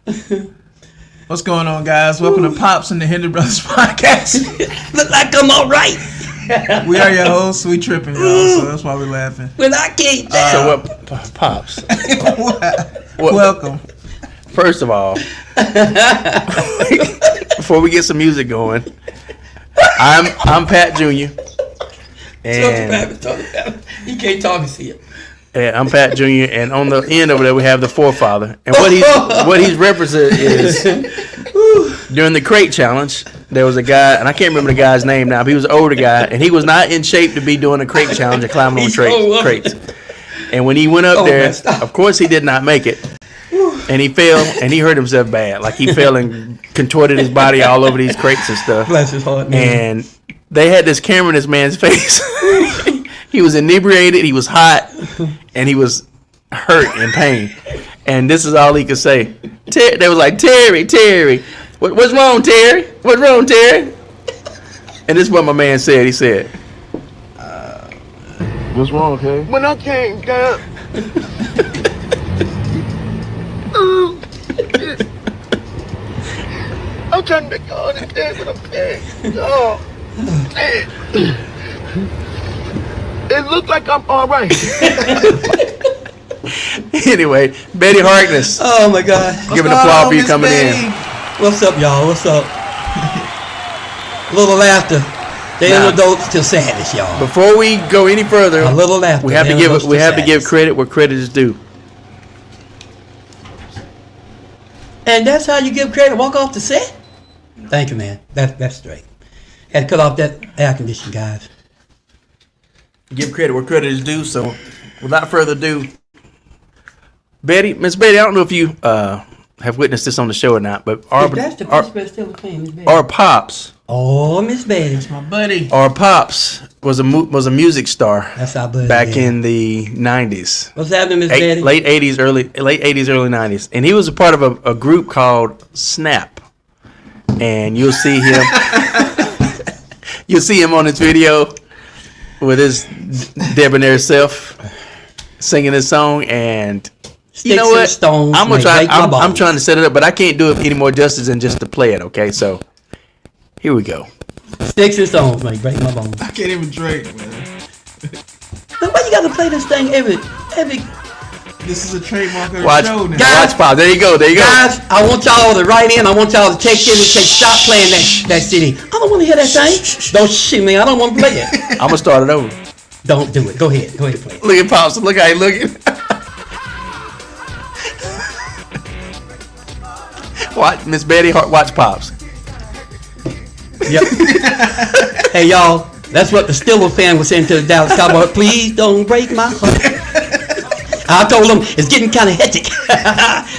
What's going on, guys? Welcome to Pops and the Henry Brothers podcast. Look like I'm all right. We are your hosts. We tripping, y'all, so that's why we're laughing. Well, I can't. So what, Pops? Welcome. First of all, before we get some music going, I'm Pat Jr. And You can't talk and see it. I'm Pat Jr. And on the end over there we have the forefather. And what he's represented is during the crate challenge, there was a guy, and I can't remember the guy's name now, but he was an older guy, and he was not in shape to be doing a crate challenge and climbing on crates. And when he went up there, of course he did not make it. And he fell, and he hurt himself bad. Like he fell and contorted his body all over these crates and stuff. Bless his heart, man. And they had this camera in this man's face. He was inebriated, he was hot, and he was hurt in pain. And this is all he could say. They was like, Terry, what's wrong, Terry? What's wrong, Terry? And this is what my man said. He said, what's wrong, okay? When I came down, I'm trying to go on the day, but I'm paying. Oh, it looks like I'm all right. Anyway, Betty Harkness. Oh my God! Give an applause for you coming in. What's up, y'all? What's up? A little laughter. They adults to sadness, y'all. Before we go any further, a little laughter. We have to give credit where credit is due. And that's how you give credit. Walk off the set. Thank you, man. That's straight. Had to cut off that air conditioning, guys. Give credit where credit is due. So, without further ado, Miss Betty, I don't know if you have witnessed this on the show or not, but our Pops. Oh, Miss Betty, that's my buddy. Our Pops was a music star. That's our buddy. Back in the 90s. What's happening, Miss Betty? Late 80s, early 90s, and he was a part of a group called Snap, and you'll see him. You'll see him on this video with his debonair self singing this song, and you know what? I'm trying to set it up, but I can't do it any more justice than just to play it. Okay, so here we go. Sticks and stones, man, break my bones. I can't even drink, man. Why you gotta play this thing every? This is a trademark of the show now. Guys, watch Pop. There you go. Guys, I want y'all to write in. I want y'all to text in and say, stop playing that CD. I don't want to hear that thing. Don't shoot me. I don't want to play it. I'm gonna start it over. Don't do it. Go ahead. Play it. Look at Pops. Look how he looking. Watch Miss Betty. Watch Pops. Yep. Hey, y'all. That's what the Steelers fan was saying to the Dallas Cowboys. Please don't break my heart. I told them it's getting kind of hectic,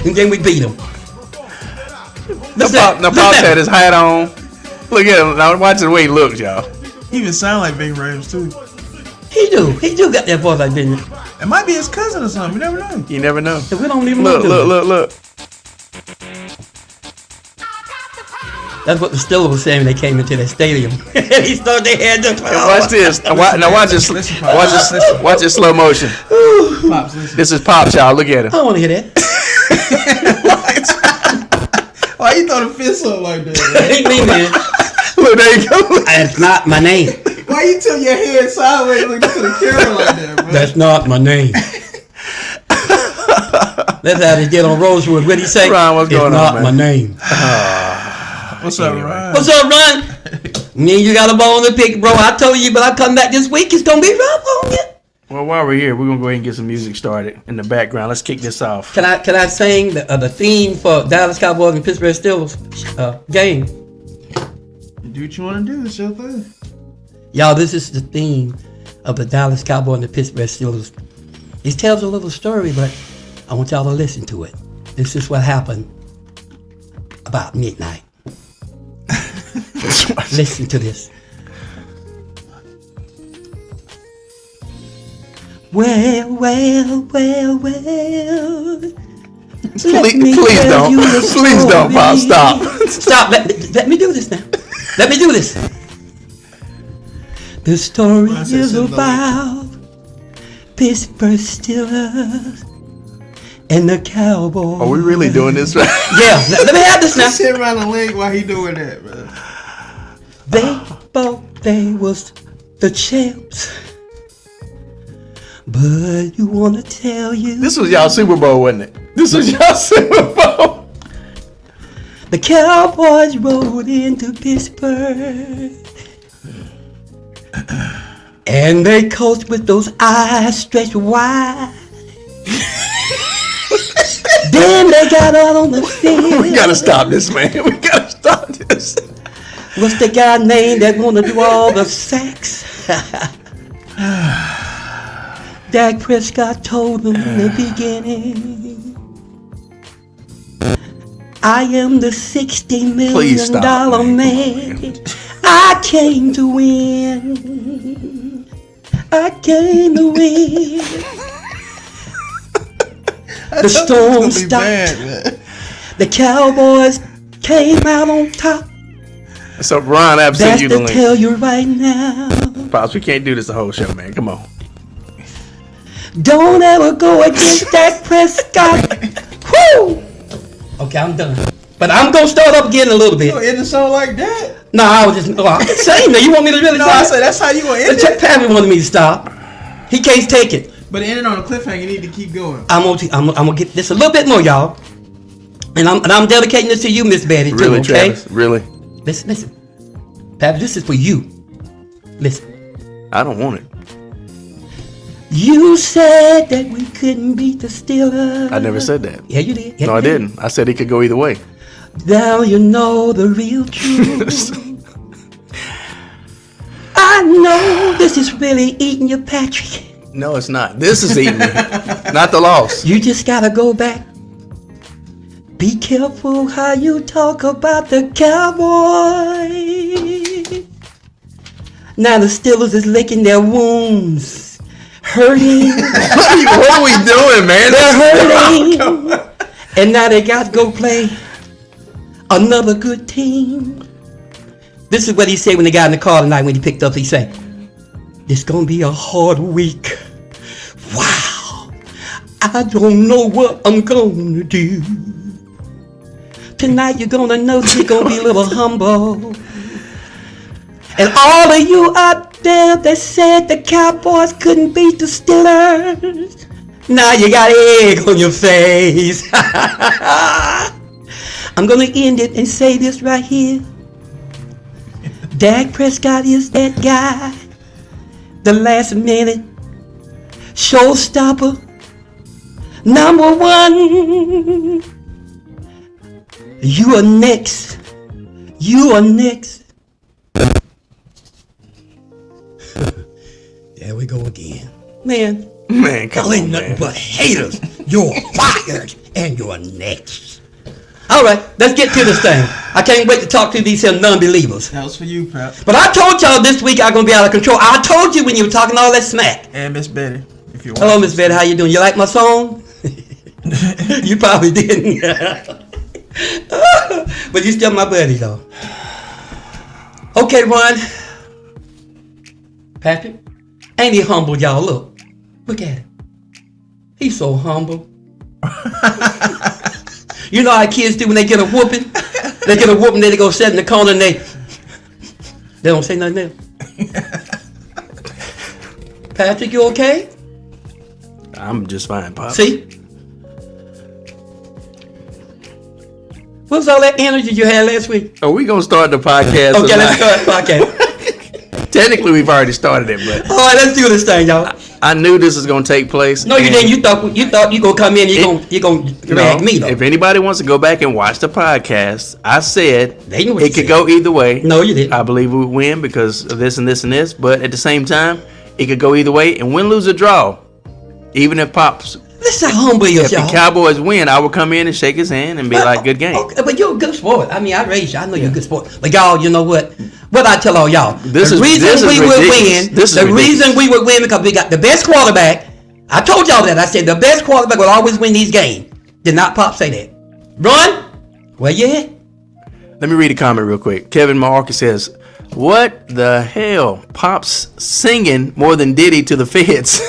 and then we beat them. Now Pops had his hat on. Look at him. Now watch the way he looks, y'all. He even sound like Big Rames too. He do got that voice like Big. It might be his cousin or something. You never know. You never know. We don't even look. That's what the Steelers was saying when they came into that stadium. He started their head to watch this. Now watch this. Watch this slow motion. Pops, this is Pops, y'all. Look at him. I don't want to hear that. Why you throw the fist up like that? Ain't me, man. Look, there you go. That's not my name. Why you tilt your head sideways looking to the camera like that, bro? That's not my name. That's how they get on Rosewood. What do you say? Ron, what's going on, man? It's not my name. What's up, Ron? What's up, Ron? Me and you got a bone to pick, bro. I told you, but I come back this week. It's gonna be rough on you. Well, while we're here, we're gonna go ahead and get some music started in the background. Let's kick this off. Can I sing the theme for Dallas Cowboys and Pittsburgh Steelers game? Do what you want to do. It's your thing. Y'all, this is the theme of the Dallas Cowboys and the Pittsburgh Steelers. It tells a little story, but I want y'all to listen to it. This is what happened about midnight. Listen to this. Well. Please don't, Pop. Stop. Stop. Let me do this now. Let me do this. The story is about Pittsburgh Steelers and the Cowboys. Are we really doing this right? Yeah, let me have this now. Sit around the leg while he doing that, bro. They thought they was the champs. But you wanna tell you This was y'all Super Bowl, wasn't it? This was y'all Super Bowl. the Cowboys rode into Pittsburgh. And they coached with those eyes stretched wide. Then they got out on the field. We gotta stop this, man. We gotta stop this. What's the guy named that wanna do all the sacks? Dak Prescott told them in the beginning, I am the $60 Please million stop, man. I came to win. I came to win. The storm stopped. The Cowboys came out on top. So Ron, That's absolutely. to tell you right now. Pops, we can't do this the whole show, man. Come on. Don't ever go against Dak Prescott. Woo! Okay, I'm done. But I'm gonna start up again in a little bit. You gonna end the song like that? No, I was just saying that. You want me to really No, stop? I said that's how you gonna end Chuck it. Pappy wanted me to stop. He can't take it. But ending on a cliffhanger, you need to keep going. I'm gonna get this a little bit more, y'all. And I'm dedicating this to you, Miss Betty, too. Really, Okay? Travis? Really? Listen. Pappy, this is for you. Listen. I don't want it. You said that we couldn't beat the Steelers. I never said that. Yeah, you did. Yeah, No, you I did. didn't. I said it could go either way. Now you know the real truth. I know this is really eating you, Patrick. No, it's not. This is eating me, not the loss. You just gotta go back. Be careful how you talk about the Cowboys. Now the Steelers is licking their wounds, hurting. What are we doing, man? They're hurting. And now they got to go play another good team. This is what he said when they got in the car tonight when he picked up. He said, "It's gonna be a hard week. Wow, I don't know what I'm gonna do. Tonight you're gonna know you're gonna be a little humble. And all of you out there that said the Cowboys couldn't beat the Steelers, now you got egg on your face." I'm gonna end it and say this right here. Dak Prescott is that guy, the last minute showstopper, number one. You are next. You are next. There we go again. Man, Come y'all ain't on, nothing man. but haters. You're fired and you're next. All right, let's get to this thing. I can't wait to talk to these here non-believers. That was for you, Pap. But I told y'all this week I'm gonna be out of control. I told you when you were talking all that smack. And Miss Betty, if you want. Hello, Miss Betty, how you doing? You like my song? You probably didn't. But you still my buddy though. Okay, Ron. Patrick, ain't he humble, y'all? Look at him. He's so humble. You know how kids do when they get a whooping? They get a whooping, then they go sit in the corner and they don't say nothing else. Patrick, you okay? I'm just fine, Pop. See? What was all that energy you had last week? Are we gonna start the podcast? Okay, let's tonight? start. Okay. Technically, we've already started it, but All right, let's do this thing, y'all. I knew this was gonna take place. No, you and- didn't. You thought you gonna come in. You gonna drag me though. If anybody wants to go back and watch the podcast, I said They knew what it you could said. go either way. No, you didn't. I believe we would win because of this and this and this, but at the same time, it could go either way and win, lose, or draw. Even if Pops, Listen how humble you if the y'all. Cowboys win, I will come in and shake his hand and be like, "Good game." Okay, but you're a good sport. I mean, I raised you. I know you're a good sport. But y'all, you know what? What I tell all y'all, This the is reason we would ridiculous. win, This is the ridiculous. reason we would win because we got the best quarterback. I told y'all that. I said the best quarterback will always win these games. Did not Pop say that? Run? Where you at? Let me read a comment real quick. Kevin Marcus says, "What the hell? Pops singing more than Diddy to the feds."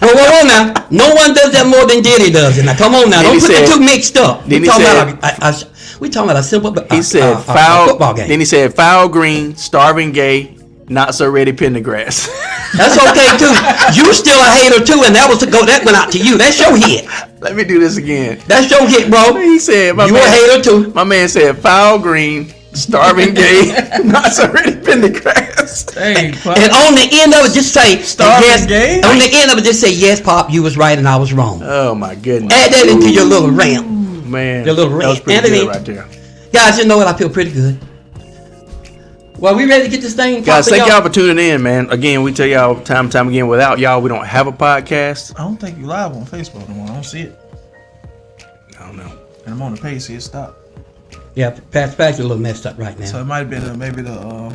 Well, whoa, now. No one does that more than Diddy does it. Now, come on now. Then Don't he put the said- two mixed up. then We he talking said- about we talking about a simple He said foul. football game. Then he said foul green, starving gay, not so ready Pendergrass. That's okay too. You still a hater too, and that went out to you. That's your hit. Let me do this again. That's your hit, bro. He said, You a hater too. My man said foul green, starving gay, not so ready Pendergrass. Hey, Pop. And on the end of it, just say Starving yes. gay? On the end of it, just say yes, Pop. You was right, and I was wrong. Oh my goodness, Add that into your little rant, man. your little that was rant. pretty Anthony, good right there. guys, you know what? I feel pretty good. Well, we ready to get this thing? Guys, popping, thank y'all for tuning in, man. Again, we tell y'all time and time again, without y'all, we don't have a podcast. I don't think you live on Facebook no more. I don't see it. I don't know. And I'm on the page, see it stop. Yeah, Pat's a little messed up right now. So it might have been maybe the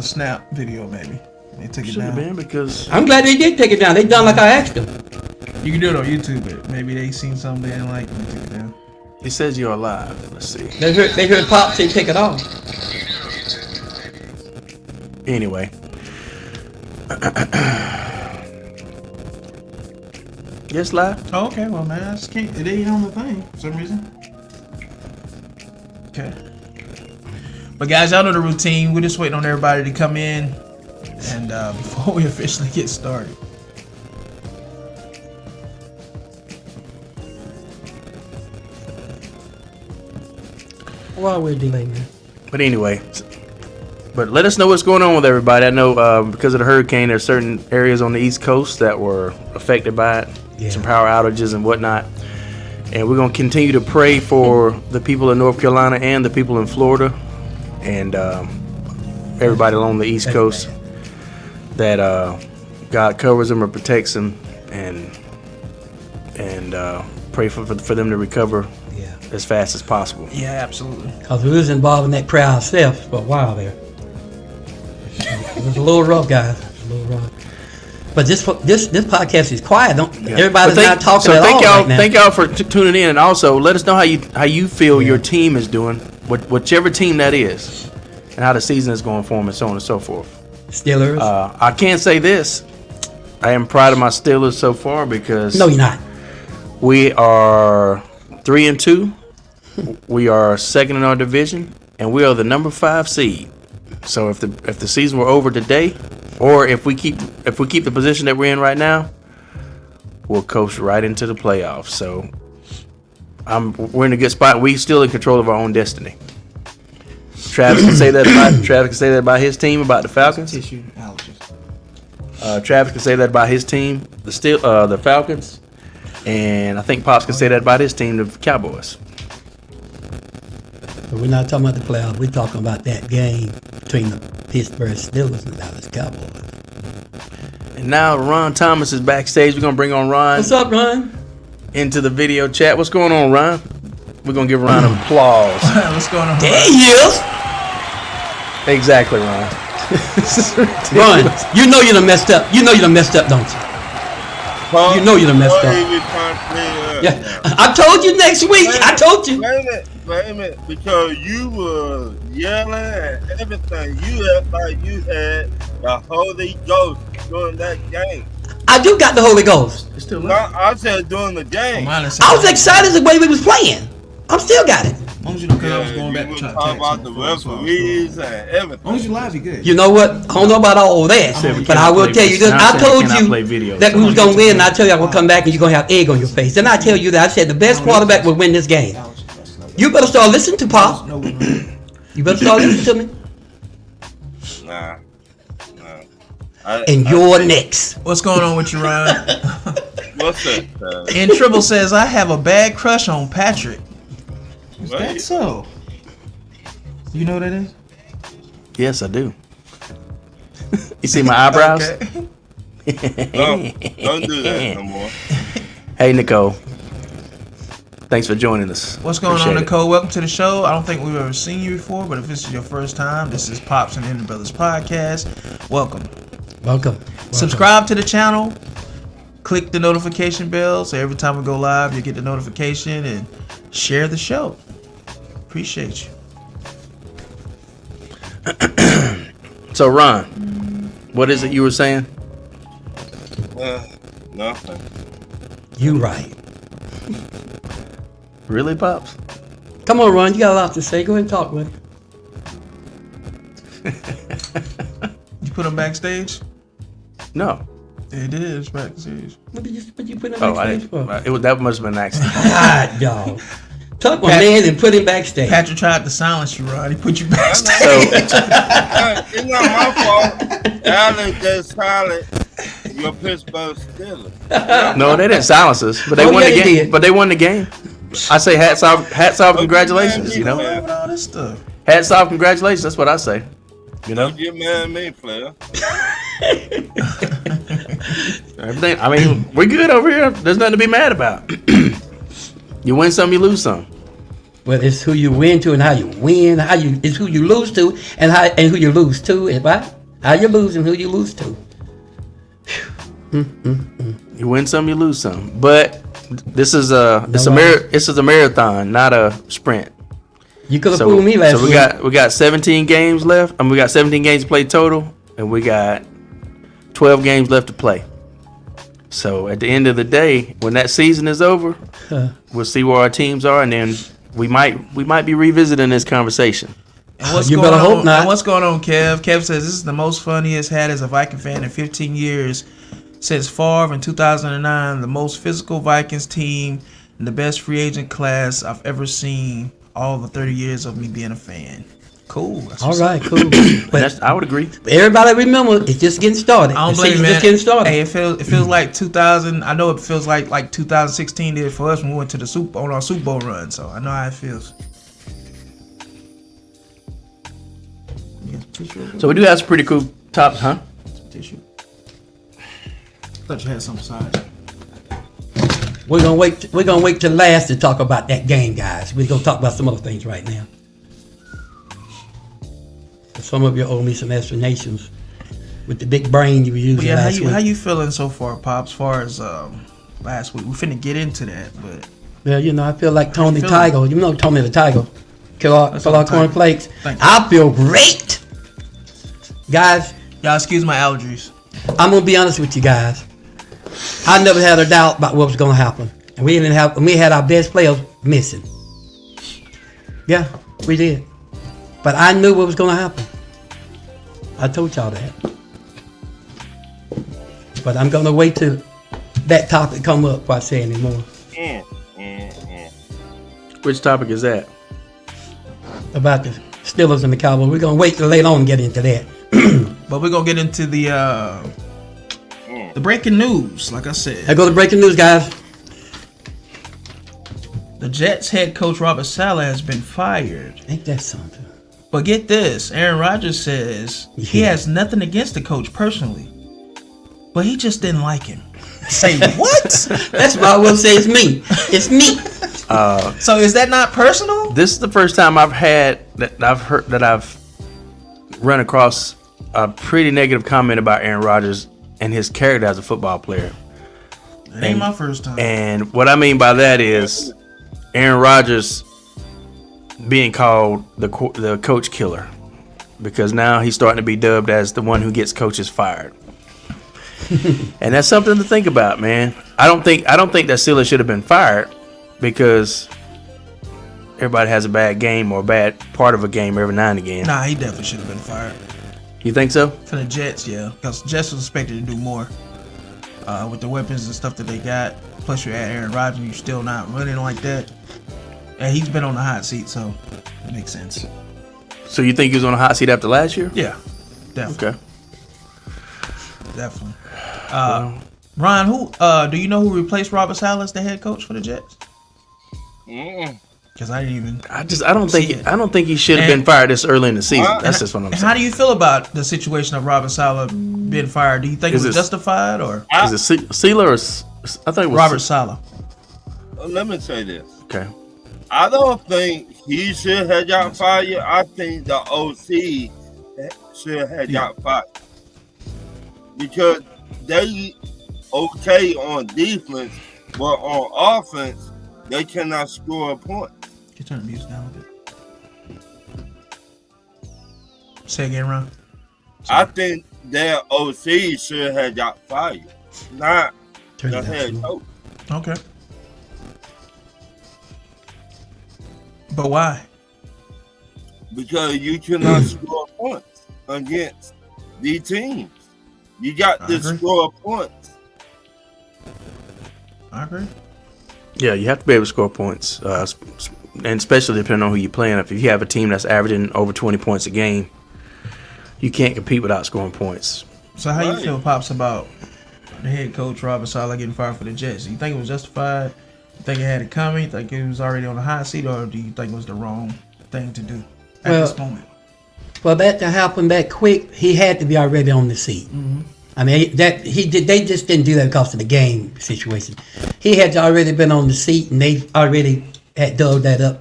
Snap video, maybe. They took it Should have down. been because I'm glad they did take it down. They done like I asked them. You can do it on YouTube, but maybe they seen something they didn't like and they took it down. it says you're alive. Let's see. They heard Pop say take it off. Anyway. Yes, live. Oh, okay, well, man, I just can't. It ain't on the thing for some reason. Okay. But guys, y'all know the routine. We're just waiting on everybody to come in, and before we officially get started. While we're delaying, man. But anyway, but let us know what's going on with everybody. I know because of the hurricane, there's certain areas on the East Coast that were affected by it, Yeah. some power outages and whatnot. And we're going to continue to pray for the people in North Carolina and the people in Florida and everybody along the East Coast that God covers them or protects them and pray for them to recover Yeah. as fast as possible. Yeah, absolutely. Because we was involved in that prayer ourselves for a while there. It was a little rough, guys. It was a little rough. But this podcast is quiet. Everybody's not talking at all right now. Thank y'all for tuning in, and also let us know how you feel your team is doing, whichever team that is, and how the season is going for them, and so on and so forth. Steelers. I can't say this. I am proud of my Steelers so far because no, you're not. we are 3-2. We are second in our division, and we are the number 5 seed. So if the season were over today, or if we keep the position that we're in right now, we'll coast right into the playoffs. So we're in a good spot. We still in control of our own destiny. Travis can say that about his team, about the Falcons. Tissue allergies. Travis can say that about his team, the Falcons, and I think Pops can say that about his team, the Cowboys. But we're not talking about the playoffs. We're talking about that game between the Pittsburgh Steelers and the Dallas Cowboys. And now Ron Thomas is backstage. We're gonna bring on Ron What's up, Ron? into the video chat. What's going on, Ron? We're gonna give Ron applause. What's going on? There he is. Exactly, Ron. Ron, you know you done messed up. You know you done messed up, don't you? You know you done messed up. Yeah, I told you next week. I told you. Wait a minute, because you were yelling and everything. You act like you had the Holy Ghost during that game. I do got the Holy Ghost. It's still No, I said during the game. I was excited the way we was playing. I'm still got it. As long as you know, because I was going back you to try to talk text about him the before, so I was referees cool. and As long as everything. you live, you good. You know what? I don't know about all that, Said we but I cannot will play tell you this. videos. I Now said we told cannot you play videos. that we was gonna win, and I tell you I'm gonna come back and you're gonna have egg on your face. Then I tell you that I said the best quarterback will win this game. You better start listening to Pop. No, no. You better start listening to me. Nah. And you're next. What's going on with you, Ryan? What's that? And Tribble says, I have a bad crush on Patrick. Is Wait. that so? You know what that is? Yes, I do. You see my eyebrows? Okay. Don't do that no more. Hey, Nicole. Thanks for joining us. What's going Appreciate on, it. Nicole? Welcome to the show. I don't think we've ever seen you before, but if this is your first time, this is Pops and Ender Brothers Podcast. Welcome. Welcome. Subscribe to the channel. Click the notification bell so every time we go live, you get the notification, and share the show. Appreciate you. So, Ron, what is it you were saying? Nothing. You right. Really, Pops? Come on, Ron. You got a lot to say. Go ahead and talk with him. You put him backstage? No. It is backstage. What you put him Oh, backstage for? that must have been an accident. God, dog. Took my Pat- man and put him backstage. Patrick tried to silence you, Ron. He put you backstage. So, It's not my fault. Allen just silent your Pittsburgh Steelers. no, they didn't silence us, but they Oh, won yeah, the they game. did. But they won the game. I say hats off, congratulations. You know, What's with all this stuff? hats off, congratulations. That's what I say. You know, Don't get mad at me, player. everything. I mean, we're good over here. There's nothing to be mad about. You win some, you lose some. Well, it's who you win to and how you win. It's who you lose to and who you lose to. Right? How you lose and who you lose to. You win some, you lose some. But this is No this is a marathon, not a sprint. You could have So, fooled me last so we week. we got 17 games left. We got 17 games played total, and we got 12 games left to play. So at the end of the day, when that season is over, we'll see where our teams are, and then we might be revisiting this conversation. And what's You going better hope on? not. And what's going on, Kev? Kev says this is the most fun he has had as a Viking fan in 15 years since Favre in 2009. The most physical Vikings team and the best free agent class I've ever seen. All the 30 years of me being a fan. Cool. That's All what's right, cool. But I would agree. everybody remember, it's just getting started. I don't The blame you, season's man. just getting started. Hey, it feels like 2000. I know it feels like 2016 did for us when we went to the on our Super Bowl run. So I know how it feels. Yeah, tissue. So we do have some pretty cool tops, huh? Tissue. Thought you had some side. We're gonna wait till last to talk about that game, guys. We're gonna talk about some other things right now. Some of you owe me some explanations with the big brain you were using But yeah, last week. how you feeling so far, Pop? As far as last week, we finna get into that, but Well, you know, I feel like Tony feeling? Tiger. You know Tony the Tiger. Kill our That's what I'm talking- cornflakes. Thank you. I feel great. Guys, y'all excuse my allergies. I'm gonna be honest with you guys. I never had a doubt about what was gonna happen. And we had our best players missing. Yeah, we did. But I knew what was gonna happen. I told y'all that. But I'm gonna wait till that topic come up before I say anymore. Which topic is that? About the Steelers and the Cowboys. We're gonna wait till later on and get into that. But we're gonna get into the breaking news. Like I I said, go to breaking news, guys. the Jets head coach Robert Saleh has been fired. Ain't that something? But get this, Aaron Rodgers says he Yeah. has nothing against the coach personally, but he just didn't like him. Say what? That's why I will say it's me. It's me. So is that not personal? This is the first time I've run across a pretty negative comment about Aaron Rodgers and his character as a football player. It ain't my first time. And what I mean by that is Aaron Rodgers being called the coach killer, because now he's starting to be dubbed as the one who gets coaches fired. And that's something to think about, man. I don't think that Steelers should have been fired, because everybody has a bad game or a bad part of a game every now and again. Nah, he definitely should have been fired. You think so? For the Jets, yeah. Because Jets was expected to do more with the weapons and stuff that they got. Plus, you're at Aaron Rodgers, you're still not running like that. And he's been on the hot seat, so it makes sense. So you think he was on a hot seat after last year? Yeah, definitely. Okay. Definitely. Ron, who do you know who replaced Robert Saleh as the head coach for the Jets? Because I didn't even. I don't think he should have been fired this early in the season. That's just what I'm And saying. how do you feel about the situation of Robert Saleh being fired? Do you think Is it was it- justified or Is it Sealer or I think it was Robert Saleh? Let me say this. Okay. I don't think he should have got fired. I think the OC should have got fired. Because they okay on defense, but on offense, they cannot score a point. Can you turn the music down a bit? Say again, Ron. I think their OC should have got fired, not Turn the it down head some more. coach. Okay. But why? Because you cannot score points against these teams. You got I to agree. score points. I agree. Yeah, you have to be able to score points, and especially depending on who you're playing. If you have a team that's averaging over 20 points a game, you can't compete without scoring points. So how you Right. feel, Pops, about the head coach Robert Saleh getting fired for the Jets? You think it was justified? You think it had it coming? You think it was already on the hot seat, or do you think it was the wrong thing to do at Well, this moment? For that to happen that quick, he had to be already on the seat. I mean, they just didn't do that because of the game situation. He had already been on the seat, and they already had dug that up.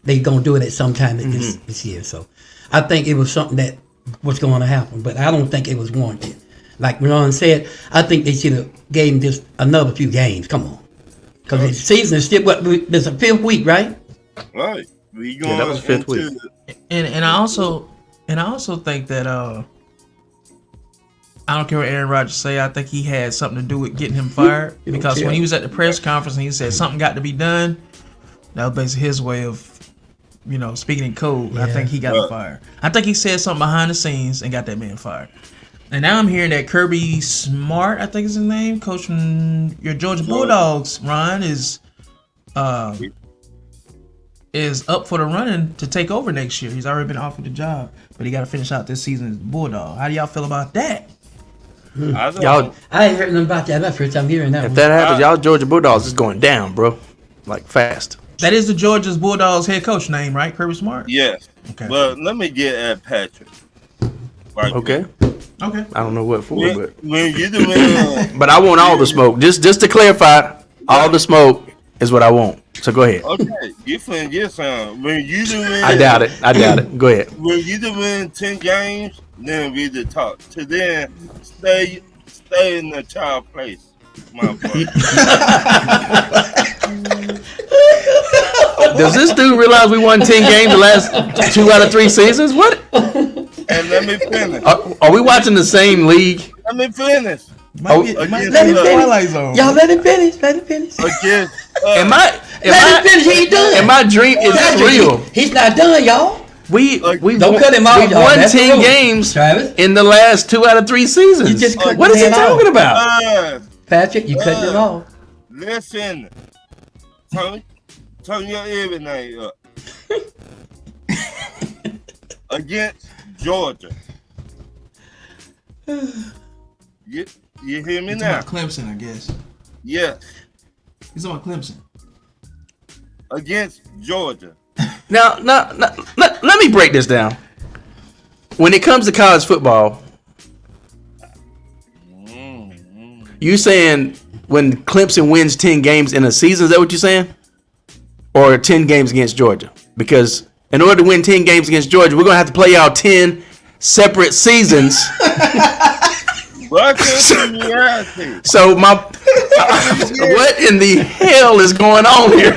They gonna do it at some time this year. So, I think it was something that was going to happen, but I don't think it was warranted. Like Ron said, I think they should have gave him just another few games. Come on, because the season is still there's a 5th week, right? Right. We going that was fifth week. And I also think that I don't care what Aaron Rodgers say. I think he had something to do with getting him fired because when he was at the press conference and he said something got to be done, that was basically his way of, speaking in code. I think he got him fired. I think he said something behind the scenes and got that man fired. And now I'm hearing that Kirby Smart, I think is his name, coach from your Georgia Bulldogs, Ron, is up for the running to take over next year. He's already been offered the job, but he got to finish out this season as Bulldog. How do y'all feel about that? I don't Y'all, I ain't heard nothing about that. That's the first time hearing that. if one. that happens, y'all Georgia Bulldogs is going down, bro. Like fast. That is the Georgia's Bulldogs head coach name, right? Kirby Smart? Yes. Okay. But let me get at Patrick. Right Okay. Okay. I don't know what for, When, but when you doing but I want all the smoke. Just to clarify, all the smoke is what I want. So go ahead. okay, you finna get some. When you doing I doubt it. Go ahead. When you doing 10 games, then we the talk. To then stay in the child place, my boy. Does this dude realize we won 10 games the last 2 out of 3 seasons? What? And let me finish. Are we watching the same league? Let me finish. Might be against Let him the- finish. Twilight Zone. Y'all let him finish. Let him finish. Against Am I? Let him finish. He ain't done. And my dream is Patrick, real. He's not done, y'all. We Don't cut him off, We y'all. won That's the 10 rule. games Travis, in the last 2 out of 3 seasons. You just cut What the is he man off. talking about? Patrick, you cut him off. listen. Turn your everything up. Against Georgia. You hear me He's now? talking about Clemson, I guess. Yes. He's talking about Clemson. Against Georgia. Now, let me break this down. When it comes to college football, you saying when Clemson wins 10 games in a season, is that what you're saying? Or 10 games against Georgia? Because in order to win 10 games against Georgia, we're going to have to play out 10 separate seasons. Welcome to reality. So what in the hell is going on here?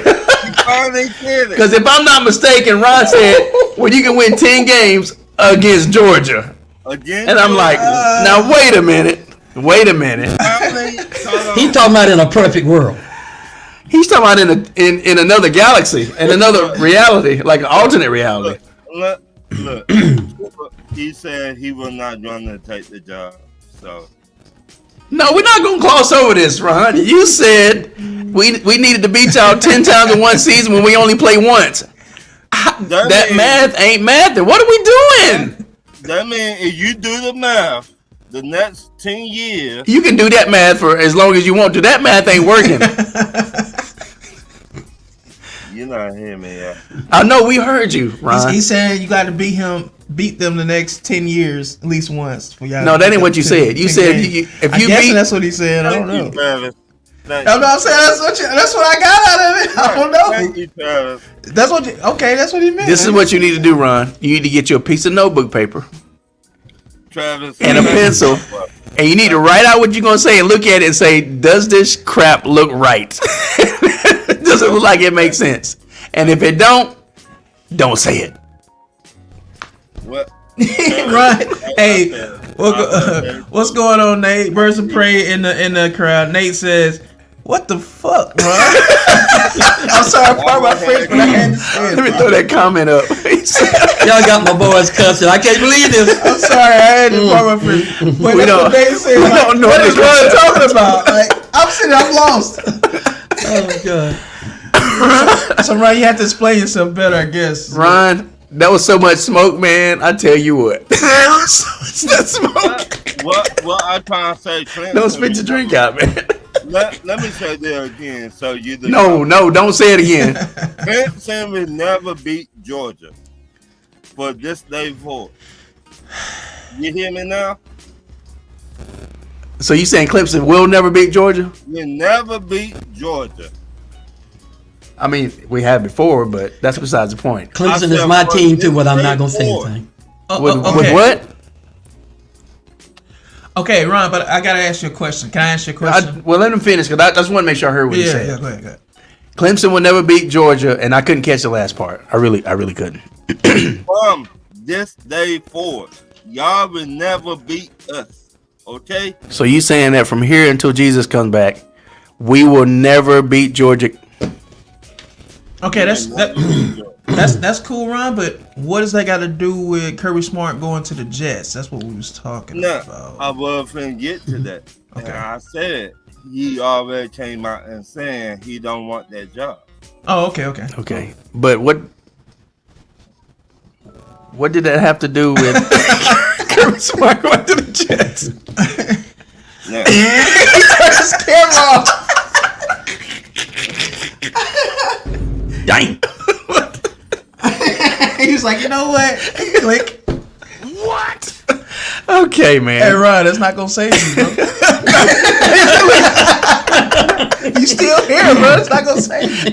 Finally did it. Because if I'm not mistaken, Ron said, well, you can win 10 games against Georgia. Again, And I'm like, now wait a minute. finally, He's talking about in a perfect world. He's talking about in another galaxy, in another reality, like an alternate reality. look. He said he was not going to take the job. So No, we're not going to gloss over this, Ron. You said we needed to beat y'all 10 times in one season when we only play once. That means- math ain't math. What are we doing? That means if you do the math, the next 10 years, You can do that math for as long as you want to. That math ain't working. you're not hearing me. I know we heard you, Ron. He said you got to beat them the next 10 years at least once for y'all. No, to that beat ain't what you 10 said. You said games. if I you guess beat, that's what he said. I don't Thank know. you, Travis. Thank No, you. I'm saying that's what I got out of it. I don't Thank know. you, Travis. That's what he meant. this is what you need to do, Ron. You need to get you a piece of notebook paper Travis. and a pencil, and you need to write out what you're gonna say and look at it and say, does this crap look right? Does it look like it makes sense? And if it don't say it. What? right. Hey, What's going on, Nate? Birds of prey in the crowd. Nate says, "What the fuck, bro?" I'm sorry, I part my French, but I can't understand. Let me throw that comment up. Y'all got my boys cussing. I can't believe this. I'm sorry, I had to part my French. But that's what Nate said. we Like, don't know what what is they Ron talking about? Like, I'm lost. Oh my god. So, Ron, you have to explain yourself better, I guess. Ron, that was so much smoke, man. I tell you what. That smoke. What I trying to say, Clemson. Don't spit your drink out, man. Let me say that again. So you No, don't say it again. Clemson will never beat Georgia for this day forward. You hear me now? So you saying Clemson will never beat Georgia? We'll never beat Georgia. I mean, we have before, but that's besides the point. Clemson I is my said, team but too, but I'm not gonna this say day anything. With what? Okay, Ron, but I gotta ask you a question. Can I ask you a question? Well, let him finish because I just want to make sure I heard what he said. Yeah, go ahead. Clemson will never beat Georgia, and I couldn't catch the last part. I really couldn't. From this day forward, y'all will never beat us. Okay? So you saying that from here until Jesus comes back, we will never beat Georgia? Okay, that's cool, Ron. But what does that got to do with Kirby Smart going to the Jets? That's what we was talking No, about. I was finna get to that. Okay. And I said he already came out and saying he don't want that job. Oh, okay. Okay, but what did that have to do with Kirby Smart going to the Jets? Now, His camera off. Dang. He was like, you know what? Click. What? Okay, man. Hey, Ron, that's not gonna save you, bro. You still here, bro? It's not gonna save you.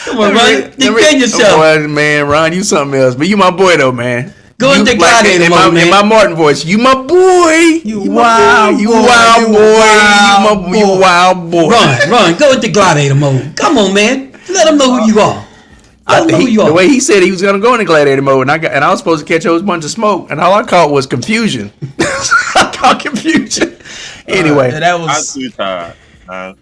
Come on, Ron. Defend yourself. Boy, man, Ron, you something else. But you my boy, though, man. Go You into like gladiator in mode, man. my Martin voice. You my boy. You my wild boy. You boy. wild You boy. You wild wild boy. Run, go into gladiator mode. Come on, man. Let them know who you are. Let them know who you The are. way he said he was gonna go into gladiator mode, and I was supposed to catch a whole bunch of smoke, and all I caught was confusion. I caught confusion. Anyway, that I'm was. too tired.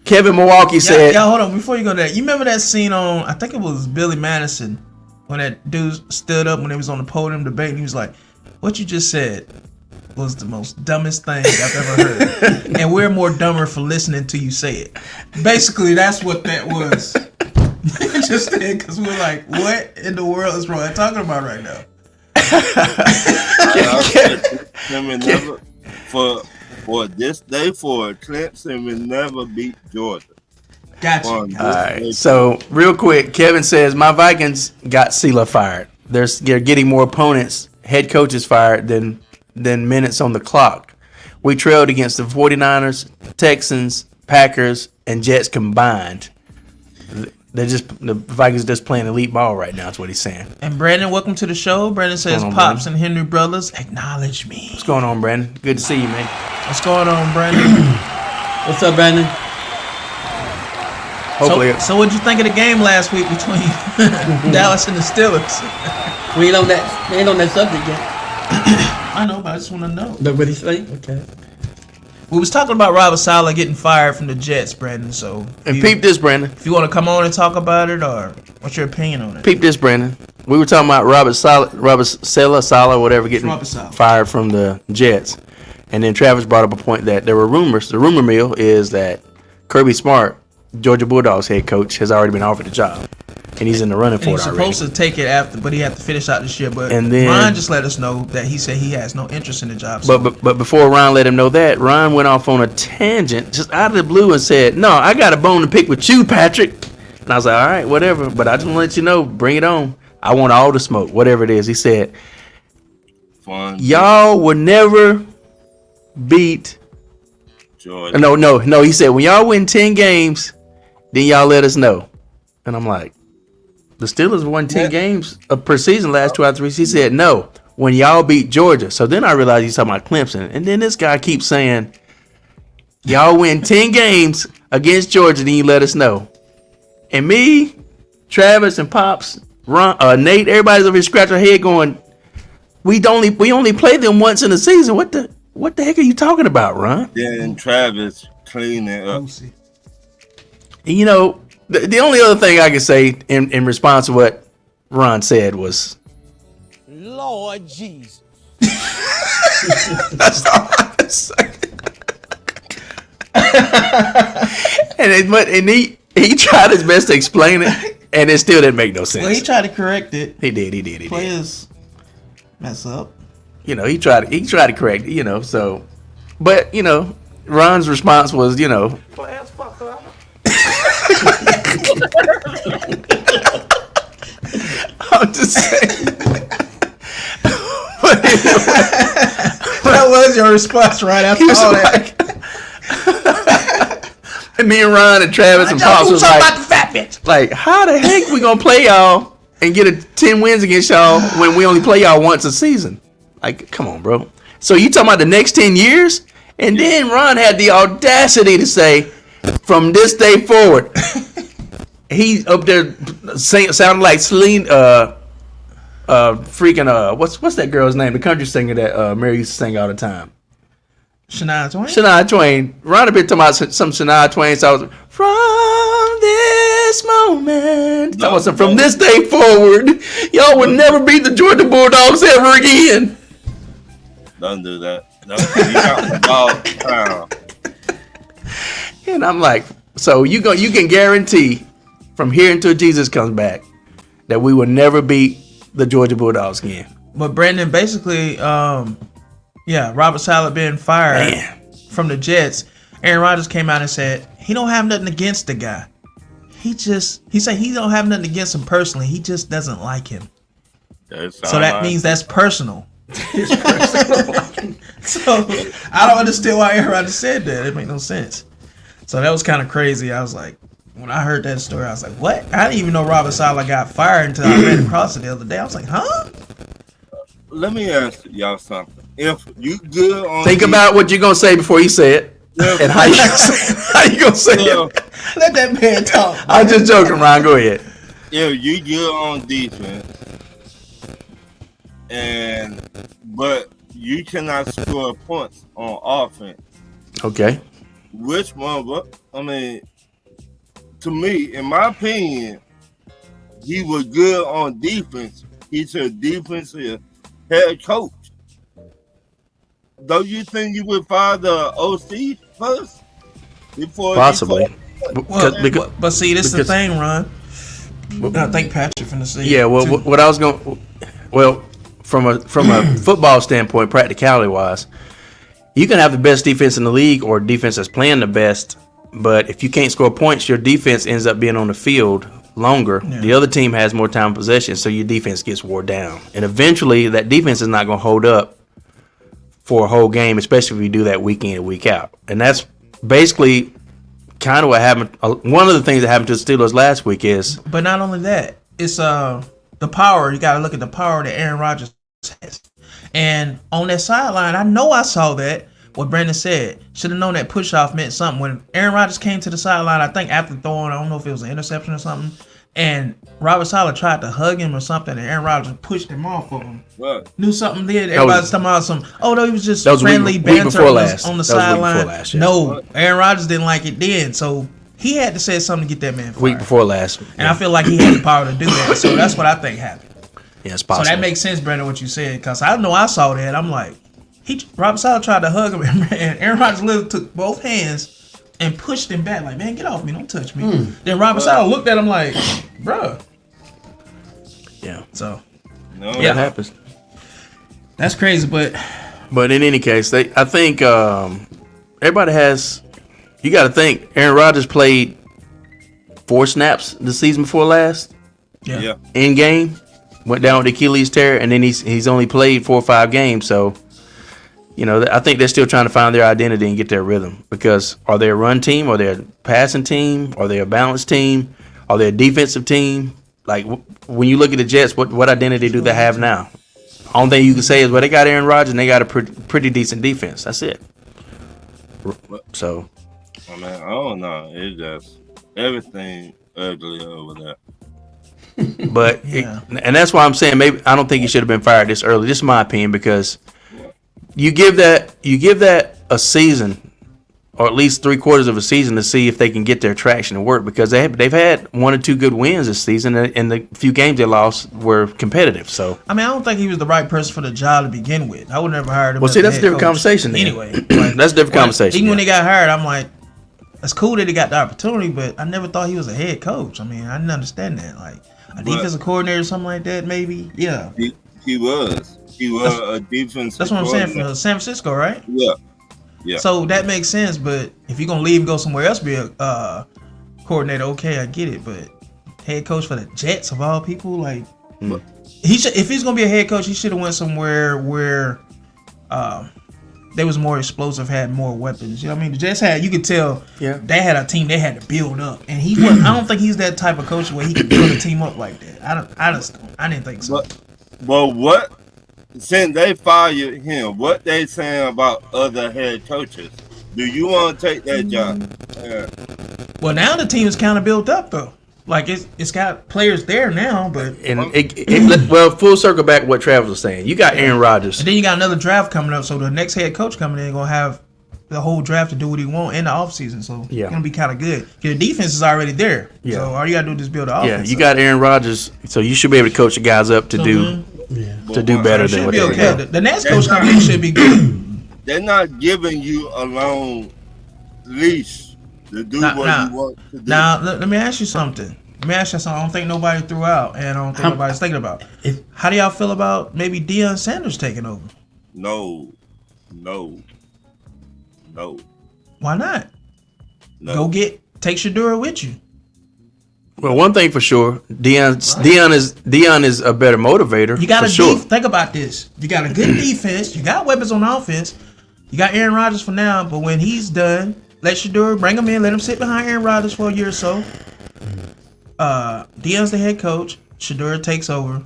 Kevin Milwaukee said, Y'all, hold on. Before you go there, you remember that scene on? I think it was Billy Madison when that dude stood up when he was on the podium debating. He was like, "What you just said was the most dumbest thing I've ever heard," and we're more dumber for listening to you say it. Basically, that's what that was. Just because we were like, "What in the world is Ron talking about right now?" Clemson will never, for this day forward, Clemson will never beat Georgia. Gotcha. On this all right. day So real quick, Kevin says my Vikings got Sela fired. They're getting more opponents, head coaches fired than minutes on the clock. We trailed against the 49ers, Texans, Packers, and Jets combined. The Vikings just playing elite ball right now. That's what he's saying. And Brandon, welcome to the show. Brandon says, going on, "Pops and Henry brothers, acknowledge me." What's going on, Brandon? Good to see you, man. What's going on, Brandon? What's up, Brandon? Hopefully, So what'd you think of the game last week between Dallas and the Steelers? We ain't on that subject yet. I know, but I just want to know. But what he say? Okay. We was talking about Robert Saleh getting fired from the Jets, Brandon. So and peep this, Brandon. if you want to come on and talk about it, or what's your opinion on it? Peep this, Brandon. We were talking about Robert Saleh, whatever, getting Robert Saleh. fired from the Jets. And then Travis brought up a point that there were rumors. The rumor mill is that Kirby Smart, Georgia Bulldogs head coach, has already been offered the job. And he's in the running And for he's it already. supposed to take it after, but he had to finish out this year. But And then- Ron just let us know that he said he has no interest in the job. But before Ron let him know that, Ron went off on a tangent just out of the blue and said, "No, I got a bone to pick with you, Patrick." And I was like, "All right, whatever. But I just want to let you know, bring it on. I want all the smoke, whatever it is." He said, fun. "Y'all will never beat." Georgia. No. He said, "When y'all win 10 games, then y'all let us know." And I'm like, the Steelers won 10 games per season last 2 out of 3. He said, "No, when y'all beat Georgia." So then I realized he's talking about Clemson. And then this guy keeps saying, "Y'all win 10 games against Georgia, then you let us know." And me, Travis, and Pops, Ron, Nate, everybody's over here scratching their head going, we only play them once in a season. What the heck are you talking about, Ron? Then Travis cleaned it up. You know, the only other thing I can say in response to what Ron said was, Lord Jesus. that's all I can say. and he tried his best to explain it, and it still didn't make no sense. Well, he tried to correct it. He did. Players mess up. You know, he tried to correct it, you know, so, but, you know, Ron's response was, you know, Players fuck up. I'm just saying. That was your response right after He was all that. and me and Ron and Travis and Pops was like, about the fat bitch. like, how the heck we gonna play y'all and get 10 wins against y'all when we only play y'all once a season? Like, come on, bro. So you talking about the next 10 years? And then Ron had the audacity to say, from this day forward, he up there sounding like Celine, what's that girl's name? The country singer that Mary used to sing all the time. Shania Twain. Shania Twain. Ron had been talking about some Shania Twain songs. From this moment, from this day forward, y'all will never beat the Georgia Bulldogs ever again. Don't do that. No, you got the dog pound. And I'm like, so you can guarantee from here until Jesus comes back that we will never beat the Georgia Bulldogs again. But Brandon, basically, Robert Saleh being fired from the Jets. Aaron Rodgers came out and said he don't have nothing against the guy. He said he don't have nothing against him personally. He just doesn't like him. So that means that's personal. So I don't understand why Aaron Rodgers said that. It made no sense. So that was kind of crazy. I was like, when I heard that story, I was like, what? I didn't even know Robert Saleh got fired until I ran across it the other day. I was like, huh? Let me ask y'all something. If you good on Think about what you're gonna say before you say it, and how you gonna say it. Let that man talk. I'm just joking, Ron. Go ahead. if you good on defense, but you cannot score points on offense, Okay. which one? I mean, to me, in my opinion, he was good on defense. He's a defensive head coach. Don't you think you would fire the OC first before? Possibly. But see, this is the because- thing, Ron. I think Patrick finna say. Yeah, well, too. what I was going, from a football standpoint, practicality wise, you can have the best defense in the league or defense that's playing the best, but if you can't score points, your defense ends up being on the field longer. Yeah. The other team has more time possession, so your defense gets wore down, and eventually that defense is not going to hold up for a whole game, especially if you do that week in and week out. And that's basically kind of what happened. One of the things that happened to the Steelers last week is, But not only that, it's the power. You got to look at the power that Aaron Rodgers has. And on that sideline, I know I saw that. What Brandon said, should have known that push off meant something. When Aaron Rodgers came to the sideline, I think after throwing, I don't know if it was an interception or something, and Robert Saleh tried to hug him or something, and Aaron Rodgers pushed him off of him. What? Knew something did. Everybody's talking about some. Oh no, he was just That was friendly week banter before on last. the That was week before sideline. last, yeah. No, Aaron Rodgers didn't like it then, so he had to say something to get that man fired. week before last. And I feel like he had the power to do that. So that's what I think happened. Yeah, it's So possible. that makes sense, Brandon, what you said, because I know I saw that. I'm like, Robert Saleh tried to hug him, and Aaron Rodgers literally took both hands and pushed him back, like, man, get off me, don't touch me. Then Robert Saleh looked at him like, bruh. Yeah, No. that happens. That's crazy, but But in any case, I think everybody has. You got to think. Aaron Rodgers played 4 snaps the season before last Yeah. in game. Went down with Achilles tear, and then he's only played 4 or 5 games. So, you know, I think they're still trying to find their identity and get their rhythm. Because are they a run team? Are they a passing team? Are they a balanced team? Are they a defensive team? Like, when you look at the Jets, what identity do they have now? Only thing you can say is, well, they got Aaron Rodgers and they got a pretty decent defense. That's it. So, I mean, I don't know. It's just everything ugly over there. But and that's why I'm saying maybe I don't think he should have been fired this early. This is my opinion because you give that a season or at least 3/4 of a season to see if they can get their traction and work because they've had 1 or 2 good wins this season and the few games they lost were competitive. So I mean, I don't think he was the right person for the job to begin with. I would never hire him. well, as see, a that's a head different coach. conversation. Then. Anyway, like, That's a different conversation. Even when he got hired, I'm like, it's cool that he got the opportunity, but I never thought he was a head coach. I mean, I didn't understand that. Like a defensive coordinator or something like that, maybe. Yeah, He was a defensive. that's what I'm saying. coordinator. For San Francisco, right? Yeah. Yeah. So that makes sense. But if you're gonna leave and go somewhere else, be a coordinator, okay, I get it. But head coach for the Jets of all people, like he should. If he's gonna be a head coach, he should have went somewhere where they was more explosive, had more weapons. You know what I mean? The Jets had, you could tell, they had a team they had to build up, and he wasn't. I don't think he's that type of coach where he can build a team up like that. I didn't think so. But what? Since they fired him, what they saying about other head coaches? Do you want to take that job? Well, now the team is kind of built up though. Like it's got players there now, but And well, full circle back to what Travis was saying. You got Aaron Rodgers. and then you got another draft coming up, so the next head coach coming in gonna have the whole draft to do what he want in the offseason. So it's gonna be kind of good. Your defense is already there. Yeah. So all you gotta do is just build the offense. Yeah, you got Aaron Rodgers, so you should be able to coach the guys up to do better than should what be they okay. did. The next coach coming in should be good. They're not giving you a long leash to do what you want to do. Now let me ask you something. I don't think nobody threw out, and I don't think nobody's thinking about. How do y'all feel about maybe Deion Sanders taking over? No. Why not? No. Take Shadura with you. Well, one thing for sure, Deion is a better motivator. You got for sure. think about this. You got a good defense. You got weapons on offense. You got Aaron Rodgers for now, but when he's done, let Shadura bring him in. Let him sit behind Aaron Rodgers for a year or so. Deion's the head coach. Shadura takes over.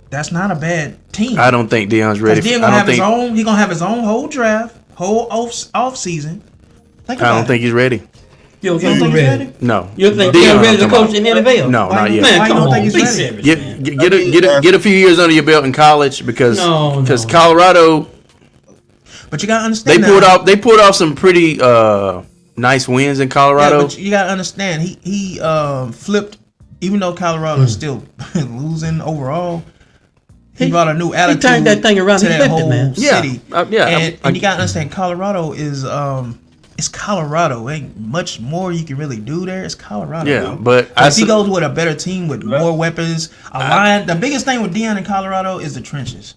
That's not a bad team. I don't think Deion's ready. He's gonna have his own whole draft, whole off season. I don't think he's ready. You don't You don't think think he's he's ready? ready? No. You don't think Deion, Deion ready to I'm talking coach in the NFL? No, not yet. Man, Why you come don't think on, he's be ready? serious. Get a few years under your belt in college because Colorado But you gotta understand they pulled off some pretty nice wins in Colorado. Yeah, but you gotta understand he flipped. Even though Colorado is still losing overall, he brought a new attitude. turned that thing around. to He that flipped it, whole man. city. And You gotta understand, Colorado is it's Colorado. Ain't much more you can really do there. It's Colorado. Yeah, bro. but if he goes with a better team with more weapons, a line. The biggest thing with Deion in Colorado is the trenches.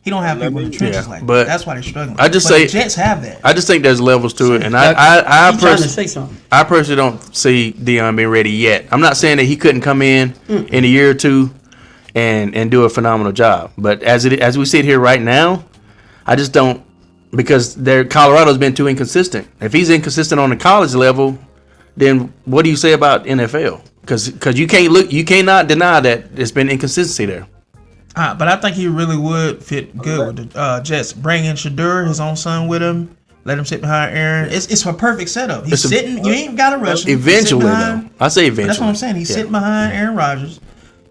He don't have people in the trenches like but that. That's why they're struggling. I just But say the Jets have that. I just think there's levels to it, and I He's trying to say something. I personally don't see Deion being ready yet. I'm not saying that he couldn't come in a year or two and do a phenomenal job, but as we sit here right now, I just don't, because Colorado's been too inconsistent. If he's inconsistent on the college level, then what do you say about NFL? Because you cannot deny that there's been inconsistency there. But I think he really would fit good with the Jets. Bring in Shadura, his own son, with him. Let him sit behind Aaron. It's a perfect setup. He's sitting. You ain't got to rush him. Eventually, though. I say eventually. That's what I'm saying. He's sitting behind Aaron Rodgers.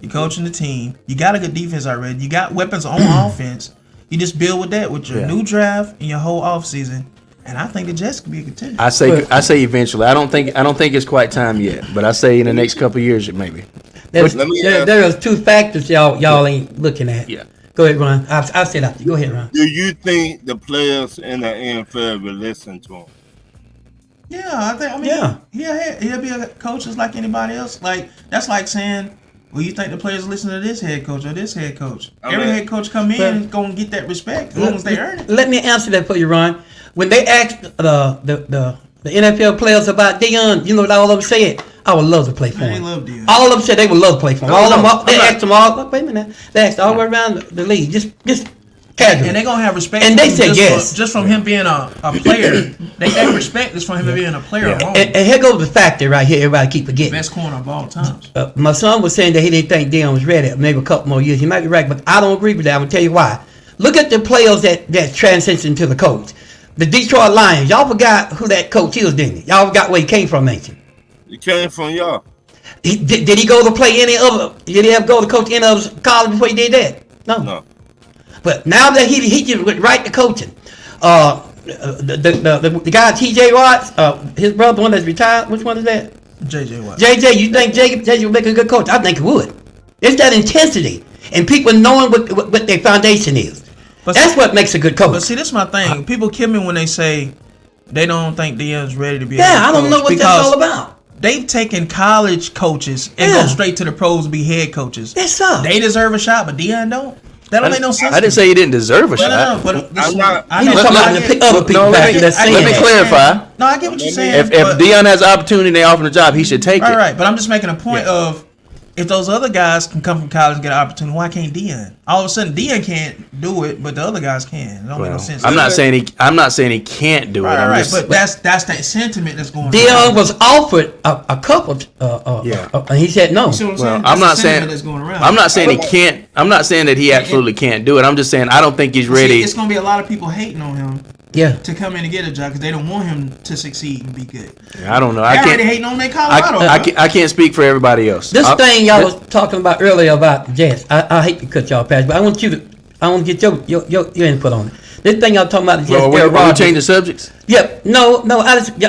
You're coaching the team. You got a good defense already. You got weapons on offense. You just build with that with your new draft and your whole offseason. And I think the Jets could be a contender. I say eventually. I don't think it's quite time yet, but I say in the next couple of years, maybe. There's two factors y'all ain't looking at. Yeah. Go ahead, Ron. I'll say that. Go ahead, Ron. Do you think the players in the NFL will listen to him? Yeah, he'll be a coach just like anybody else. Like that's like saying, well, you think the players listen to this head coach or this head coach? Every head coach come in and gonna get that respect as long as they earn it. Let me answer that for you, Ron. When they asked the NFL players about Deion, you know what all of them said? I would love to play for him. They love Deion. All of them said they would love to play for him. All of them, they asked them all. Wait a minute. They asked all the way around the league, just casually. And they're gonna have respect. And for they him said yes. just from him being a player. They have respect just from him being a player alone. And here goes the factor right here. Everybody keep forgetting. Best corner of all times. My son was saying that he didn't think Deion was ready. Maybe a couple more years. He might be right, but I don't agree with that. I'm gonna tell you why. Look at the players that transitioned to the coach. The Detroit Lions. Y'all forgot who that coach is, didn't you? Y'all forgot where he came from, ain't you? He came from y'all. Did he go to play any other? Did he ever go to coach any other college before he did that? No. But now that he just went right to coaching, the guy T.J. Watts, his brother, one that's retired. Which one is that? JJ Watt. JJ, you think JJ would make a good coach? I think he would. It's that intensity and people knowing what their foundation is. But That's see- what makes a good coach. But see, this is my thing. People kill me when they say they don't think Deion's ready to be a Yeah, head I don't coach know what that's because all about. They've taken college coaches and Yeah. go straight to the pros to be head coaches. Yes, sir. They deserve a shot, but Deion don't. That don't make no sense. I didn't say he didn't deserve a No, shot. no, but this I'm is- not- I He know- was talking I about get- the other people No, back let me- that's I saying let me get that. what you're clarify. saying. No, I get what you're saying. If but- Deion has the opportunity, they offer the job, he should take right, it. right. But I'm just making a point of if those other guys can come from college and get an opportunity, why can't Deion? All of a sudden, Deion can't do it, but the other guys can. It don't make no Well, sense. I'm not saying he can't do it. Right, I'm right. just, But that's that sentiment that's going. Deion on. was offered a couple, Yeah. and he said no. You see what I'm saying? well, That's I'm the not sentiment saying that's going around. I'm not saying he can't. I'm not saying that he absolutely can't do it. I'm just saying I don't think he's See, ready. it's gonna be a lot of people hating on him Yeah. to come in and get a job because they don't want him to succeed and be good. I don't know. They I already can't. hating on their Colorado. I can't speak for everybody else. This I- thing y'all was talking about earlier about the Jets. I hate to cut y'all past, but I want to get your input on it. This thing y'all talking about the Jets. Well, Aaron we Rodgers. changing subjects. Yep. No.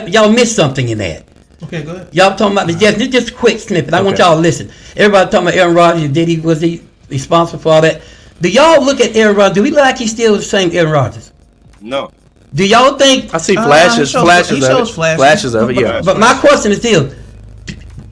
Y'all missed something in that. Okay, go ahead. Y'all talking about the Jets. This is just a quick snippet. I want Okay. y'all to listen. Everybody talking about Aaron Rodgers. Was he responsible for all that? Do y'all look at Aaron Rodgers? Do we look like he's still the same Aaron Rodgers? No. Do y'all think? I see he flashes, shows- flashes he of shows it. flashes. Flashes of it. Yeah. But my question is still,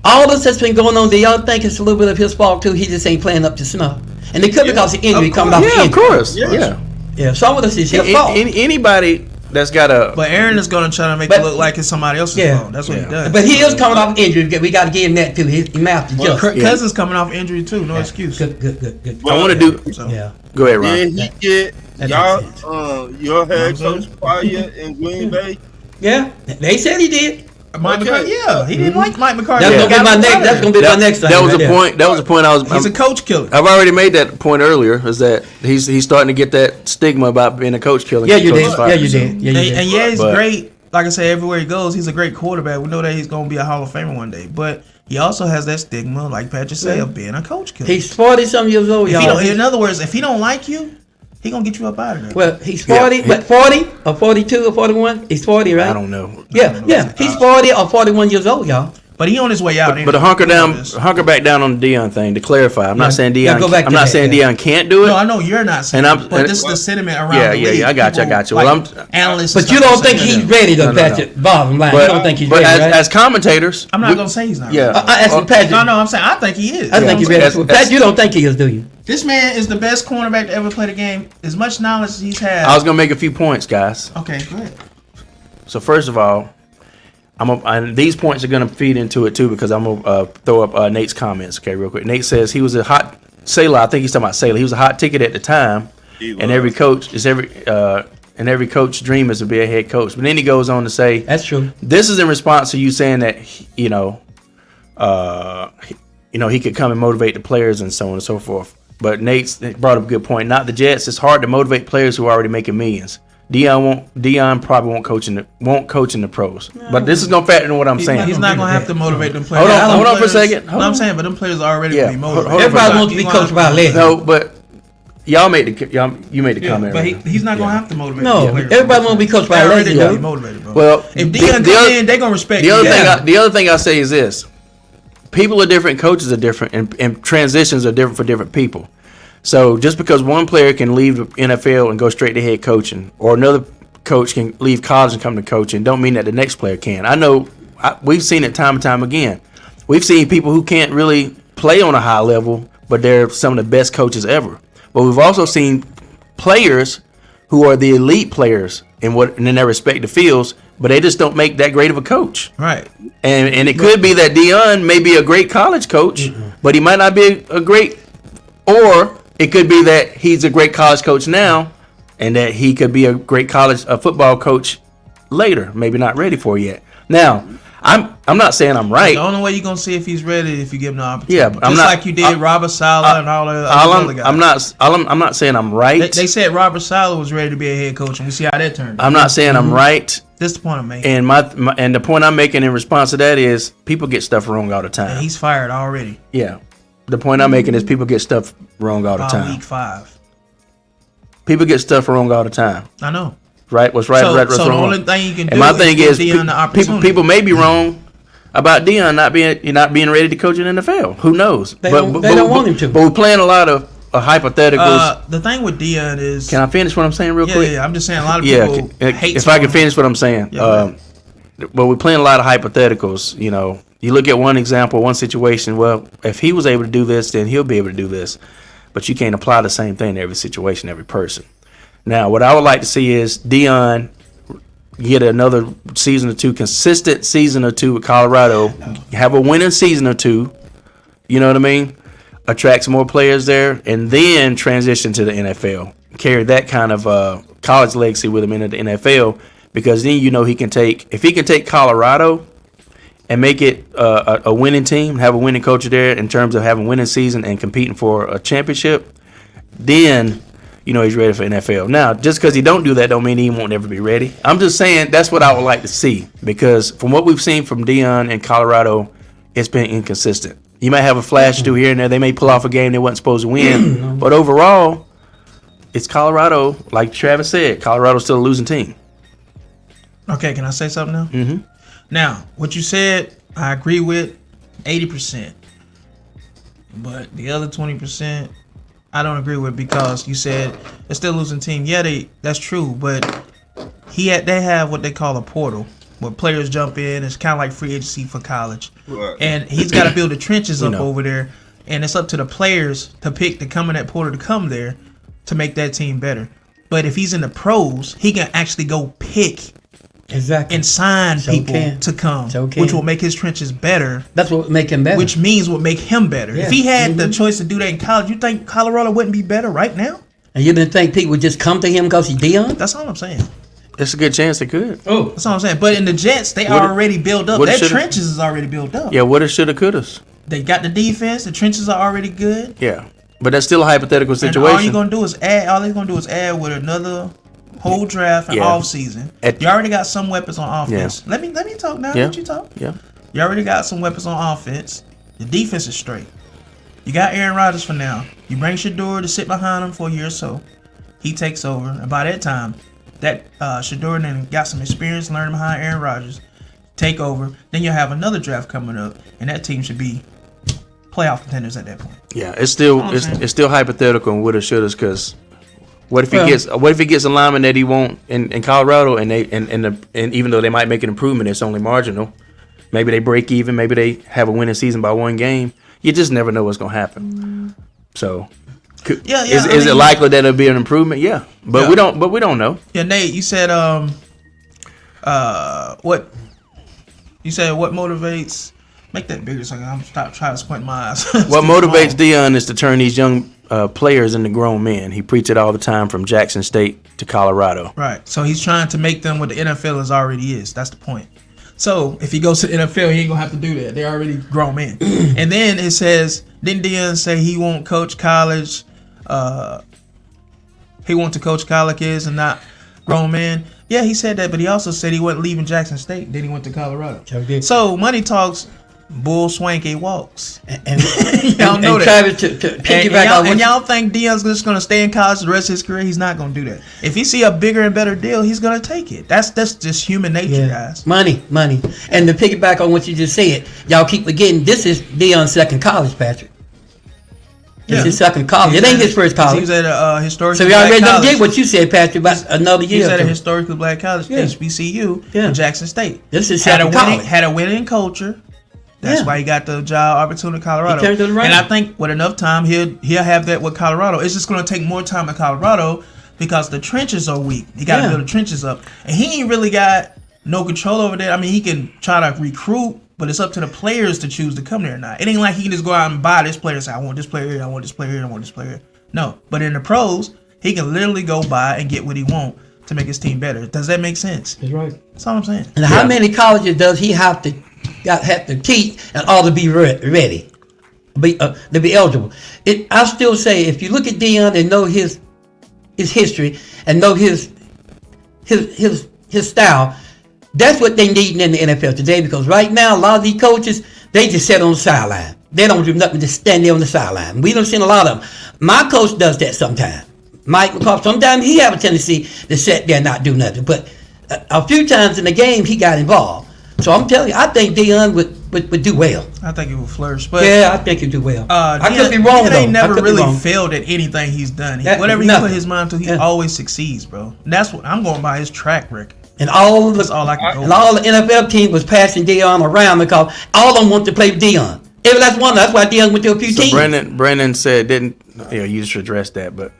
all this that's been going on, do y'all think it's a little bit of his fault too? He just ain't playing up to snuff. And it could be because of injury coming off Yeah, the of injury. course. Yeah. Yeah. Yeah, some of this is his fault. Anybody that's got a But Aaron is gonna try to make But- it look like it's somebody else's Yeah. fault. That's what Yeah. he does. But he is coming off injury. We got to give him that too. His mouth is just. Kirk Yeah. Cousins coming off injury too. No excuse. Good. I want to do. So, Yeah. Go ahead, Ron. Did he get That y'all makes your head coach fired in Green Bay? Yeah. They said he did. Mike Okay. McCarthy, yeah, he didn't like Mike McCarthy. That's He gonna be got my him next. out of That's there. gonna be my next thing. That was right a there. point. That was a point I was. He's a coach killer. I've already made that point earlier. Is that he's starting to get that stigma about being a coach killer. Yeah, you Coach did. is fired. Yeah, you did. Yeah, you did. And yeah, he's But- great. Like I say, everywhere he goes, he's a great quarterback. We know that he's going to be a Hall of Famer one day. But he also has that stigma, like Patrick said, of being a coach killer. He's 40-some years old, If he y'all. don't, in other words, if he don't like you, he gonna get you up out of there. Well, he's 40, but 40 or 42 or 41? He's 40, right? I don't know. Yeah, yeah. He's 40 or 41 years old, y'all. But he on his way out. But to hunker back down on the Dion thing. To clarify, I'm Yeah. not saying Yeah, Dion. go back I'm to not that, saying yeah. Dion can't do it. No, I know you're not saying. And I'm- but and- this is the sentiment around. Yeah, the yeah, league. yeah, I got you, I People got you. Well, like I'm- analysts. But and you stuff don't say think that. he's ready to No, patch no. it. Bottom line, you don't think he's but ready, right? as commentators, I'm not gonna say he's not. yeah. ready. I asked him, Patrick. No, I'm saying I think he is. I think he's ready. As- Pat, you don't think he is, do you? This man is the best cornerback to ever play the game. As much knowledge as he's had. I was gonna make a few points, guys. Okay, go ahead. So first of all, and these points are gonna feed into it too because I'm gonna throw up Nate's comments. Okay, real quick. Nate says he was a hot sailor. I think he's talking about sailor. He was a hot ticket at the time, He and was. every coach's dream is to be a head coach. But then he goes on to say, That's true. this is in response to you saying that he could come and motivate the players and so on and so forth. But Nate brought up a good point. Not the Jets. It's hard to motivate players who are already making millions. Dion probably won't coach in the pros. But this is gonna factor in what I'm saying. He's not gonna have to motivate them players. Hold on Them for a players- second. Hold No, I'm on. saying, but them players are already Yeah, gonna be hold motivated. on. Everybody He's wants to be coached by a legend. No, but you made the comment. But earlier. he's not gonna have to motivate. No, the players. everybody wants to be coached by a They already legend, gonna yo. be motivated, bro. Well, if the- Dion the come other- in, they gonna respect. The other you. thing, the other thing I say is this: people are different, coaches are different, and transitions are different for different people. So just because one player can leave the NFL and go straight to head coaching, or another coach can leave college and come to coaching, don't mean that the next player can. I know we've seen it time and time again. We've seen people who can't really play on a high level, but they're some of the best coaches ever. But we've also seen players who are the elite players in their respective fields, but they just don't make that great of a coach. right. And it could be that Dion may be a great college coach, but he might not be a great, or it could be that he's a great college coach now, and that he could be a great college football coach later, maybe not ready for it yet. Now, I'm not saying I'm right. The only way you're gonna see if he's ready if you give him the opportunity. Yeah, but I'm just not- like you did Robert Saleh and all the other guys. I'm not saying I'm right. They said Robert Saleh was ready to be a head coach, and we see how that turned out. I'm not saying I'm right. That's the point I'm making. And and the point I'm making in response to that is people get stuff wrong all the And time. he's fired already Yeah. The point I'm making is people get stuff wrong all the by time. week 5. People get stuff wrong all the time. I know. Right? What's right, So right, what's the wrong. only thing you can do And my is thing give is, Deion the opportunity. people may be wrong about Deion not being ready to coach in the NFL. Who knows? They don't want him to. But we're playing a lot of hypotheticals. The thing with Deion is, Can I finish what I'm saying real quick? yeah, I'm just saying a lot of Yeah, people hate. if I can finish what I'm saying. Yeah, But we're playing a lot of hypotheticals. You know, you look at one example, one situation. Well, if he was able to do this, then he'll be able to do this. But you can't apply the same thing to every situation, every person. Now, what I would like to see is Deion get another season or two, consistent season or two with Colorado, have a winning season or two. You know what I mean? Attract some more players there, and then transition to the NFL. Carry that kind of college legacy with him into the NFL, because then you know if he can take Colorado and make it a winning team, have a winning coach there in terms of having a winning season and competing for a championship, then you know he's ready for NFL. Now, just because he don't do that don't mean he won't ever be ready. I'm just saying that's what I would like to see, because from what we've seen from Deion in Colorado, it's been inconsistent. You might have a flash or two here and there. They may pull off a game they wasn't supposed to win. But overall, it's Colorado. Like Travis said, Colorado's still a losing team. Okay, can I say something now? Mm-hmm. Now, what you said, I agree with 80%. But the other 20%, I don't agree with, because you said they're still a losing team. Yeah, that's true, but they have what they call a portal, where players jump in. It's kind of like free agency for college. Right. And he's got to build the trenches up know. over there. And it's up to the players to pick to come in that portal to come there to make that team better. But if he's in the pros, he can actually go pick Exactly. and sign So people can. to come, So can. which will make his trenches better, That's what make him better. which means will make him better. Yeah. If he had the choice to do that in college, you think Colorado wouldn't be better right now? And you didn't think people would just come to him because he's Deion? That's all I'm saying. It's a good chance they could. Oh. That's all I'm saying. But in the Jets, they What- already built up. what Their shoulda- trenches is already built up. Yeah, woulda, shoulda, couldas. They got the defense. The trenches are already good. Yeah, but that's still a hypothetical And all situation. you're gonna do is add. All they're gonna do is add with another whole draft and Yeah. off season. At- You already got some weapons on offense. Let me talk now. Yeah. Let you talk. Yeah. You already got some weapons on offense. The defense is straight. You got Aaron Rodgers for now. You bring Shador to sit behind him for a year or so. He takes over, and by that time, that Shador then got some experience learning behind Aaron Rodgers. Take over. Then you'll have another draft coming up, and that team should be playoff contenders at that point. Yeah, it's still I'm saying. it's still hypothetical and woulda, shouldas, because what if he Well- gets a lineman that he won't in Colorado, and even though they might make an improvement, it's only marginal. Maybe they break even. Maybe they have a winning season by one game. You just never know what's gonna happen. So, Yeah, is I it mean- likely that it'll be an improvement? Yeah, but Yeah. we don't. But we don't know. Yeah, Nate, you said what? You said what motivates? Make that bigger so I can stop trying to squint my eyes. What motivates Deion is to turn these young players into grown men. He preached it all the time from Jackson State to Colorado. Right. So he's trying to make them what the NFL is already is. That's the point. So if he goes to the NFL, he ain't gonna have to do that. They're already grown men. And then it says, didn't Deion say he won't coach college? He wants to coach college kids and not grown men. Yeah, he said that, but he also said he wasn't leaving Jackson State. Then he went to Colorado. So did. So money talks, bull swanky walks. And Y'all know and that. Travis, to piggyback on what y'all think Deion's just gonna stay in college the rest of his career? He's not gonna do that. If he see a bigger and better deal, he's gonna take it. That's just human nature, guys. Money. And to piggyback on what you just said, y'all keep forgetting this is Deion's second college, Patrick. This is his second college. It ain't his first He college. was at a historically So we black already done college. did what you said, Patrick, about another He was year. at or a two. historically black college, Yeah. HBCU, Yeah. in Jackson State. This is had a second winning, college. had a winning culture. That's Yeah. why he got the job opportunity in Colorado. He turned it around. And I think with enough time, he'll have that with Colorado. It's just going to take more time in Colorado because the trenches are weak. You got to Yeah. build the trenches up, and he ain't really got no control over that. I mean, he can try to recruit, but it's up to the players to choose to come there or not. It ain't like he can just go out and buy this player and say, I want this player here, I want this player here, I want this player here. No, but in the pros, he can literally go buy and get what he wants to make his team better. Does that make sense? That's right. That's all I'm saying. And how many colleges does he have to have to teach and all to be ready, to be eligible. I still say if you look at Deion and know his history and know his style, that's what they need in the NFL today. Because right now a lot of these coaches, they just sit on the sideline. They don't do nothing, just stand there on the sideline. We don't see a lot of them. My coach does that sometimes. Mike McCarthy, sometimes he have a tendency to sit there and not do nothing. But a few times in the game, he got involved. So I'm telling you, I think Deion would do well. I think he will flourish. But Yeah, I think he'd do well. I could be wrong, Deion though. ain't never I could be really wrong. failed at anything he's done. Nothing. Whatever he put his mind to, he always succeeds, bro. And that's what I'm going by, his track record. And all That's all I can go and with. all the NFL team was passing Deion around because all of them want to play with Deion. Every last one. That's why Deion went to a few So teams. Brendan said you just addressed that, but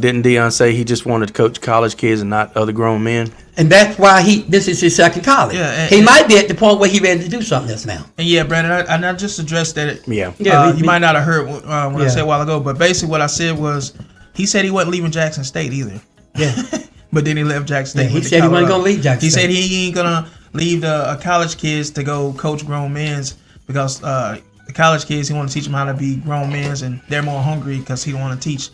didn't Deion say he just wanted to coach college kids and not other grown men? And that's why this is his second college. Yeah, he might be at the point where he's ready to do something else now. And yeah, Brandon, I just addressed that. Yeah. You might not have heard what I said a while ago, but basically what I said was he said he wasn't leaving Jackson State either. Yeah. But then he left Jackson State. Yeah, he went to said he wasn't Colorado. gonna leave Jackson He State. said he ain't gonna leave the college kids to go coach grown men's because the college kids, he want to teach them how to be grown men's, and they're more hungry because he want to teach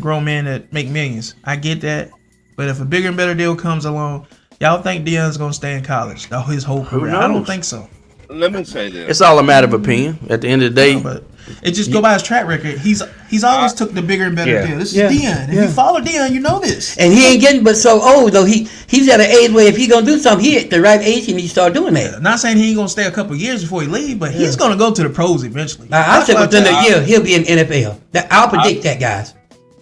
grown men that make millions. I get that, but if a bigger and better deal comes along, y'all think Deion's gonna stay in college his whole career? I don't knows? think so. Let me say this. It's all a matter of opinion. At the end of the day, But it just go by his track record. He's always took the bigger and better Yeah. deal. This is Yeah. Deion. If Yeah. you follow Deion, you know this. And he ain't getting but so old though. He's at an age where if he gonna do something, he at the right age and he start doing that. Not saying he ain't gonna stay a couple years before he leave, but he's gonna go to the pros eventually. I That's said what within tell a you. year he'll be in NFL. I'll predict that, guys.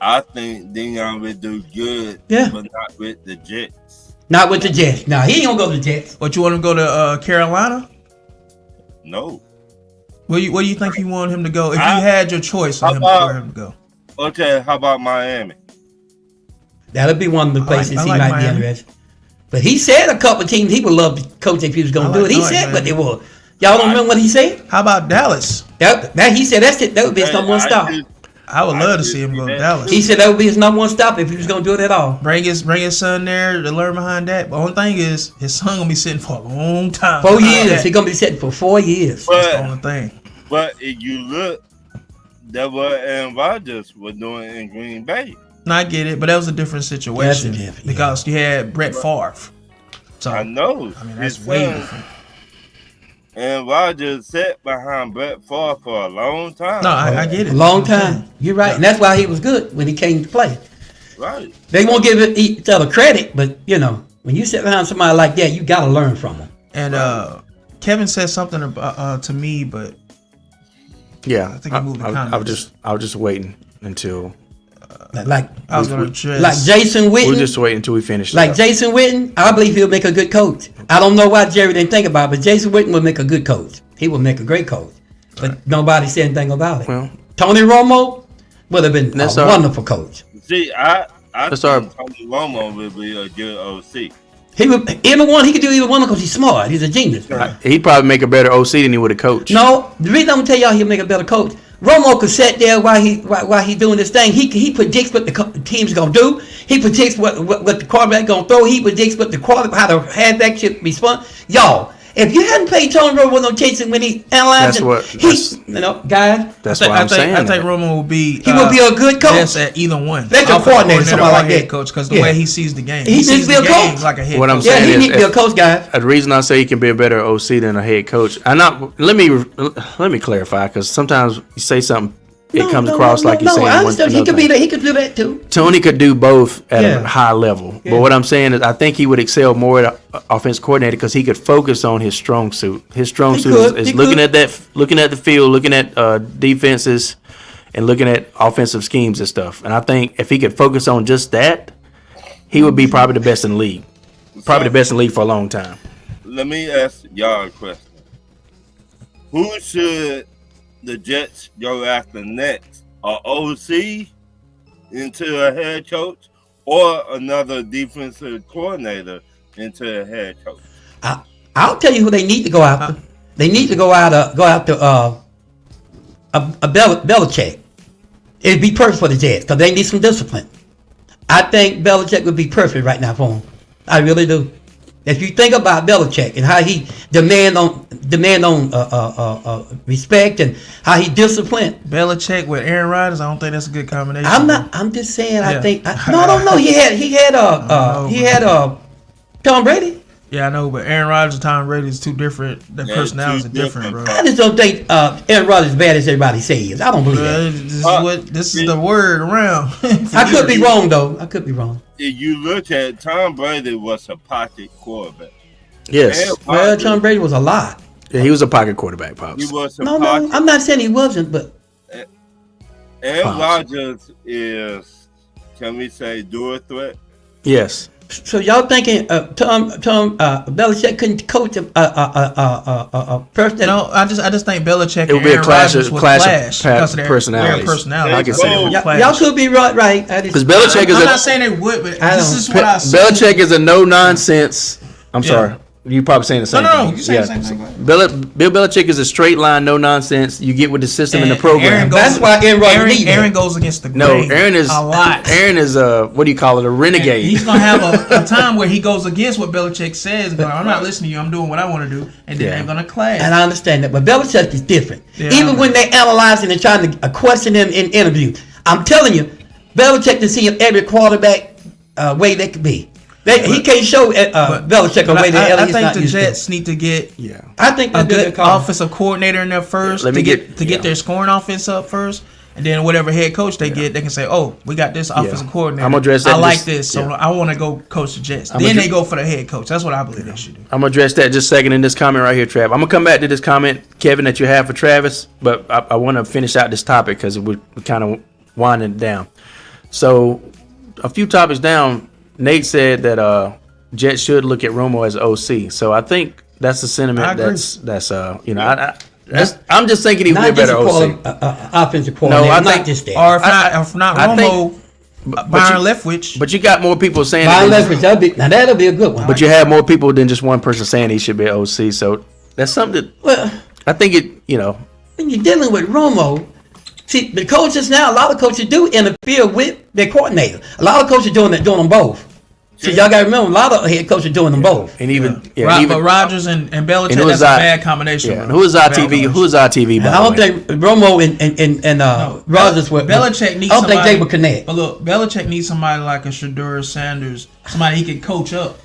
I think Deion will do good, Yeah. but not with the Jets. Not with the Jets. No, he ain't gonna go to the Jets. What, you want him to go to Carolina? No. Where do you think you want him to go if you I- had your choice How of about- where him to go? Okay, how about Miami? That'll be one of the places I he like might Miami. be interested. But he said a couple of teams he would love to coach if he was gonna I do like- it. He I like said what Miami. they would. Y'all don't remember what he said? How about Dallas? That he said that's it. That would be his Hey, number one I stop. just- I would I love to just see him go to that. Dallas. He said that would be his number one stop if he was gonna do it at all. Bring his son there to learn behind that. But only thing is, his son gonna be sitting for a long time. 4 behind years. that. He's gonna be sitting for 4 years. That's the But, only thing. but if you look, that what Aaron Rodgers was doing in Green Bay. No, I get it, but that was a different situation That's different, yeah. because you had Brett Favre. So I know. I mean, that's His way son, different. Aaron Rodgers sat behind Brett Favre for a long time. No, I get it. A long time. You're right, and that's why he was good when he came to play. Right. They won't give each other credit, but when you sit behind somebody like that, you gotta learn from them. And Kevin said something about to me, but yeah, I think I moved the comments. I was just waiting until Like I was gonna address. like Jason Witten. we'll just wait until we finish. Like up. Jason Witten, I believe he'll make a good coach. I don't know why Jerry didn't think about it, but Jason Witten will make a good coach. He will make a great coach. But nobody said anything about it. Well, Tony Romo would have been That's a our- wonderful coach. See, I That's think our- Tony Romo will be a good OC. He would he could do either one because he's smart. He's a genius. he'd probably make a better OC than he would have coached. No, the reason I'm gonna tell y'all he'll make a better coach. Romo could sit there while he doing this thing. He predicts what the team's gonna do. He predicts what the quarterback gonna throw. He predicts what the quarterback how the halfback should respond. Y'all, if you hadn't paid Tony Romo no attention when he analyzed That's guys, That's I what I'm think, saying. I think Romo will be. he would be a good coach. Yes, at either one. That's a Offensive coordinator, somebody or like head that. coach, because the Yeah. way he sees the game, He needs sees to be the a game coach. like a head What I'm coach. Yeah, saying he is, needs to be a if- coach, guys. The reason I say he can be a better OC than a head coach, let me clarify, because sometimes you say something, it comes across like you're saying I one understand. He another could be thing. that. He could do that too. Tony could do both at Yeah. a high level. Yeah. But what I'm saying is I think he would excel more at offense coordinator because he could focus on his strong suit. His strong He suit could. is He looking could. at the field, looking at defenses, and looking at offensive schemes and stuff. And I think if he could focus on just that, he would be probably the best in the league. Probably the best in the league for a long time. Let me ask y'all a question. Who should the Jets go after next? A OC into a head coach or another defensive coordinator into a head coach? I'll tell you who they need to go after. They need to go after a Belichick. It'd be perfect for the Jets because they need some discipline. I think Belichick would be perfect right now for them. I really do. If you think about Belichick and how he demand on respect and how he disciplined. Belichick with Aaron Rodgers, I don't think that's a good combination. I'm just saying. I Yeah. think. No. He had Tom Brady. Yeah, I know, but Aaron Rodgers and Tom Brady is two different. Their Yeah, personalities are two different, bro. different. I just don't think Aaron Rodgers is as bad as everybody says. I don't believe that. This is the word around. I could be wrong though. I could be wrong. If you look at Tom Brady was a pocket quarterback. Yes. Aaron Well, Rodgers, Tom Brady was a lot. Yeah, he was a pocket quarterback, Pops. he was a No, pocket. I'm not saying he wasn't, but Aaron Rodgers is, can we say, dual threat? Yes. so y'all thinking Tom Belichick couldn't coach a person that No, I just think Belichick It would and be a Aaron clash Rodgers of- would clash of clash pa- because of their personalities. personalities. I can see that. Would clash. y'all could be right. Because Belichick is I'm a not saying they would, but I this don't- is what I see. Belichick is a no nonsense. I'm Yeah. sorry. You probably saying the same No, thing. you say the same thing. Bill Belichick is a straight line, no nonsense. You get with the system and the program. Aaron goes, That's why Aaron Rodgers needs Aaron it. goes against the No, grain Aaron is a lot. Aaron is a what do you call it? A renegade. He's gonna have a time where he goes against what Belichick says, but I'm not listening to you. I'm doing what I want to do, and then Yeah. they're gonna clash. And I understand that, but Belichick is different. Yeah, Even I when they analyzing and trying to question him in interviews, I'm telling you, Belichick can see him every quarterback way they could be. He can't show Belichick a way that I Elliott's think not the used Jets need to get yeah. I think a that's a good call. offensive coordinator in there first Let me to get- get yeah. their scoring offense up first, and then whatever head coach they get, they can say, "Oh, we got this offensive coordinator. I'm gonna address that I in like just- this, so yeah. I want to go coach the Jets." I'm Then gonna they go for the head coach. That's what I believe they should do. I'm gonna address that just a second in this comment right here, Trav. I'm gonna come back to this comment, Kevin, that you have for Travis, but I want to finish out this topic because we're kind of winding it down. So, a few topics down, Nate said that Jets should look at Romo as OC. So I think that's the I sentiment. agree. That's I'm just thinking he would be a Not just better a OC. offensive coordinator. I not think- just that. Or if not I think- Romo, but Byron you- Leftwich. But you got more people saying Byron that. Leftwich, that'll be a good one. But you have more people than just one person saying he should be an OC. So that's something that well, I think it. when you're dealing with Romo, see the coaches now. A lot of coaches do interfere with their coordinator. A lot of coaches doing them both. See, y'all got to remember, a lot of head coaches doing them both. And even But Rodgers and Belichick, and who that's is a our- bad combination. Yeah, bro. and who is our Bad TV? combination. Who is our TV? By I don't the way? think Romo and Rodgers were. Belichick needs I don't think somebody, they would connect. But look, Belichick needs somebody like a Shedeur Sanders, somebody he can coach up.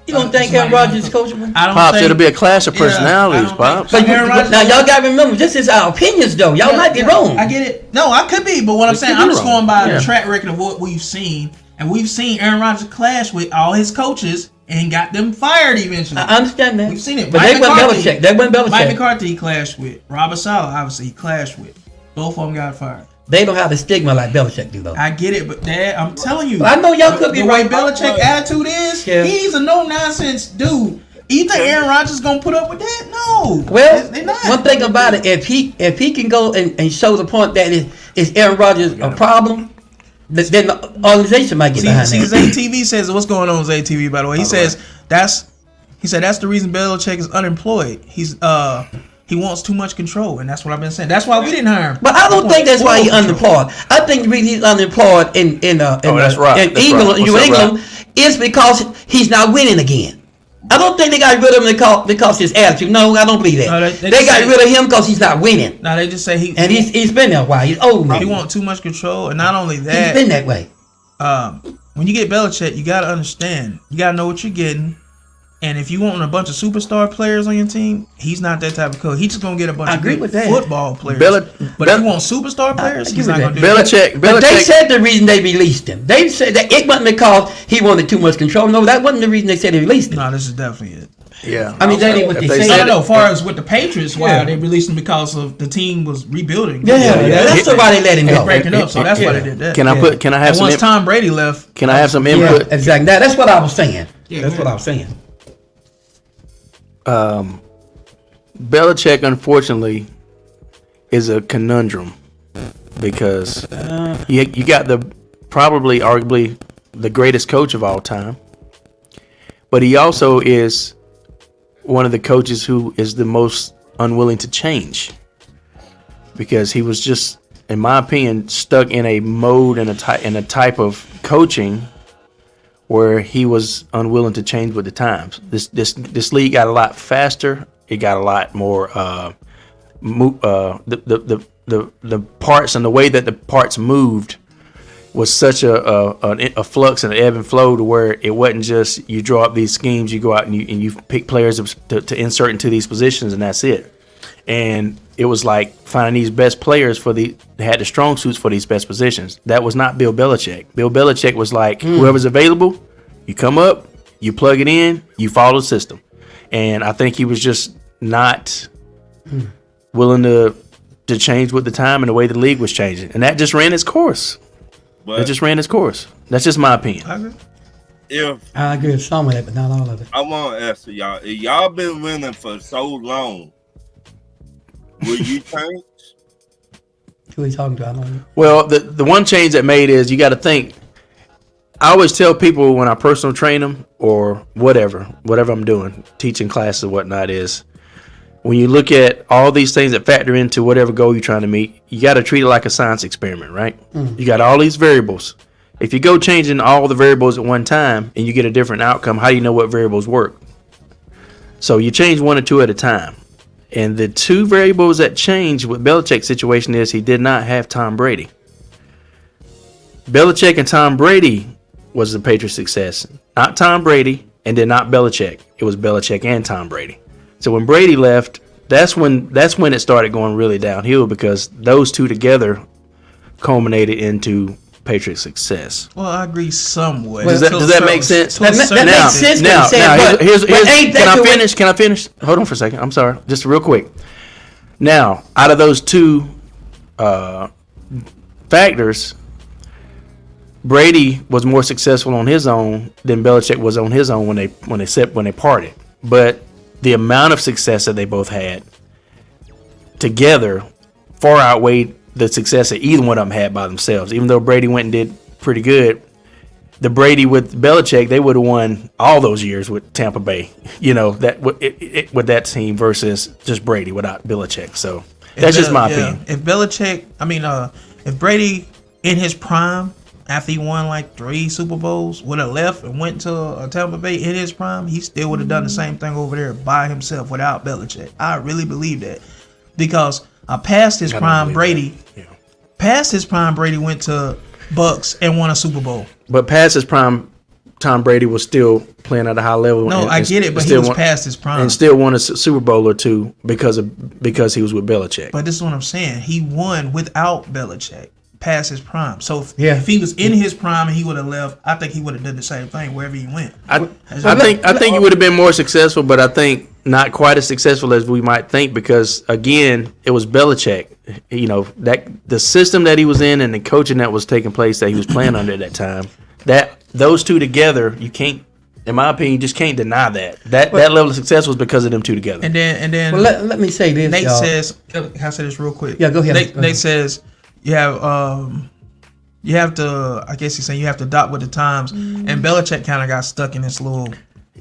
You don't think Aaron Rodgers is coachable? I don't Pops, think, it'll be a clash of Yeah, I personalities, don't Pops. think- But Aaron Rodgers- now y'all got to remember, this is our opinions though. Y'all might be wrong. I get it. No, I could be, but what I'm saying, could I'm be just wrong. going by Yeah. the track record of what we've seen, and we've seen Aaron Rodgers clash with all his coaches and got them fired eventually. I understand that. We've seen it. But Mike they weren't McCarthy. Belichick. They weren't Mike Belichick. McCarthy he clashed with. Robert Saleh, obviously, he clashed with. Both of them got fired. They don't have the stigma like Belichick do though. I get it, but Dad, I'm telling you. I know y'all could be the way right. Belichick attitude is, Yeah. he's a no nonsense dude. You think Aaron Rodgers gonna put up with that? No. Well, They're not. one thing about it, if he can go and show the point that is Aaron Rodgers a problem, then the organization might get behind See, that. Zay TV says what's going on with Zay TV, by the way. He says that's the reason Belichick is unemployed. He wants too much control, and that's what I've been saying. That's why we didn't hire him. But I don't think that's why he's Full control. unemployed. I think the reason he's unemployed in that's right. in That's England, right. New What's up, England, is because he's not winning again. I don't think they got rid of him because his attitude. No, I don't believe that. No, they just got say- rid of him because he's not winning, Now they just say and he's been there a while. He's old now. he want too much control, and not only He's that, been that way. when you get Belichick, you gotta understand, you gotta know what you're getting. And if you want a bunch of superstar players on your team, he's not that type of coach. He's just gonna get a bunch I of agree good with that. football players. Bel- but if you want superstar players, I he's agree not with gonna that. do that. But they Belichick. said the reason they released him. They said that it wasn't because he wanted too much control. No, that wasn't the reason they said they released him. No, this is definitely it. Yeah. I mean, that ain't what If they they said. said No, as far as with the Patriots, why Yeah. they released him because of the team was rebuilding. That's why they let him They go. breaking up, so that's why they did that. Can I have and some? once Tom Brady left, Can I have some Yeah, input? exactly. That's what I was saying. Yeah, That's go what I was saying. Belichick, unfortunately, is a conundrum because you got probably arguably the greatest coach of all time, but he also is one of the coaches who is the most unwilling to change because he was just, in my opinion, stuck in a mode and a type of coaching where he was unwilling to change with the times. This league got a lot faster. It got a lot more the parts and the way that the parts moved was such a flux and an ebb and flow to where it wasn't just you draw up these schemes, you go out and you pick players to insert into these positions, and that's it. And it was like finding these best players had the strong suits for these best positions. That was not Bill Belichick. Bill Belichick was like, whoever's available, you come up, you plug it in, you follow the system. And I think he was just not willing to change with the time and the way the league was changing. And that just ran its course. It just ran its course. That's just my opinion. I agree with some of it, but not all of it. I want to ask y'all, if y'all been winning for so long, will you change? Who are you talking to? I don't know. Well, the one change that made is you got to think. I always tell people when I personal train them or whatever I'm doing, teaching classes or whatnot, is when you look at all these things that factor into whatever goal you're trying to meet, you got to treat it like a science experiment, right? You got all these variables. If you go changing all the variables at one time and you get a different outcome, how do you know what variables work? So you change one or two at a time. And the two variables that changed with Belichick's situation is he did not have Tom Brady. Belichick and Tom Brady was the Patriots' success. Not Tom Brady and then not Belichick. It was Belichick and Tom Brady. So when Brady left, that's when it started going really downhill because those two together culminated into Patriots' success. Well, I agree somewhat. Does that make sense? That makes sense. Can I finish? Hold on for a second. I'm sorry. Just real quick. Now, out of those two factors, Brady was more successful on his own than Belichick was on his own when they parted. But the amount of success that they both had together far outweighed the success that either one of them had by themselves. Even though Brady went and did pretty good, the Brady with Belichick, they would have won all those years with Tampa Bay. You know, that with that team versus just Brady without Belichick. So that's just my opinion. If Brady in his prime, after he won like 3 Super Bowls, would have left and went to Tampa Bay in his prime, he still would have done the same thing over there by himself without Belichick. I really believe that because past his prime, Brady went to Bucks and won a Super Bowl. But past his prime, Tom Brady was still playing at a high level. No, I get it, but he was past his prime and still won a Super Bowl or two because he was with Belichick. But this is what I'm saying. He won without Belichick past his prime. So if he was in his prime and he would have left, I think he would have done the same thing wherever he went. I think he would have been more successful, but I think not quite as successful as we might think because again, it was Belichick. You know, that the system that he was in and the coaching that was taking place that he was playing under at that time. That those two together, you can't, in my opinion, you just can't deny that level of success was because of them two together. And then let me say this. Nate y'all. says, can I say this real quick? Yeah, go ahead. Nate says you have to. I guess he's saying you have to adopt with the times. And Belichick kind of got stuck in this little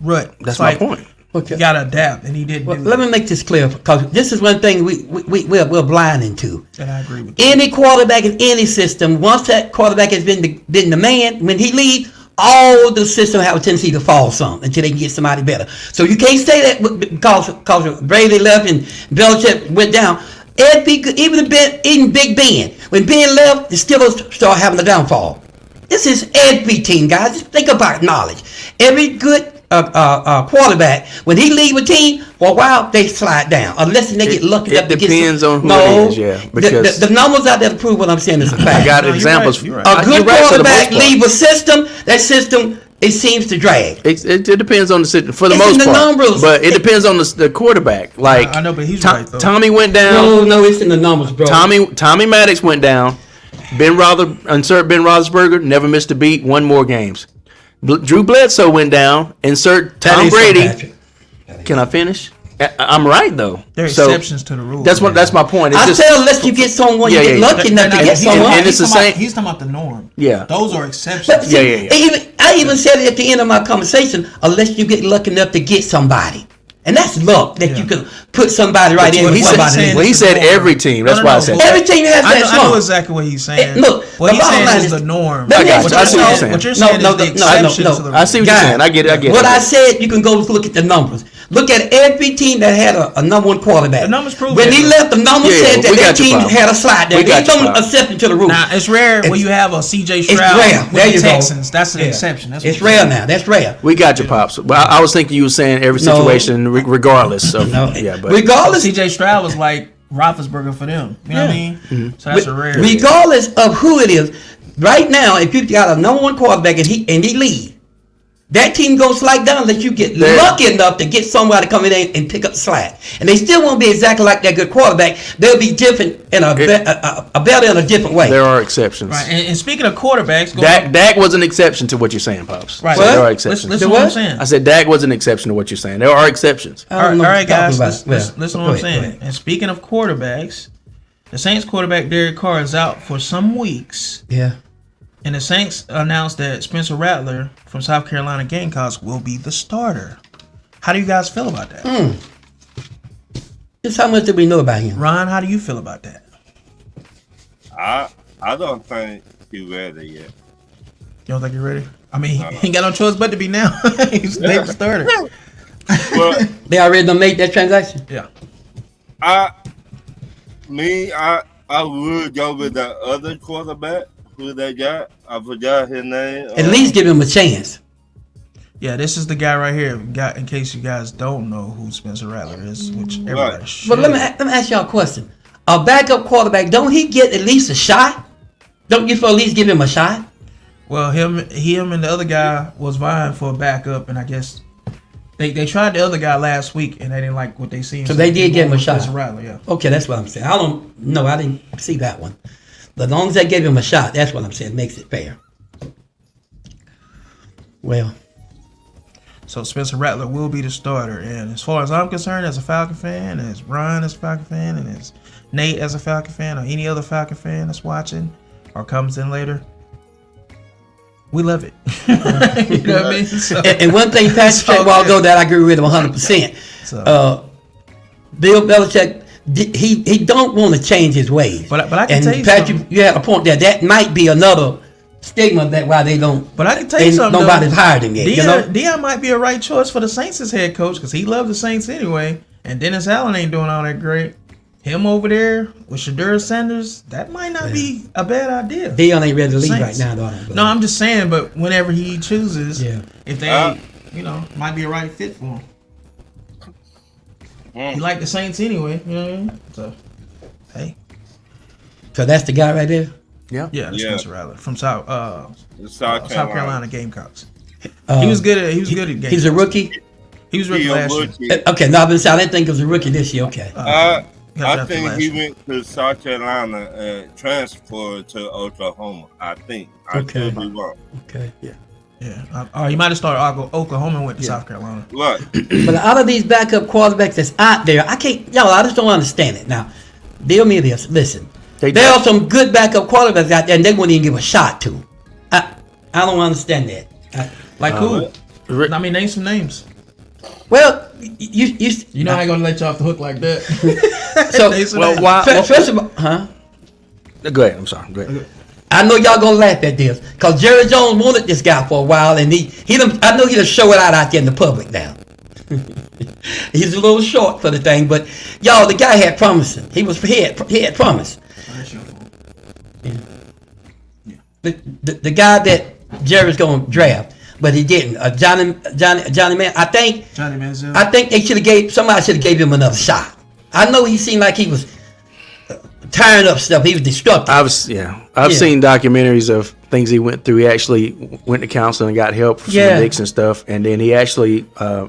rut. That's my point. Okay. You gotta adapt, and he didn't. Let me make this clear because this is one thing we're blind into. And I agree with you. Any quarterback in any system, once that quarterback has been the man, when he leaves, all the system have a tendency to fall some until they can get somebody better. So you can't say that because Brady left and Belichick went down. Even Big Ben, when Ben left, the Steelers start having a downfall. This is every team, guys. Just think about knowledge. Every good quarterback, when he leave a team, for a while, they slide down. Unless they get lucky enough to get some. It depends on who it is, yeah. Because the numbers out there to prove what I'm saying is a fact. I got examples. You're right. A good quarterback leave a system, that system, it seems to drag. It depends on the system for the It's most in the part. numbers. But it depends on the quarterback. Like I know, but he's right though. Tommy went down. No, it's in the numbers, bro. Tommy Maddox went down. Ben Roethlisberger never missed a beat. Won more games. Drew Bledsoe went down. Insert Tom Brady. Can I finish? I'm right though. There are exceptions to the rule. That's my point. It's say unless you get someone, you get lucky enough to get someone. And it's the same. He's talking about the norm. Yeah. Those are exceptions. But see, I even said it at the end of my conversation. Unless you get lucky enough to get somebody. And that's luck that you can put somebody right in. what with he's somebody saying else. Well, he is said the norm. every team. That's No, why I no, said well, that. Every team has that I know slump. exactly what he's saying. Look, what the he's bottom saying line is is- the norm. Let me I got ask you. you I see what you're something. saying. What you're saying is the exception to the rule. I see what you're Guys, saying. I get it. What I said, you can go look at the numbers. Look at every team that had a number one quarterback. The numbers prove when that, he though. left, the numbers Yeah, said that we that got you, team Pop. had a slide there. We got There's you, no Pop. exception to the rule. Now it's rare when you have a C.J. It's Stroud rare. with There the you go. Texans. That's an Yeah. exception. That's It's what rare now. That's rare. We got you, Pops. But I was thinking you were saying every No. situation, regardless. So, No, yeah, but regardless, C.J. Stroud was like Roethlisberger for them. You know what I mean? Mm-hmm. So that's a rare. regardless of who it is, right now, if you got a number one quarterback and he leave, that team gonna slide down unless you get There- lucky enough to get somebody to come in and pick up the slack. And they still won't be exactly like that good quarterback. They'll be different in a better in a different way. there are exceptions. Right. And speaking of quarterbacks, go Dak was an exception to what you're saying, Pops. Right. So there What? are exceptions. Listen The to what I'm what? saying. I said Dak was an exception to what you're saying. There are exceptions. I All don't right, know all what right, you're talking guys. about. Listen to Go what I'm ahead, go saying. ahead. And speaking of quarterbacks, the Saints quarterback Derek Carr is out for some weeks, Yeah. and the Saints announced that Spencer Rattler from South Carolina Gamecocks will be the starter. How do you guys feel about that? Just how much do we know about him? Ron, how do you feel about that? I don't think he's ready yet. You don't think you're ready? I mean, he ain't got no choice but to be now. He's the starter. But They already done made that transaction. Yeah. I would go with the other quarterback who they got. I forgot his name. At least give him a chance. Yeah, this is the guy right here. In case you guys don't know who Spencer Rattler is, which everybody Right. should. But let me ask y'all a question. A backup quarterback, don't he get at least a shot? Don't you feel at least give him a shot? Well, him and the other guy was vying for a backup, and I guess they tried the other guy last week, and they didn't like what they seen. So they did give him a went with shot. Spencer Rattler, yeah. Okay, that's what I'm saying. I don't know. I didn't see that one. But as long as they gave him a shot, that's what I'm saying. Makes it fair. Well, So Spencer Rattler will be the starter, and as far as I'm concerned, as a Falcon fan, as Ryan as a Falcon fan, and as Nate as a Falcon fan, or any other Falcon fan that's watching or comes in later, we love it. You know what I mean? So, and one thing Patrick said a while ago that I agree with him 100%. so, Bill Belichick, he don't want to change his ways. But I can and tell you Patrick, something. you had a point there. That might be another stigma that why they don't. But I can tell you something. Nobody's hired him yet. Dion might be a right choice for the Saints as head coach because he loves the Saints anyway. And Dennis Allen ain't doing all that great. Him over there with Shadur Sanders, that might not be a bad idea. Dion ain't ready to leave Saints. right now, though. I don't believe. No, I'm just saying. But whenever he chooses, Yeah. if they, might be a right fit for him. He like the Saints anyway. You know what I mean? So, hey, So that's the guy right there. yeah, that's Yeah. Spencer Rattler from South South Carolina Gamecocks. Uh, He was good at Gamecocks. He's a rookie. He was rookie He a last year. rookie. Okay, no, I didn't think he was a rookie this year. Okay. I Got I drafted think last he year. went to South Carolina and transferred to Oklahoma. I think. I Okay. could be wrong. Okay. Yeah. Or he might have started Oklahoma and went to South Carolina. Right. But out of these backup quarterbacks that's out there, I just don't understand it. Now, deal me this. Listen, there are some good backup quarterbacks out there, and they won't even give a shot to. I don't understand that. Like who? I mean, name some names. Well, you You know I ain't gonna let you off the hook like that. so Name some Well, names. why? first of all, huh? Go ahead. I'm sorry. Go ahead. I know y'all gonna laugh at this, cause Jerry Jones wanted this guy for a while, and I know he'll show it out there in the public now. He's a little short for the thing, but y'all, the guy had promising. He had promise. The guy that Jerry's gonna draft, but he didn't. Johnny Man. I think Johnny Manziel. somebody should have gave him another shot. I know he seemed like he was tearing up stuff. He was destructive. I've seen documentaries of things he went through. He actually went to counseling and got help for some addiction stuff, and then he actually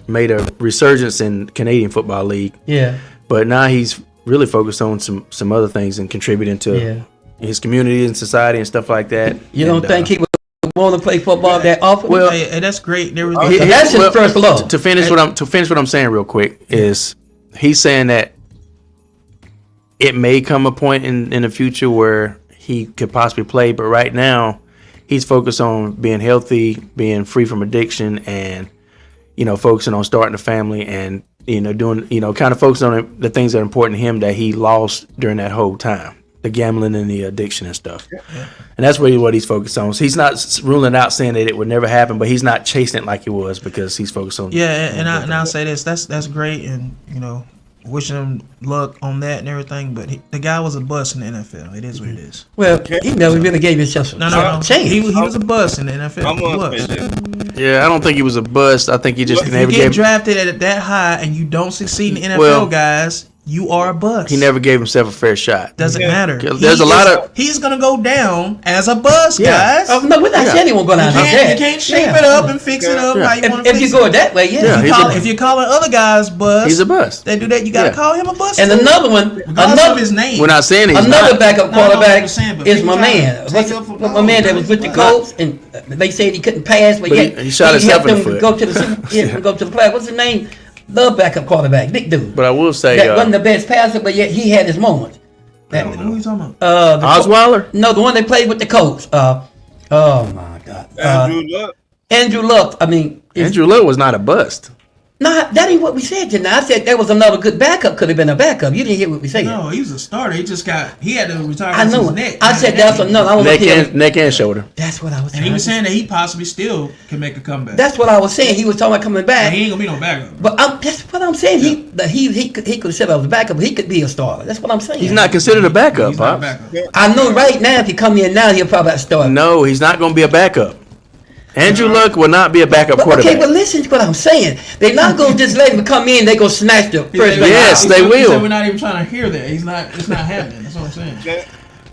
made a resurgence in Canadian Football League. Yeah. But now he's really focused on some other things and contributing to his community and society and stuff like that. You don't think he would want to play football that often? Well, hey, that's great. There was that's his first love. To finish what I'm saying real quick is he's saying that it may come a point in the future where he could possibly play, but right now he's focused on being healthy, being free from addiction, and focusing on starting a family and doing, kind of focusing on the things that are important to him that he lost during that whole time, the gambling and the addiction and stuff. And that's really what he's focused on. So he's not ruling out saying that it would never happen, but he's not chasing it like it was because he's focused on. Yeah, and I'll say this: that's great, and wishing him luck on that and everything. But the guy was a bust in the NFL. It is what it is. Well, he never really gave himself a No. chance. He was a bust in the NFL. I'm He gonna say was. this. Yeah, I don't think he was a bust. I think he just If you never get gave. drafted at that high and you don't succeed in the NFL, Well, guys, you are a bust. He never gave himself a fair shot. Doesn't matter. There's a lot of. He's gonna go down as a bust, Yeah. guys. Oh, no, we're not saying he won't go down You like that. can't shape Yeah. it up and fix it up how you want to If fix you go it. that way, yeah. Yeah, If you're calling other guys bust, He's a bust. they do that. You gotta Yeah. call him a bust. And too. another one, regardless of his name. We're not saying he's another not. backup No, no, quarterback I'm saying, but is people my try to man. take What's up for my man that was with the Colts, and they said he couldn't pass, but But yet he shot himself helped in the them foot. go to the go to the play. What's his name? The backup quarterback, big dude. But I will say, That wasn't the best passer, but yet he had his moments. That, Who are you talking about? the Osweiler. no, the one that played with the Colts. Oh my God, Andrew Luck. Andrew Luck. I mean, Andrew Luck was not a bust. no, that ain't what we said tonight. I said there was another good backup. Could have been a backup. You didn't hear what we said. No, he was a starter. He had to retire. I because know. of his neck. I said that's another. I was Neck and shoulder. That's what I was. And he was saying that he possibly still can make a comeback. That's what I was saying. He was talking about coming And back. he ain't gonna be no backup. But that's what I'm saying. He could set up as a backup, but he could be a starter. That's what I'm saying. He's not considered a backup, He's not a Pops. backup. I know right now if he come in now, he'll probably have to start. No, he's not going to be a backup. Andrew Luck will not be a backup But, quarterback. okay, but listen to what I'm saying. They're not gonna just let him come in. They gonna snatch the first. Yes, round. they He will. said we're not even trying to hear that. It's not happening. That's what I'm saying.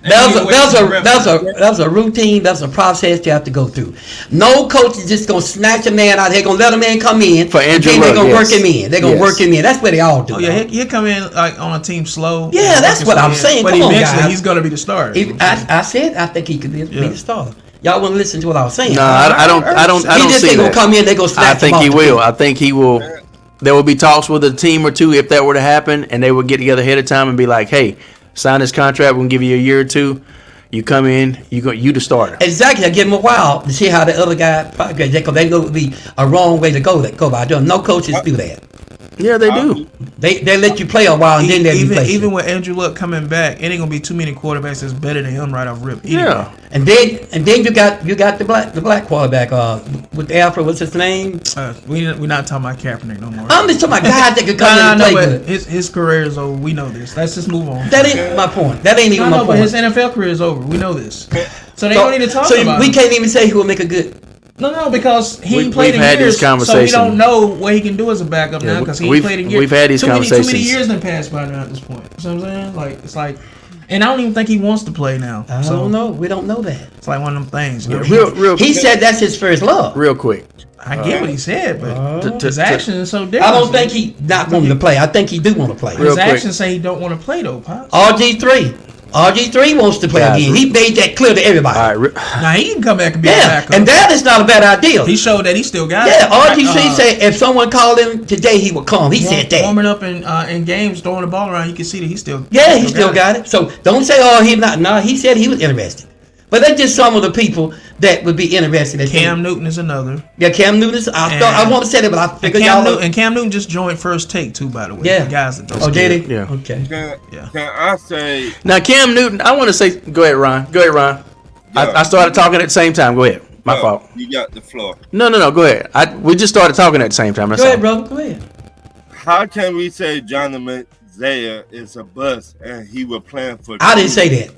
That was a routine. That's a process you have to go through. No coach is just gonna snatch a man out. They're gonna let a man come in. For Andrew and then they're Luck, gonna yes. work him in. They're gonna Yes. work him in. That's what they all do. Oh yeah, he'll come in like on a team slow. Yeah, and that's work what his I'm way in. saying. But Come on, eventually guys. he's gonna be the starter. I said I think he could be a starter. Y'all want to listen to what I was saying? No, I don't He just see ain't gonna that. come in. They gonna snatch I him think off he the will. field. I think he will. There will be talks with a team or two if that were to happen, and they would get together ahead of time and be like, "Hey, sign this contract. We're gonna give you a year or two. You come in. You the starter." Exactly. I give him a while to see how the other guy progress. Because they know it would be a wrong way to go by. No coaches do that. Yeah, they do. They let you play a while and then they replace you. even with Andrew Luck coming back, it ain't gonna be too many quarterbacks that's better than him right off rip. Anyway. Yeah. And then you got the black quarterback with the Alfred. What's his name? We're not talking about Kaepernick no more. I'm just talking about guys that could come in and no, play but good. his career is over. We know this. Let's just move on. That ain't my point. That ain't even No, my but his point. NFL career is over. We know this. So they don't need to talk So about we it. can't even say who will make a good. No, because he ain't We've played in had years, this conversation. so we don't know what he can do as a backup now because he ain't we've- played in years. we've had these too many conversations. years done passed by now at this point. You know what I'm saying? Like it's like, and I don't even think he wants to play now. I so don't know. We don't know that. It's like one of them things. You know? Real. He said that's his first love. real quick. I get what he said, but To- his to- actions is so different. I don't think he not wanting to play. I think he do want to play. Real his quick. actions say he don't want to play though, Pops. RG3 wants to play Guys, again. He made that clear to everybody. All right. Now he can come back and be a Yeah, backup. and that is not a bad idea. he showed that he still got Yeah, it. RG3 said if someone called him today, he would come. He said that. Warming up in games, throwing the ball around, you can see that he still. Yeah, he still got it. So don't say, oh, he's not. No, he said he was interested. But that's just some of the people that would be interested. Cam Newton is another. Yeah, Cam Newton. I want to say that, but I figured y'all know. And Cam Newton just joined First Take too, by the way. Yeah. The guys that don't. Oh, did he? Yeah. Okay. Yeah. Can I say, Now Cam Newton, I want to say, go ahead, Ron. Yeah. I started talking at the same time. Go ahead. My no, fault. You got the floor. No. Go ahead. We just started talking at the same time. That's Go all. ahead, brother. Go ahead. How can we say Johnny Manziel is a bust and he was playing for? I didn't say that.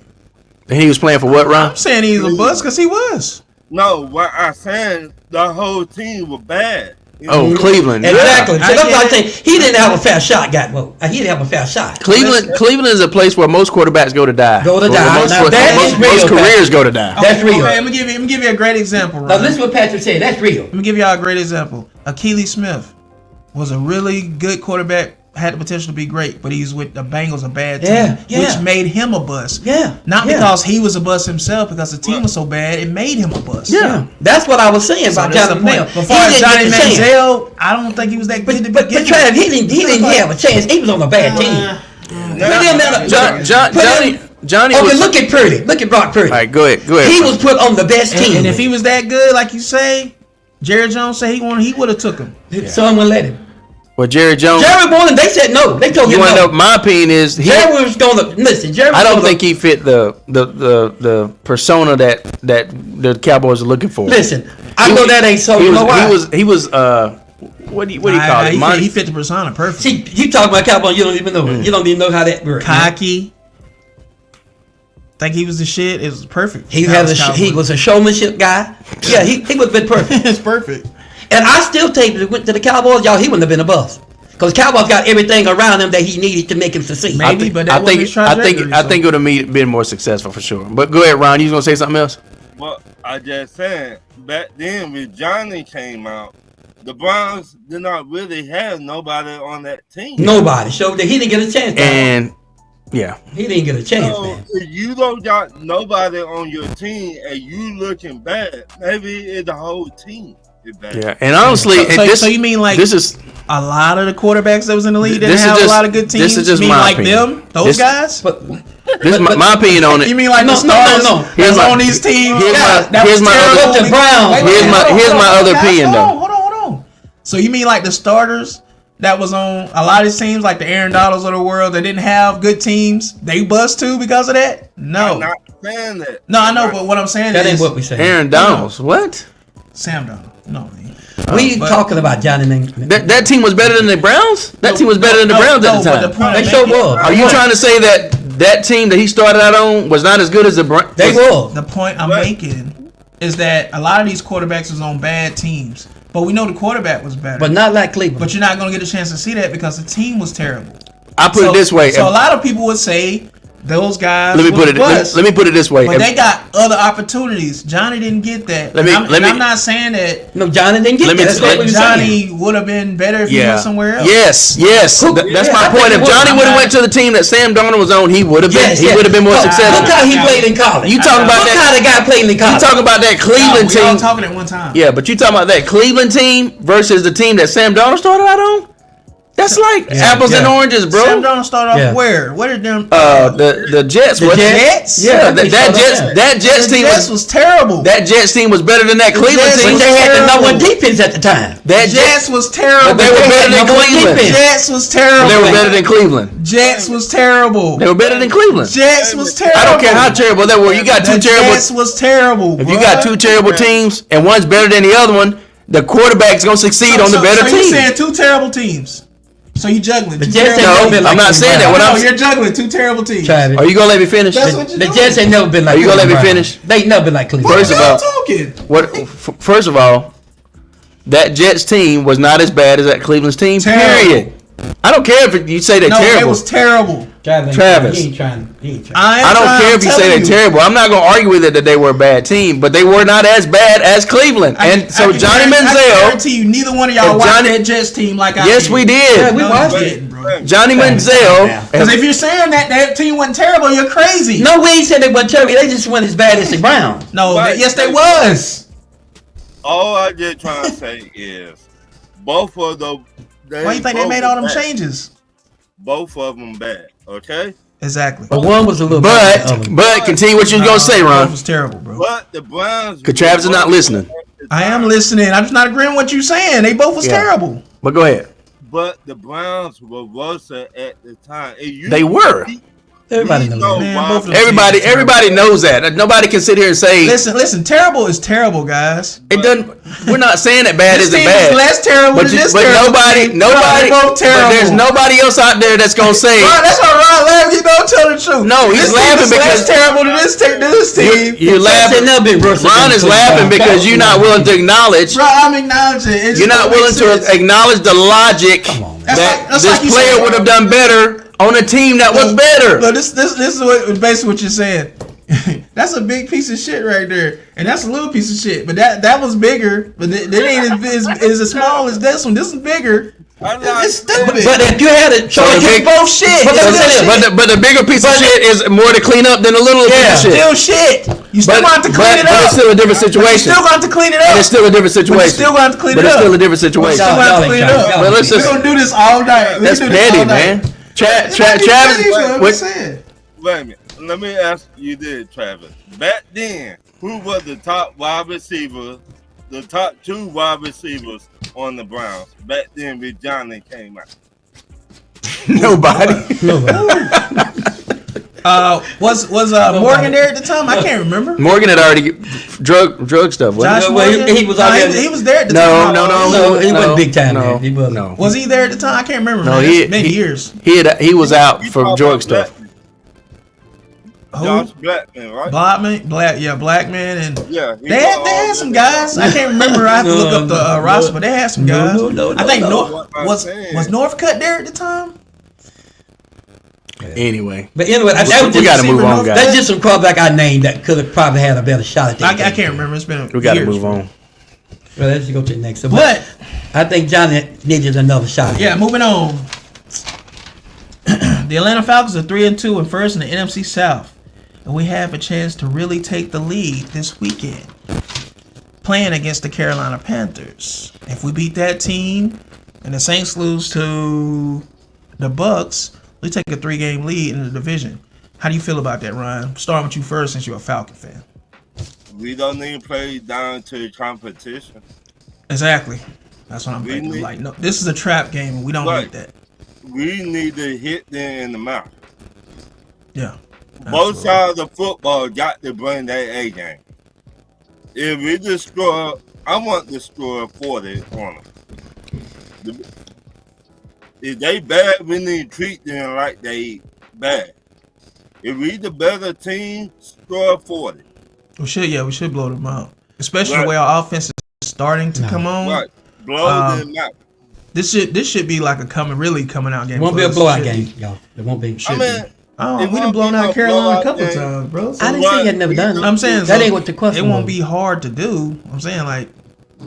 And he was playing for what, Ron? I'm saying he's a bust because he was. No, what I'm saying, the whole team was bad. Oh, Cleveland. Exactly. Yeah. So that's what I I'm saying. He didn't have a fair shot. He didn't have a fair shot. Cleveland is a place where most quarterbacks go to die. Go to Where die. Most, Now, that is most real, careers Pat. go to die. That's real. Okay, let me give you a great example. Now Ryan. listen what Patrick said. That's real. Let me give y'all a great example. Akili Smith was a really good quarterback, had the potential to be great, but he's with the Bengals, a bad team, Yeah. which made him a bust. Yeah. Not Yeah. because he was a bust himself, because the team was so bad, it made him a bust. Yeah. That's what I was saying So about that's Johnny the point. Manziel. Before He didn't Johnny get a chance. Manziel, I don't think he was that good to But begin Trav, with. he didn't have a chance. He was on a bad team. Johnny Okay, was. look at Purdy. Look at Brock Purdy. All right, go ahead. He was put on the best team. And if he was that good, like you say, Jerry Jones said he would have took him. someone let him. Well, Jerry Jones. Jerry Williams, they said no. They told me You want to no. know? My opinion is Jerry was going to listen. Jerry. I don't think he fit the persona that the Cowboys are looking for. Listen, I know that ain't so. He You was know why? he was what do you call it? He fit the persona perfectly. See, you talk about Cowboys, you don't even know. You don't even know how that works. Cocky. Think he was the shit. It was perfect. He was a showmanship guy. Yeah, he would have been perfect. It's perfect. And I still take it went to the Cowboys, y'all. He wouldn't have been a bust because Cowboys got everything around him that he needed to make him succeed. Maybe, but that wasn't his trajectory, I think it would have been more successful for sure. But go ahead, Ron. You was gonna say something else? Well, I just said back then when Johnny came out, the Browns did not really have nobody on that team. Nobody showed that he didn't get a chance. And yeah, he didn't get a chance, So man. if you don't got nobody on your team and you looking bad, maybe it's the whole team is bad. yeah. And honestly, So you mean like this is a lot of the quarterbacks that was in the league didn't This is have just- a lot of good teams? this is just you mean my like opinion. them? Those This- guys? But this is my opinion on it. You mean like No, the no, stars no. Here's that's my- on these teams? here's my- that here's was my terrible. other- Look, the Browns. Here's my other guys, opinion, though. Hold on. So you mean like the starters that was on a lot of these teams, like the Aaron Donalds of the world, that didn't have good teams, they bust too because of that? No. I'm not saying that. No, I know, but what I'm saying that is ain't what we say. Aaron Donalds. What? Sam Donald. No, man. We but- talking about Johnny Man. That team was better than the Browns? That team was better than the Browns at the but time. point They I'm sure making- was. Are you trying to say that team that he started out on was not as good as the Browns? They will. The point I'm Right. making is that a lot of these quarterbacks was on bad teams, but we know the quarterback was better. But not like Cleveland. But you're not going to get a chance to see that because the team was terrible. I put it this way. So a lot of people would say those guys. Let me was put it. bust. Let me put it this way. But they got other opportunities. Johnny didn't get that. Let me- And I'm, let and me- I'm not saying that no, Johnny didn't get Let me- that. That's what we were saying. Johnny would have been better if he went somewhere else. Yes. That's Yeah, my I point. think If it Johnny was. would have went to the team that Sam Darnold was on, he would have been. Yes, He yes. would have been more Look, successful. Look how he played in college. You talking about Look that? how the guy played in You college. talking about that Cleveland we all team? talking at one time. Yeah, but you talking about that Cleveland team versus the team that Sam Darnold started out on? That's like apples and oranges, bro. Sam Darnold started off Yeah. where? Where did them? The Jets. The what- Jets? Yeah, They that started Jets. out. That Jets the team Jets was. was terrible. That Jets team was better than that Cleveland Jets team. But they had the number one terrible. defense at the time. That Jets was terrible. But they were better than number one Cleveland. defense. Jets was terrible. They were better than Cleveland. Jets was terrible. They were better than Cleveland. Jets was terrible. I don't care how terrible they were. You got two The terrible. Jets was terrible. If you got two terrible teams and one's better than the other one, the quarterback's gonna succeed on the better so team. you saying two terrible teams? So you juggling? The two Jets terrible ain't never No, been I'm like not saying that. What No, I'm you're juggling two terrible teams. Travis. Are you gonna let me finish? That's what you're The doing. Jets ain't never been like Are you gonna let me Cleveland finish? Browns. They ain't never been like Cleveland. First of all, talking. First of all, that Jets team was not as bad as that Cleveland's team. Terrible. Period. I don't care if you say they're No, it terrible. was terrible. Travis. He ain't trying. He ain't trying. I don't care if you say they're terrible. I'm not gonna argue with it that they were a bad team, but they were not as bad as Cleveland. And so Johnny I Manziel, guarantee you, neither one of y'all If watched Johnny- that Jets team like I yes, did. we did. Yeah, we No, watched you it. didn't, bro. Johnny Now. Manziel. Because if you're saying that team wasn't terrible, you're crazy. No, we ain't said they weren't terrible. They just weren't as bad as the Browns. No, Right. yes, they was. All I just trying to say is both of them. Why you think they made all them changes? Both of them bad. Okay, Exactly. But one was a little better than the other. But continue what you was gonna say, That Ron. was terrible, bro. but the Browns. Cause Travis is not listening. I am listening. I'm just not agreeing with what you're saying. They both was Yeah. terrible. But go ahead. But the Browns were worse at the time. They were. Everybody knows that. Man, both of them Everybody, teams are terrible. everybody knows that. Nobody can sit here and say Listen. Terrible is terrible, guys. it doesn't. We're not saying that bad This isn't team bad. is less terrible But, than this but terrible nobody, team. nobody, They're both terrible. but there's nobody else out there that's gonna say. Ron, that's why Ron laughing. You don't tell the truth. No, he's This team laughing is because- less terrible than this team. You're laughing. They never been worse than Ron is Cleveland laughing Browns. because you're not willing to acknowledge. Bro, I'm acknowledging it. You're not willing to acknowledge the logic on, man. That's that like- that's this like you player said. would have done better on a team that was better. Look, this is basically what you're saying. That's a big piece of shit right there, and that's a little piece of shit. But that was bigger. But it ain't as small as this one. This is bigger. It's stupid. But if you had it, So the big- both shit. But It's that's still what I'm shit. But the bigger piece of shit is more to clean up than the little piece of shit. Still shit. You still But, gonna have to clean it but up. it's still a different You situation. still gonna have to clean it up. And it's still a different situation. still gonna have to clean But it it's up. still a different situation. Still gonna have to clean it up. Well, let's We're just- gonna do this all night. We That's can do this petty, all night. man. Travis, I'm what- just saying. Wait a minute. Let me ask you this, Travis. Back then, who was the top wide receiver, the top two wide receivers on the Browns? Back then, when Johnny came out. Nobody. Was Morgan there at the time? I can't remember. Morgan had already drug stuff. Josh Wasn't Morgan? he was Nah, already- he was there at the No, time. No, he wasn't big time, No, man. He wasn't. no. Was he there at the time? I can't remember. No, man. he- It's been he- years. he was out You for talking drug about stuff. Who? Josh Blackman, right? Blackman, and Yeah. they had some guys. I can't remember. I have to look up the roster, but they had some guys. I think was Northcutt there at the time? Anyway, But anyway, we got to move on, That's guys. just some quarterback I named that could have probably had a better shot at that. I can't remember. It's been We got to years. move on. Well, let's go to the next. So, But I think Johnny needed another shot. yeah, moving on. The Atlanta Falcons are 3-2 and first in the NFC South, and we have a chance to really take the lead this weekend, playing against the Carolina Panthers. If we beat that team, and the Saints lose to the Bucks, we take a 3-game lead in the division. How do you feel about that, Ryan? Starting with you first, since you're a Falcon fan. We don't need to play down to the competition. Exactly. That's what I'm We thinking. need- Like, no, this is a trap game, and we don't Right. need that. We need to hit them in the mouth. Yeah. Both Absolutely. sides of football got to bring their A game. If we just score, I want to score 40 on them. If they bad, we need to treat them like they bad. If we the better team, score 40. We should blow them out. Especially Right. the way our offense is starting to come on. Right. Blow them out. This should be like a really coming out game. It won't for be a us. blowout Should game, be. y'all. It won't be. I mean, Oh, It we done won't blown be out no Carolina a blowout couple game. times, bro. So I didn't say you had never done it. I'm saying that so ain't what the question It won't was. be hard to do. I'm saying like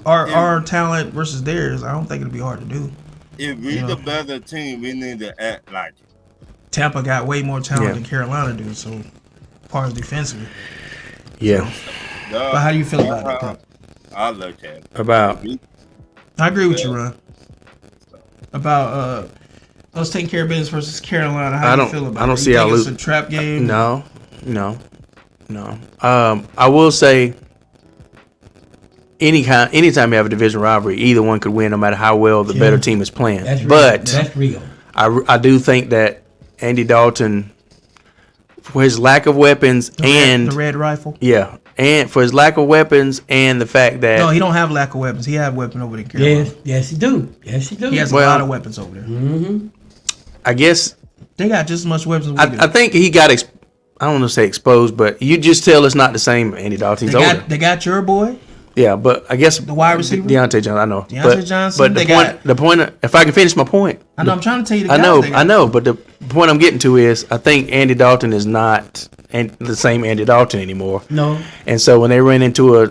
our talent versus theirs. I don't think it'll be hard to do. if we Yeah. the better team, we need to act like it. Tampa got way more talent Yeah. than Carolina do. So part of defensively. Yeah. But how do you feel about it? I look at it. About I agree with you, Ron. About us taking care of business versus Carolina. How I do you don't- feel about I don't it? see You how think it's Luke- a trap game. no. I will say, anytime you have a division rivalry, either one could win, no matter how well the better team is playing. That's real. But That's real. I do think that Andy Dalton, for his lack of weapons and the red rifle. yeah, and for his lack of weapons and the fact that No, he don't have lack of weapons. He have weapon over there in Carolina. Yes, he do. Yes, he do. He has Well- a lot of weapons over there. I guess They got just as much weapons as we do. I think he got I don't want to say exposed, but you just tell it's not the same Andy Dalton. He's older. they got your boy. Yeah, but I guess The wide receiver? Deontay Johnson. I know. Deontay Johnson, But they the point. If I can finish my point, I know. I'm trying to tell you. The I guys know. they got. I know. But the point I'm getting to is, I think Andy Dalton is not the same Andy Dalton anymore. No. And so when they ran into a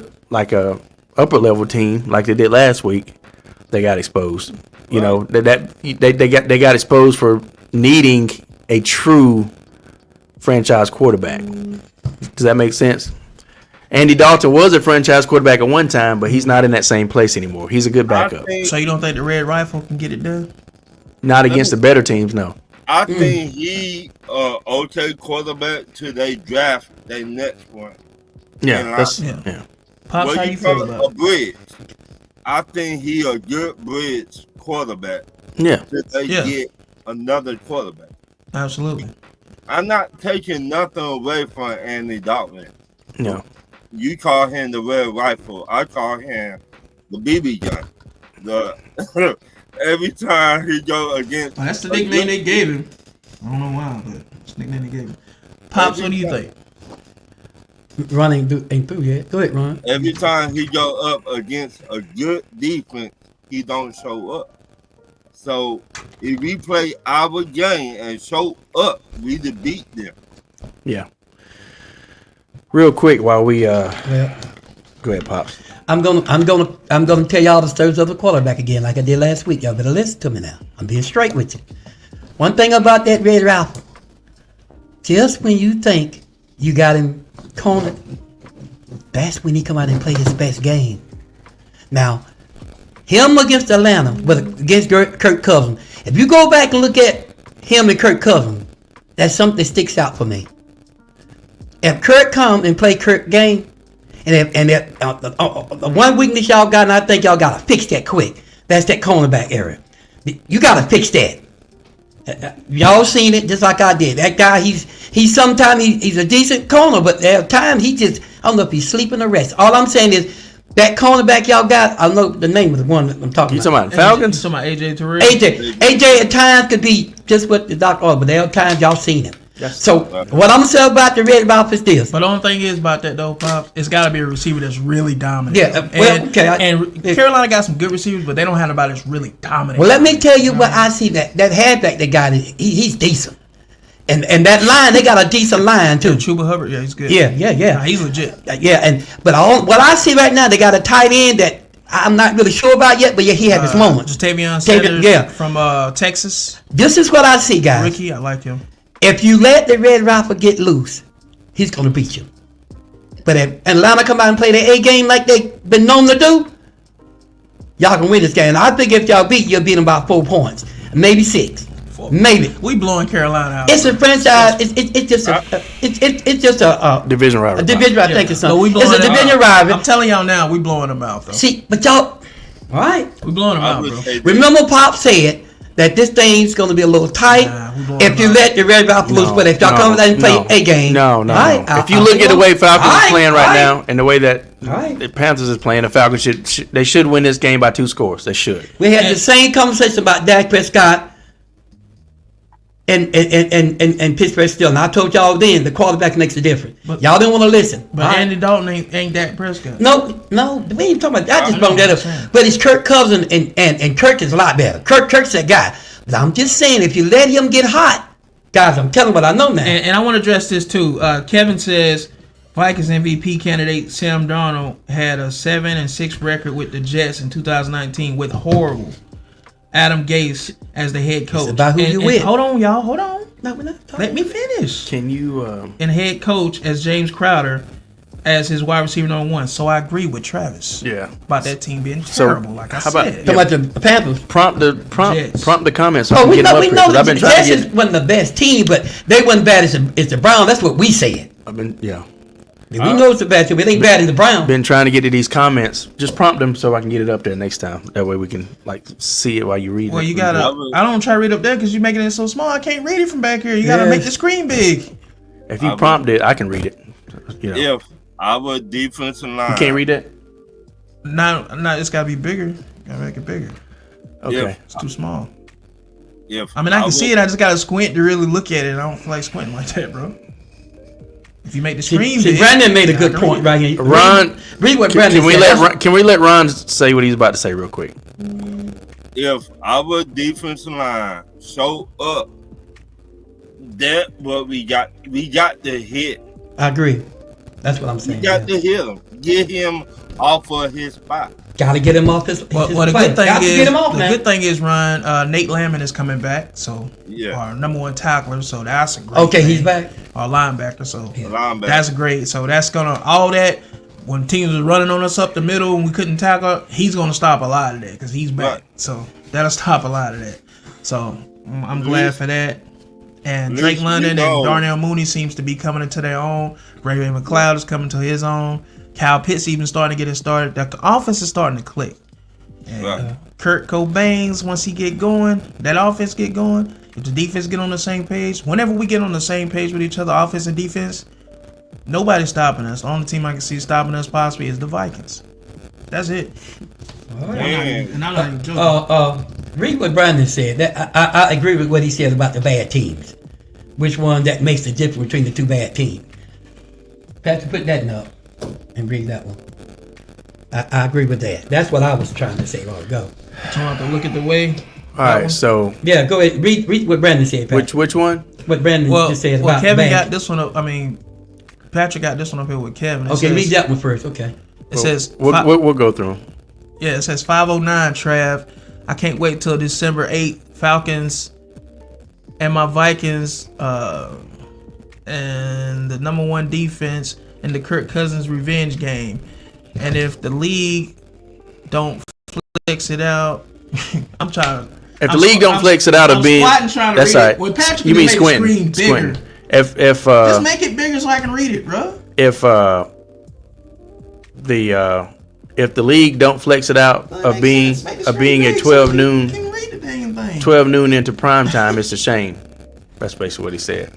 upper level team like they did last week, they got exposed. You know they got exposed for needing a true franchise quarterback. Does that make sense? Andy Dalton was a franchise quarterback at one time, but he's not in that same place anymore. He's a good backup. So you don't think the red rifle can get it done? Not against the better teams, no. I think he okay quarterback till they draft their next one. Yeah, that's Yeah. yeah. Pops, What how you you feel call about a bridge? I think he a good bridge quarterback Yeah. till they Yeah. get another quarterback. it? Absolutely. I'm not taking nothing away from Andy Dalton. No. You call him the red rifle. I call him the BB gun. The every time he go against. Well, that's the nickname they gave him. I don't know why, but it's the nickname they gave him. Pops, what do you think? Ron ain't through yet. Go ahead, Ron. Every time he go up against a good defense, he don't show up. So if we play our game and show up, we to beat them. Yeah. Real quick while we Well, go ahead, Pops. I'm gonna tell y'all the stories of the quarterback again, like I did last week. Y'all better listen to me now. I'm being straight with you. One thing about that red rifle, just when you think you got him cornered, that's when he come out and play his best game. Now, him against Atlanta, but against Kirk Cousins. If you go back and look at him and Kirk Cousins, that's something that sticks out for me. If Kirk come and play Kirk game, and if the one weakness y'all got, and I think y'all gotta fix that quick. That's that cornerback area. You got to fix that. Y'all seen it just like I did. That guy, he's sometimes he's a decent corner, but there are times he just, I don't know if he's sleeping or resting. All I'm saying is that cornerback y'all got, I know the name of the one that I'm talking You about. talking about Falcons? You talking about AJ Terrell? AJ at times could be just what the doctor ordered, but there are times y'all seen him. Yes. So what I'm saying about the Red Ralph is this. But the only thing is about that though, Pop, it's got to be a receiver that's really dominant. Yeah, well, okay, and Carolina got some good receivers, but they don't have nobody that's really dominant. Well, let me tell you what I see. That halfback they got, he's decent, and that line they got a decent line too. Chuba Hubbard, yeah, he's good. Yeah. Nah, he's legit. Yeah, but what I see right now, they got a tight end that I'm not really sure about yet, but yeah, he had his moments. Jatavion Sanders from Texas. This is what I see, guys. Ricky, I like him. If you let the Red Rifle get loose, he's gonna beat you. But if Atlanta come out and play their A game like they've been known to do, y'all can win this game. I think if y'all beat, you'll beat them by 4 points, maybe 6, maybe. We blowing Carolina out. It's a franchise. It's just a Division rival. A division. I think it's No, something. we blowing It's a them division out. rival. I'm telling y'all now, we blowing them out though. See, but y'all, all right. We blowing them I out, would bro. say this. Remember, Pop said that this thing's gonna be a little tight Nah, we blowing if you them let the Red Rifle loose. But if y'all come out and play a game, No. all right, If you look at the way Falcons all is playing right all now and the way that All right. the Panthers is playing, the Falcons should win this game by 2 scores. They should. We had the same conversation about Dak Prescott and Pittsburgh still. And I told y'all then the quarterback makes a difference. Y'all didn't want to listen. But all right? Andy Dalton ain't Dak Prescott. No, we ain't talking about that. I just I brought know that what I'm up. saying. But it's Kirk Cousins and Kirk is a lot better. Kirk's that guy. But I'm just saying, if you let him get hot, guys, I'm telling what I know now. And I want to address this too. Kevin says Vikings MVP candidate Sam Darnold had a 7-6 record with the Jets in 2019 with horrible Adam Gase as the head coach. about who you with. Hold on, y'all. Hold on. No, we're not talking. Let me finish. Can you And head coach as James Crowder as his wide receiver number 1. So I agree with Travis. Yeah. About that team being So, terrible. Like I how about- said. Talking about the Panthers. prompt Jets. the comments so I Oh, can we get them know, up we here, know 'cause the I've been trying Jets to get wasn't the best team, but they wasn't bad as the Browns. That's what we said. We know it's the bad team, but it ain't bad as the Browns. been trying to get to these comments. Just prompt them so I can get it up there next time. That way we can see it while you read it. Well, you gotta. I don't try to read up there because you're making it so small. I can't read it from back here. You gotta Yes. make the screen big. If you prompt it, I can read it. You know. If our defensive line, You can't read that? No, it's gotta be bigger. Gotta make it bigger. Okay. It's too small. If I mean, I can see it. I just gotta squint to really look at it. I don't feel like squinting like that, bro. If you make the screen See, big, Brandon made a I good can point read it. right here. Ron, read what can Brandon we said. let Ron say what he's about to say real quick? if our defensive line show up, that what we got to hit. I agree. That's what I'm We saying. got to hit him. Get him off of his spot. Gotta get him off his. Well, his the play. good thing Gotta is, get him off, the man. good thing is, Ron, Nate Lamont is coming back, so Yeah. our number 1 tackler, so that's a great. Okay, thing. he's back. Our linebacker, so Linebacker. that's great. So that's gonna all that. When teams was running on us up the middle and we couldn't tackle, he's gonna stop a lot of that because he's back. Right. So that'll stop a lot of that. So I'm glad for that. And At Drake least London we know. and Darnell Mooney seems to be coming into their own. Ray McLeod is coming to his own. Kyle Pitts even starting to get it started. The offense is starting to click. And Right. Kurt Cobain's, once he get going, that offense get going. If the defense get on the same page, whenever we get on the same page with each other, offense and defense, nobody's stopping us. The only team I can see stopping us possibly is the Vikings. That's it. Man. And I'm not even joking. Read what Brandon said. That I agree with what he said about the bad teams. Which one that makes the difference between the two bad teams? Patrick, put that up and read that one. I agree with that. That's what I was trying to say a while ago. So I have to look at the way. All right. So Yeah, go ahead. Read what Brandon said, Patrick. which one? What Brandon Well, just said well about Kevin the bad. got this one up. I mean, Patrick got this one up here with Kevin. It Okay, says, read that one first. Okay. It says, We'll go through 'em. yeah, it says 509, Trav. I can't wait till December 8th. Falcons and my Vikings and the number 1 defense in the Kirk Cousins revenge game. And if the league don't flex it out, I'm trying to. If the league don't flex it out of being, squatting trying to that's read all it. right. Well, Patrick You can mean make the screen squinting? bigger. Squinting. If Just make it bigger so I can read it, bro. if if the league don't flex it out of being at 12 noon, 12 noon into prime time, it's a shame. That's basically what he said.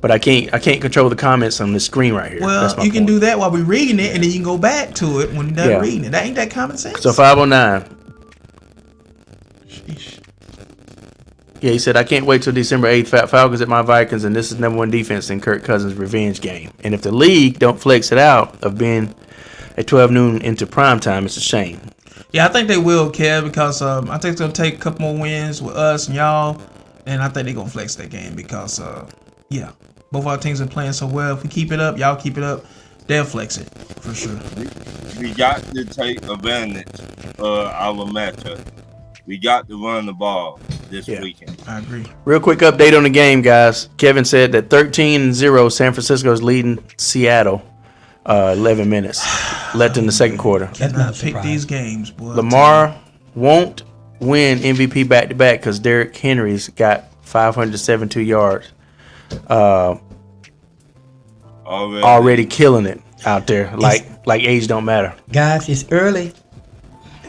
But I can't control the comments on the screen right here. Well, you can do that while we're reading it, and then you can go back to it when you're done reading it. That ain't that common sense. So 509. Sheesh. Yeah, he said, I can't wait till December 8th. Falcons at my Vikings, and this is number one defense in Kirk Cousins' revenge game. And if the league don't flex it out of being at 12 noon into prime time, it's a shame. Yeah, I think they will, Kev, because I think they'll take a couple more wins with us and y'all, and I think they're going to flex that game because, both our teams are playing so well. If we keep it up, y'all keep it up, they'll flex it for sure. We got to take advantage of our matchup. We got to run the ball this weekend. I agree. Real quick update on the game, guys. Kevin said that 13-0, San Francisco is leading Seattle 11 minutes left in the second quarter. Cannot pick these games, boy. Lamar won't win MVP back-to-back because Derrick Henry's got 572 yards. Already killing it out there. Like age don't matter. Guys, it's early.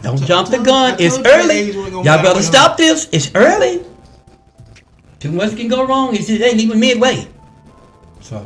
Don't jump the gun. It's early. Y'all better stop this. It's early. Too much can go wrong. It ain't even midway. So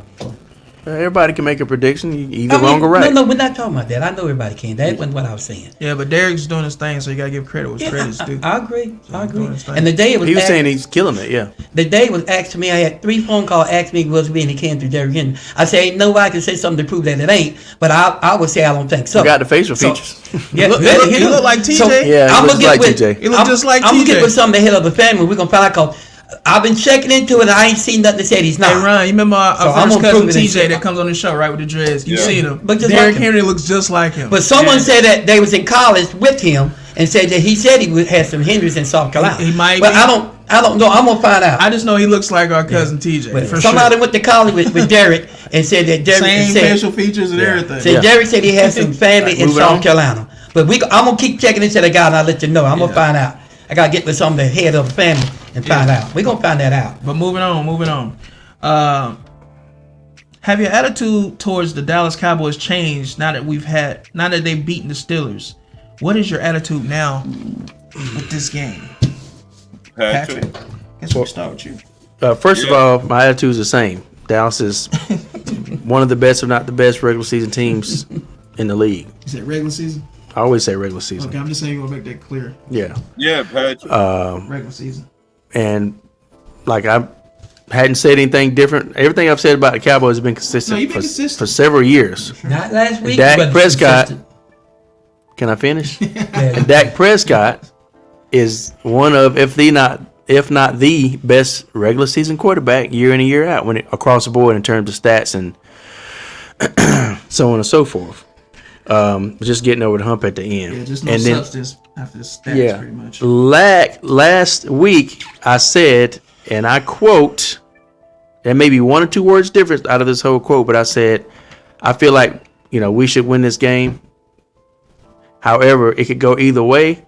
Everybody can make a prediction, either wrong or right. No, we're not talking about that. I know everybody can. That wasn't what I was saying. Yeah, but Derek's doing his thing, so you gotta give credit where credit's due. I agree. So I agree. doing his thing. And the day it was He was saying he's killing it, yeah. The day was asked to me, I had 3 phone calls asked me was being the can through Derrick Henry. I say ain't nobody can say something to prove that it ain't, but I would say I don't think so. We got the facial features. Yeah, He look like TJ. Yeah, he looks like TJ. He look just like I'm TJ. gonna get with some of the head of the family. We're gonna find out cause I've been checking into it and I ain't seen nothing that said he's not. Hey Ryan, you remember our So I'm first gonna cousin prove it and TJ shit. that comes on the show, right, with the dreads? You Yeah. seen him. But just Derrick like him. Henry looks just like him. But someone said that they was in college with him and said that he said he had some Henrys in South Carolina. He might but be. I don't know. I'm gonna find out. I just know he looks like our cousin TJ. But For somebody sure. went to college with Derrick and said that Derrick Same said, facial features and everything. said Derrick said he had some family in moving South on. Carolina. But I'm gonna keep checking into the guy and I'll let you know. I'm gonna find out. I gotta get with some of the head of the family and find out. We're gonna find that out. But moving on. Have your attitude towards the Dallas Cowboys changed now that they've beaten the Steelers? What is your attitude now with this game, Patrick? Guess we'll start with you. First of all, my attitude is the same. Dallas is one of the best, if not the best, regular season teams in the league. You said regular season? I always say regular season. Okay, I'm just saying you want to make that clear. Yeah. Yeah, Patrick. Regular season. And like I hadn't said anything different. Everything I've said about the Cowboys has been consistent, No, you've been consistent. for several years. Not last week. Dak but Prescott. consistent. Can I finish? Yeah. And Dak Prescott is one of, if not the best regular season quarterback year in and year out across the board in terms of stats and so on and so forth. Just getting over the hump at the end. Yeah, just no and then, substance after the stats, pretty much. Last week I said, and I quote, there may be 1 or 2 words difference out of this whole quote, but I said, I feel like, we should win this game. However, it could go either way.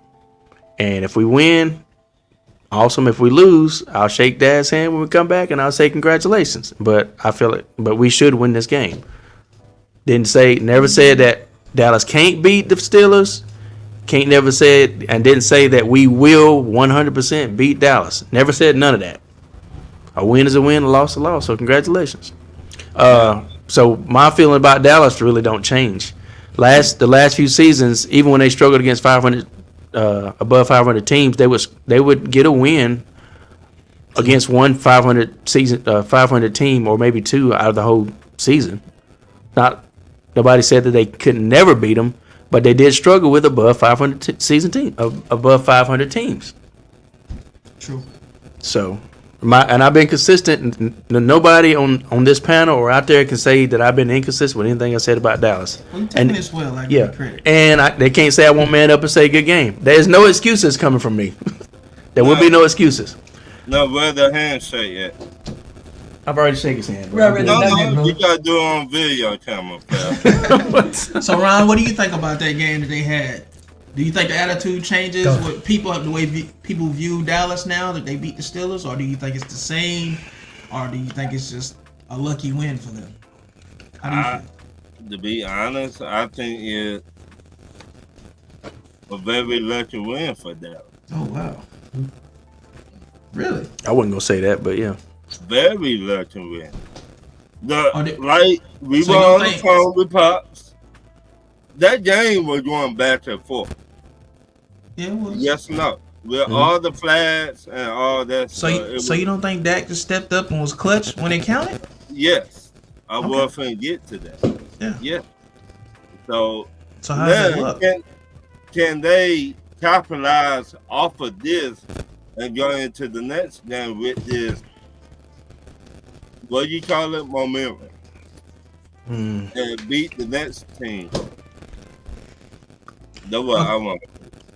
And if we win, awesome. If we lose, I'll shake Dad's hand when we come back and I'll say congratulations. But I feel it. But we should win this game. Never said that Dallas can't beat the Steelers. Didn't say that we will 100% beat Dallas. Never said none of that. A win is a win, a loss is a loss. So congratulations. So my feeling about Dallas really don't change. The last few seasons, even when they struggled against 500 above 500 teams, they would get a win against one 500 team or maybe 2 out of the whole season. Nobody said that they could never beat them, but they did struggle with above 500 above 500 teams. True. So, I've been consistent. And nobody on this panel or out there can say that I've been inconsistent with anything I said about Dallas. Well, you taking this well, like Yeah, credit. and they can't say I won't man up and say good game. There's no excuses coming from me. There will be no excuses. No, where the handshake at? I've already shaken his hand. We already No, done that, no, bro. you gotta do it on video camera, pal. So Ron, what do you think about that game that they had? Do you think the attitude changes Go. with the way people view Dallas now that they beat the Steelers, or do you think it's the same, or do you think it's just a lucky win for them? How do you feel? To be honest, I think a very lucky win for Dallas. Oh wow. Really? I wasn't gonna say that, but yeah. Very lucky win. Oh, Like we so were you don't on the think- phone with Pops. That game was going back and forth. Yeah, it was. Yes, no. With all the flags and all that So stuff. you, so you don't think Dak just stepped up and was clutch when it counted? Yes. I Okay. was finna get to that. Yeah. Yeah. So So how does that now, look? can they capitalize off of this and go into the next game with this, what do you call it, momentum, and beat the next team? That's what I want.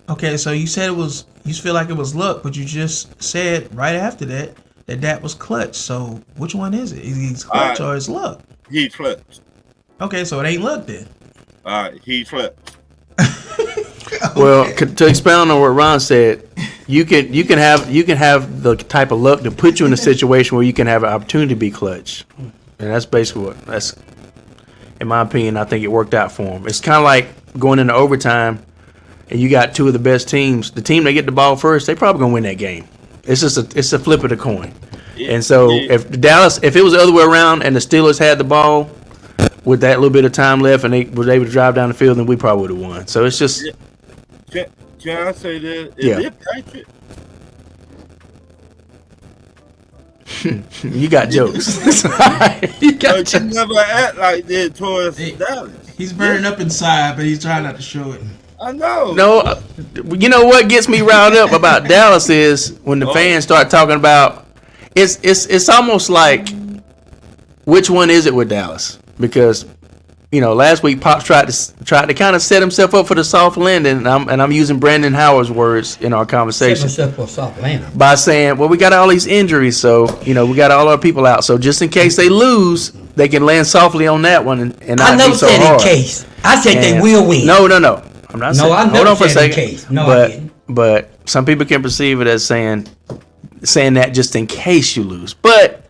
Okay, so you said it was. You feel like it was luck, but you just said right after that was clutch. So which one is it? Is he clutch or is luck? He flipped. Okay, so it ain't luck then. All right, he flipped. Well, to expound on what Ron said, you can have the type of luck to put you in a situation where you can have an opportunity to be clutch, and that's basically what that's. In my opinion, I think it worked out for him. It's kind of like going into overtime, and you got two of the best teams. The team that get the ball first, they probably gonna win that game. It's just a flip of the coin. And so if it was the other way around, and the Steelers had the ball with that little bit of time left, and they was able to drive down the field, then we probably would have won. So it's just. Can I say this? Is Yeah. it Patrick? You got jokes. You got But you never act like this towards Dallas. He's burning up inside, but he's trying not to show it. I know. No, you know what gets me riled up about Dallas is when the fans start talking about it's almost like which one is it with Dallas? Because last week Pops tried to kind of set himself up for the soft landing, and I'm using Brandon Howard's words in our conversation Set myself for a soft landing. by saying, well, we got all these injuries, so we got all our people out, so just in case they lose, they can land softly on that one and not I never be so said hard. in case. I said they And- will win. No. I'm not saying. I Hold never on for a said in second. case. No, I but didn't. but some people can perceive it as saying that just in case you lose. But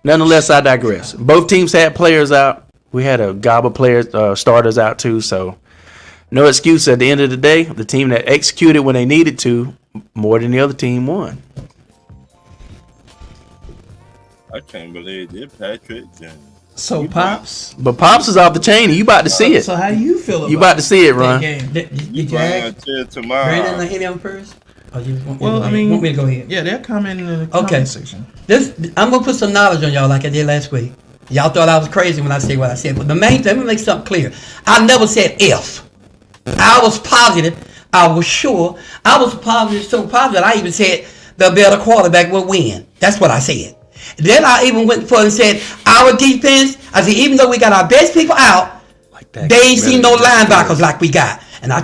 nonetheless, I digress. Both teams had players out. We had a gob of players, starters out too. So no excuse. At the end of the day, the team that executed when they needed to more than the other team won. I can't believe this, Patrick. So Pops. But Pops is off the chain, and you about to see it. So how do you feel about You about to see it, that Ron. game? Did you Bring ask it till tomorrow. Brandon or any of them first? Or you want Well, I mean, want me to go ahead? Yeah, they're commenting in the Okay. comment section. I'm gonna put some knowledge on y'all like I did last week. Y'all thought I was crazy when I said what I said, but the main thing, let me make something clear. I never said if. I was positive. I was sure. I was positive, so positive. I even said the better quarterback will win. That's what I said. Then I even went further and said our defense. I said even though we got our best people out, Like that. they ain't seen no linebackers like we got. And I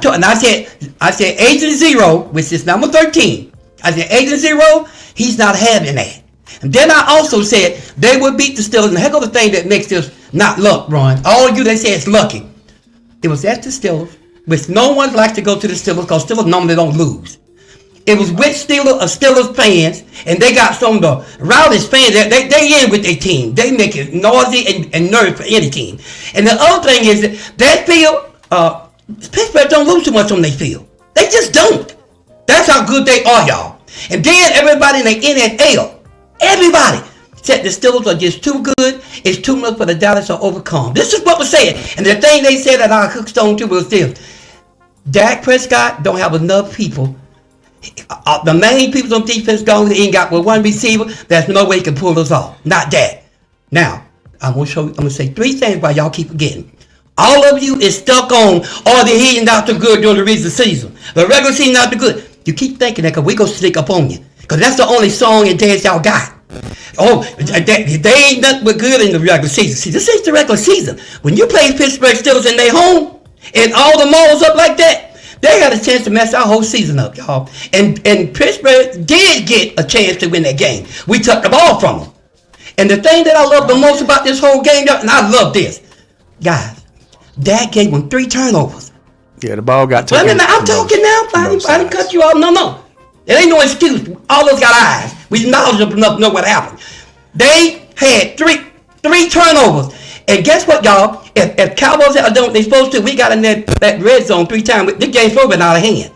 said Agent Zero, which is number 13. I said Agent Zero, he's not having that. And then I also said they would beat the Steelers. And the heck of the thing that makes this not luck, Ron. All of you that say it's lucky. It was at the Steelers, which no one likes to go to the Steelers because Steelers normally don't lose. It was with Steelers fans, and they got some of the rowdiest fans. They in with their team. They make it noisy and nervous for any team. And the other thing is that field, Pittsburgh don't lose too much on their field. They just don't. That's how good they are, y'all. And then everybody in the NFL, everybody said the Steelers are just too good. It's too much for the Dallas to overcome. This is what was said. And the thing they said that I hooked on to was this. Dak Prescott don't have enough people. The main people on defense gone. They ain't got but one receiver. There's no way he can pull us off. Not that. Now, I'm gonna say three things while y'all keep forgetting. All of you is stuck on, oh, the heat not too good during the regular season. The regular season not too good. You keep thinking that because we gonna sneak up on you. Because that's the only song and dance y'all got. Oh, they ain't nothing but good in the regular season. See, this is the regular season. When you play Pittsburgh Steelers in their home, and all the malls up like that, they got a chance to mess our whole season up, y'all. And Pittsburgh did get a chance to win that game. We took the ball from them. And the thing that I love the most about this whole game, and I love this, guys, Dak gave them 3 turnovers. Yeah, the ball got Wait a taken. minute, I'm talking now. I didn't cut you off. No. It ain't no excuse. All of us got eyes. We knowledgeable enough to know what happened. They had three turnovers. And guess what, y'all? If Cowboys had done what they supposed to, we got in that red zone 3 times. This game's supposed to be out of hand.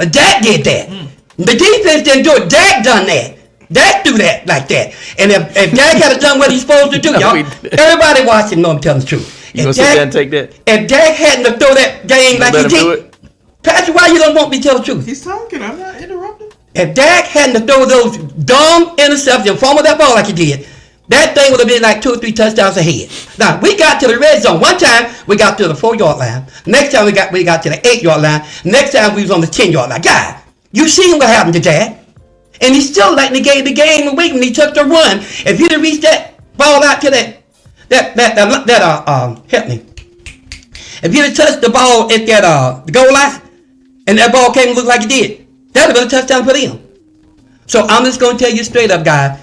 But Dak did that. The defense didn't do it. Dak done that. Dak do that like that. And if Dak had done what he's supposed to do, No, y'all, he didn't. everybody watching know I'm telling the truth. You gonna sit there and take that? If Dak hadn't to throw that game like he Let him do did, it? Patrick, why you don't want me to tell the truth? He's talking. I'm not interrupting. If Dak hadn't to throw those dumb interceptions and fumble that ball like he did, that thing would have been like 2 or 3 touchdowns ahead. Now, we got to the red zone. One time, we got to the 4-yard line. Next time, we got to the 8-yard line. Next time, we was on the 10-yard line. God, you seen what happened to Dak. And he still letting the game away when he took the run. If he'd have reached that ball out to help me. If he'd have touched the ball at that goal line, and that ball came and looked like it did, that would have been a touchdown for them. So I'm just going to tell you straight up, guys.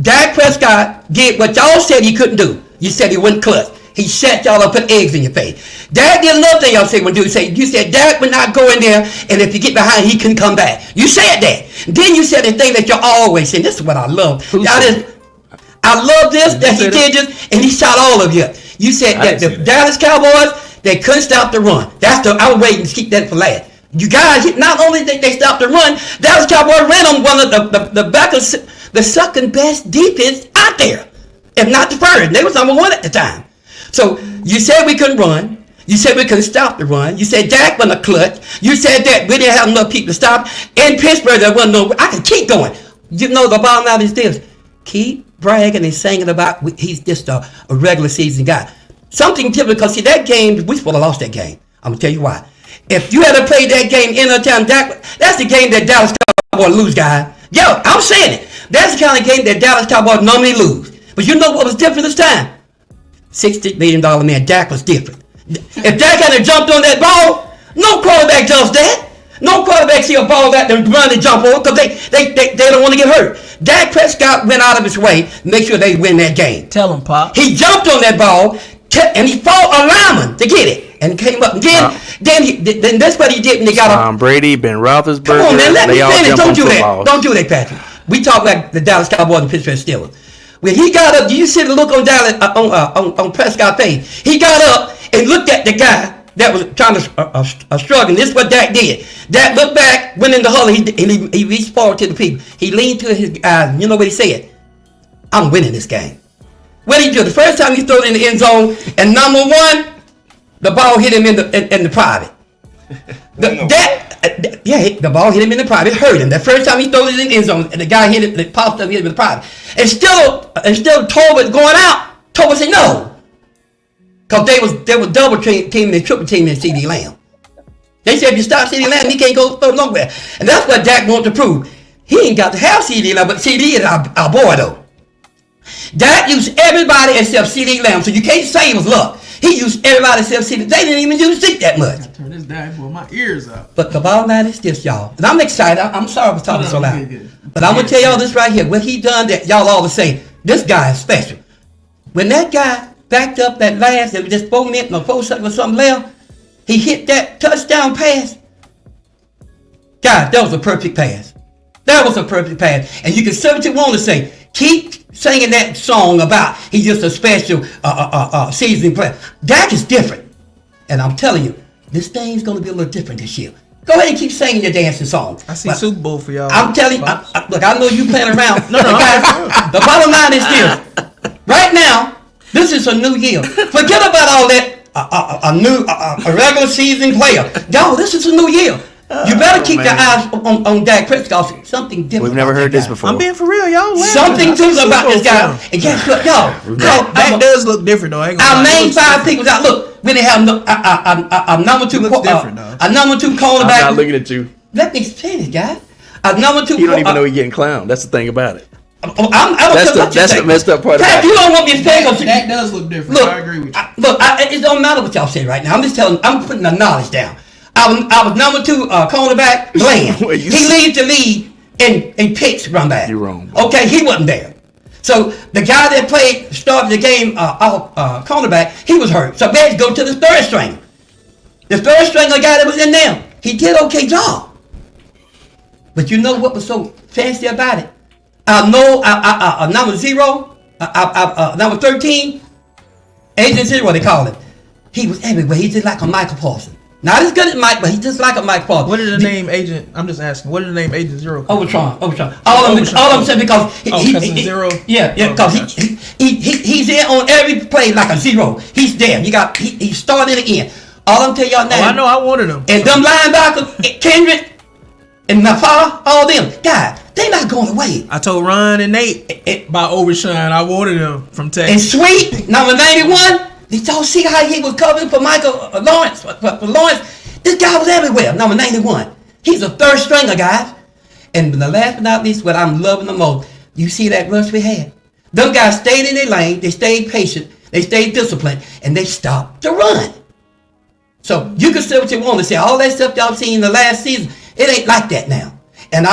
Dak Prescott did what y'all said he couldn't do. You said he wouldn't clutch. He set y'all up, put eggs in your face. Dak did another thing y'all said would do. You said Dak would not go in there, and if you get behind, he can come back. You said that. Then you said the thing that y'all always say. This is what I love. I love this, that he did this, and he shot all of you. You said that the Dallas Cowboys, they couldn't stop the run. I was waiting to keep that for last. You guys, not only did they stop the run, Dallas Cowboys ran on one of the second best defense out there, if not the first. They was number 1 at the time. So you said we couldn't run. You said we couldn't stop the run. You said Dak wasn't a clutch. You said that we didn't have enough people to stop. In Pittsburgh, there wasn't no. I can keep going. You know, the bottom line is this: keep bragging and singing about he's just a regular season guy. Something typical. See, that game, we supposed to lost that game. I'm gonna tell you why. If you had to play that game in a time, that's the game that Dallas Cowboys lose, guys. Yo, I'm saying it. That's the kind of game that Dallas Cowboys normally lose. But you know what was different this time? $60 million man, Dak was different. If Dak hadn't jumped on that ball, no quarterback does that. No quarterback see a ball that and run and jump over because they don't want to get hurt. Dak Prescott went out of his way to make sure they win that game. Tell him, Pop. He jumped on that ball and he fought a lineman to get it and came up. And then that's what he did when they got up. Tom Brady, Ben Roethlisberger. Come on, man, let me they all finish. jump Don't on do that. footballs. Don't do that, Patrick. We talk like the Dallas Cowboys and Pittsburgh Steelers. When he got up, you see the look on Dallas on Prescott's face. He got up and looked at the guy that was trying to struggle. This is what Dak did. Dak looked back, went in the huddle, and he reached forward to the people. He leaned to his eyes. You know what he said? I'm winning this game. What did he do? The first time he threw it in the end zone, and number 1, the ball hit him in the private. The ball hit him in the private. It hurt him. The first time he threw it in the end zone, and the guy hit it, the popped up, hit him in the private. And still Tolbert going out, Tolbert said no. Because they was double teaming and triple teaming CD Lamb. They said if you stop CD Lamb, he can't go nowhere. And that's what Dak wants to prove. He ain't got to have CD Lamb, but CD is our boy though. Dak used everybody except CD Lamb, so you can't say it was luck. He used everybody except CD. They didn't even use Zeke that much. Turn this down, pull my ears up. But the bottom line is this, y'all. And I'm excited. I'm sorry for talking so loud. Good. But I'm going to tell y'all this right here. What he done that y'all always say, this guy is special. When that guy backed up that last, and just 4 minutes or 4 seconds or something left, he hit that touchdown pass. God, that was a perfect pass. That was a perfect pass. And you can say what you want to say. Keep singing that song about he's just a special season player. Dak is different. And I'm telling you, this thing's going to be a little different this year. Go ahead and keep singing your dancing song. I see Super Bowl for y'all. I'm telling you, look, I know you playing around. No, guys, the bottom line is this. Right now, this is a new year. Forget about all that, a regular season player. Y'all, this is a new year. You better keep your eyes on Dak Prescott. Something different. We've never heard this before. I'm being for real, y'all. Something different about this guy. And guess what, y'all? That does look different, though. Our main 5 people out. Look, we didn't have a number 2 a number 2 cornerback. I'm not looking at you. Let me explain it, guys. A number 2. You don't even know you're getting clowned. That's the thing about it. That's the messed up part Pat, about you it. don't want me to say because That does look different. look, I agree with you. It don't matter what y'all say right now. I'm just telling. I'm putting the knowledge down. I was number 2 cornerback, Bland. Well, He leads the league in picks run back. You're wrong. Okay, he wasn't there. So the guy that started the game, cornerback, he was hurt. So they had to go to the third string. The third string, the guy that was in there, he did okay job. But you know what was so fancy about it? Number 0, number 13, Agent 0, they call it. He was everywhere. He did like a Michael Paulson. Not as good as Mike, but he's just like a Mike Paul. What did the name Agent? I'm just asking. What did the name Agent Zero? come from? Overtron. All of them said because because it's Zero? Yeah, Oh, because gotcha. he's in on every play like a zero. He's there. He started again. All I'm telling y'all now. Oh, I know. I wanted him. And them linebackers, Kendrick and Nafar, all them, God, they not going away. I told Ron and Nate about Overshine. I wanted him from And Texas. Sweet, number 91, did y'all see how he was covering for Michael Lawrence? For Lawrence, this guy was everywhere, number 91. He's a third stringer, guys. And the last but not least, what I'm loving the most, you see that rush we had? Them guys stayed in their lane, they stayed patient, they stayed disciplined, and they stopped the run. So you can say what you want to say. All that stuff y'all seen in the last season, it ain't like that now. And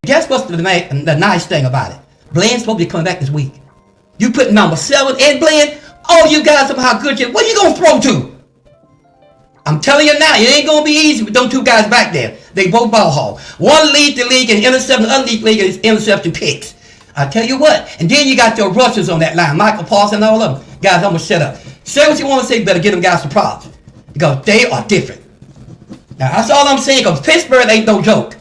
guess what's the nice thing about it? Bland's supposed to be coming back this week. You put number 7 and Bland, all you guys of how good you, what are you gonna throw to? I'm telling you now, it ain't gonna be easy with them two guys back there. They both ball hog. One leads the league in interception, the other leads the league in interception picks. I tell you what, and then you got your rushers on that line, Michael Paulson and all of them. Guys, I'm gonna shut up. Say what you want to say, better get them guys some props. Because they are different. Now, that's all I'm saying, because Pittsburgh ain't no joke.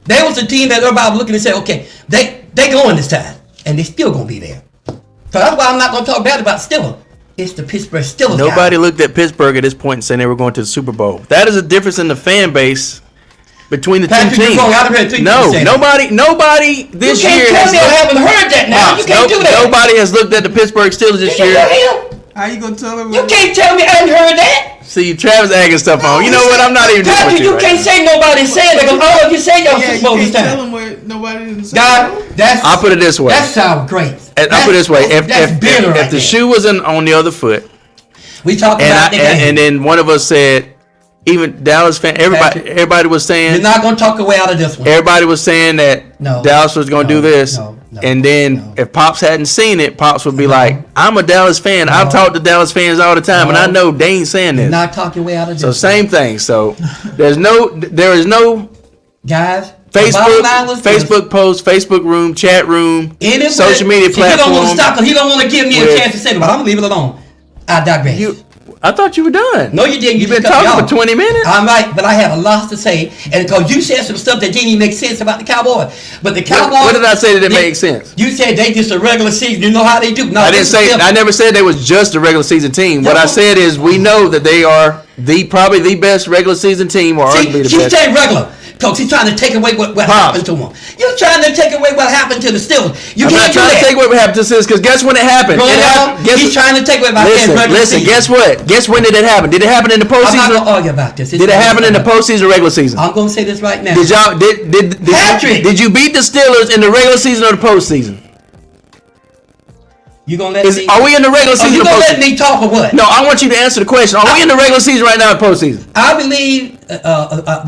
They was a team that everybody was looking and say, okay, they going this time. And they still gonna be there. So that's why I'm not gonna talk bad about Steelers. It's the Pittsburgh Steelers. Nobody guys. looked at Pittsburgh at this point and saying they were going to the Super Bowl. That is a difference in the fan base between the Patrick, two you're teams. wrong. I done heard three No, people say that. nobody this You can't year tell has me I haven't heard that now. You can't do that. Nobody has looked at the Pittsburgh Steelers this You year. can't hear him. How you gonna tell him? You can't tell me I haven't heard that. See, Travis agging stuff on. You know what? I'm not even doing Patrick, with you you right can't now. say nobody said that. Oh, you say your Yeah, Super Bowl you this can't tell time. him what nobody didn't say. God, that's. I'll put it this way. That sounds great. I'll put it this way. That's bitter right If the there. shoe was on the other foot, We talking about the game. and then one of us said, even Dallas fan, everybody was saying, You're not gonna talk away out of this one. everybody was saying that No. Dallas was going to do this. No. And then No. if Pops hadn't seen it, Pops would be like, I'm a Dallas fan. I talk to Dallas fans all the time, and I know they ain't saying You're this. not talking way out of this So one. same thing. So there is no Guys, the bottom line was this. Facebook post, Facebook room, chat room, Anyway, social media see, He don't want to platform. stop because he don't want to give me a with- chance to say it, but I'm gonna leave it alone. I digress. I thought you were done. No, you didn't. You've You been just cut me talking off. for 20 minutes. I'm right, but I have a lot to say, and because you said some stuff that didn't even make sense about the Cowboys. But the Cowboys. What did I say that made sense? You said they just a regular season. You know how they do. No, I didn't this is say. different. I never said they was just a regular season team. What I said is we know that they are probably the best regular season team, or See, arguably the she's best. saying regular. Because he's trying to take away what happened to him. You're trying to take away what happened to the Steelers. You I'm can't not do trying that. to take away what happened to Sis, because guess when it happened? Bro, It happened. Guess he's trying to take away by saying regular listen. season. Guess what? Guess when did it happen? Did it happen in the I'm not postseason? going to argue about this. Did it happen in the postseason or regular season? I'm going to say this right now. Did y'all did Patrick! did you beat the Steelers in the regular season or the postseason? You going to let me? Are we in the regular Are season you or going to let postseason? me talk or what? No, I want you to answer the question. Are we in the regular season right now or postseason? I believe the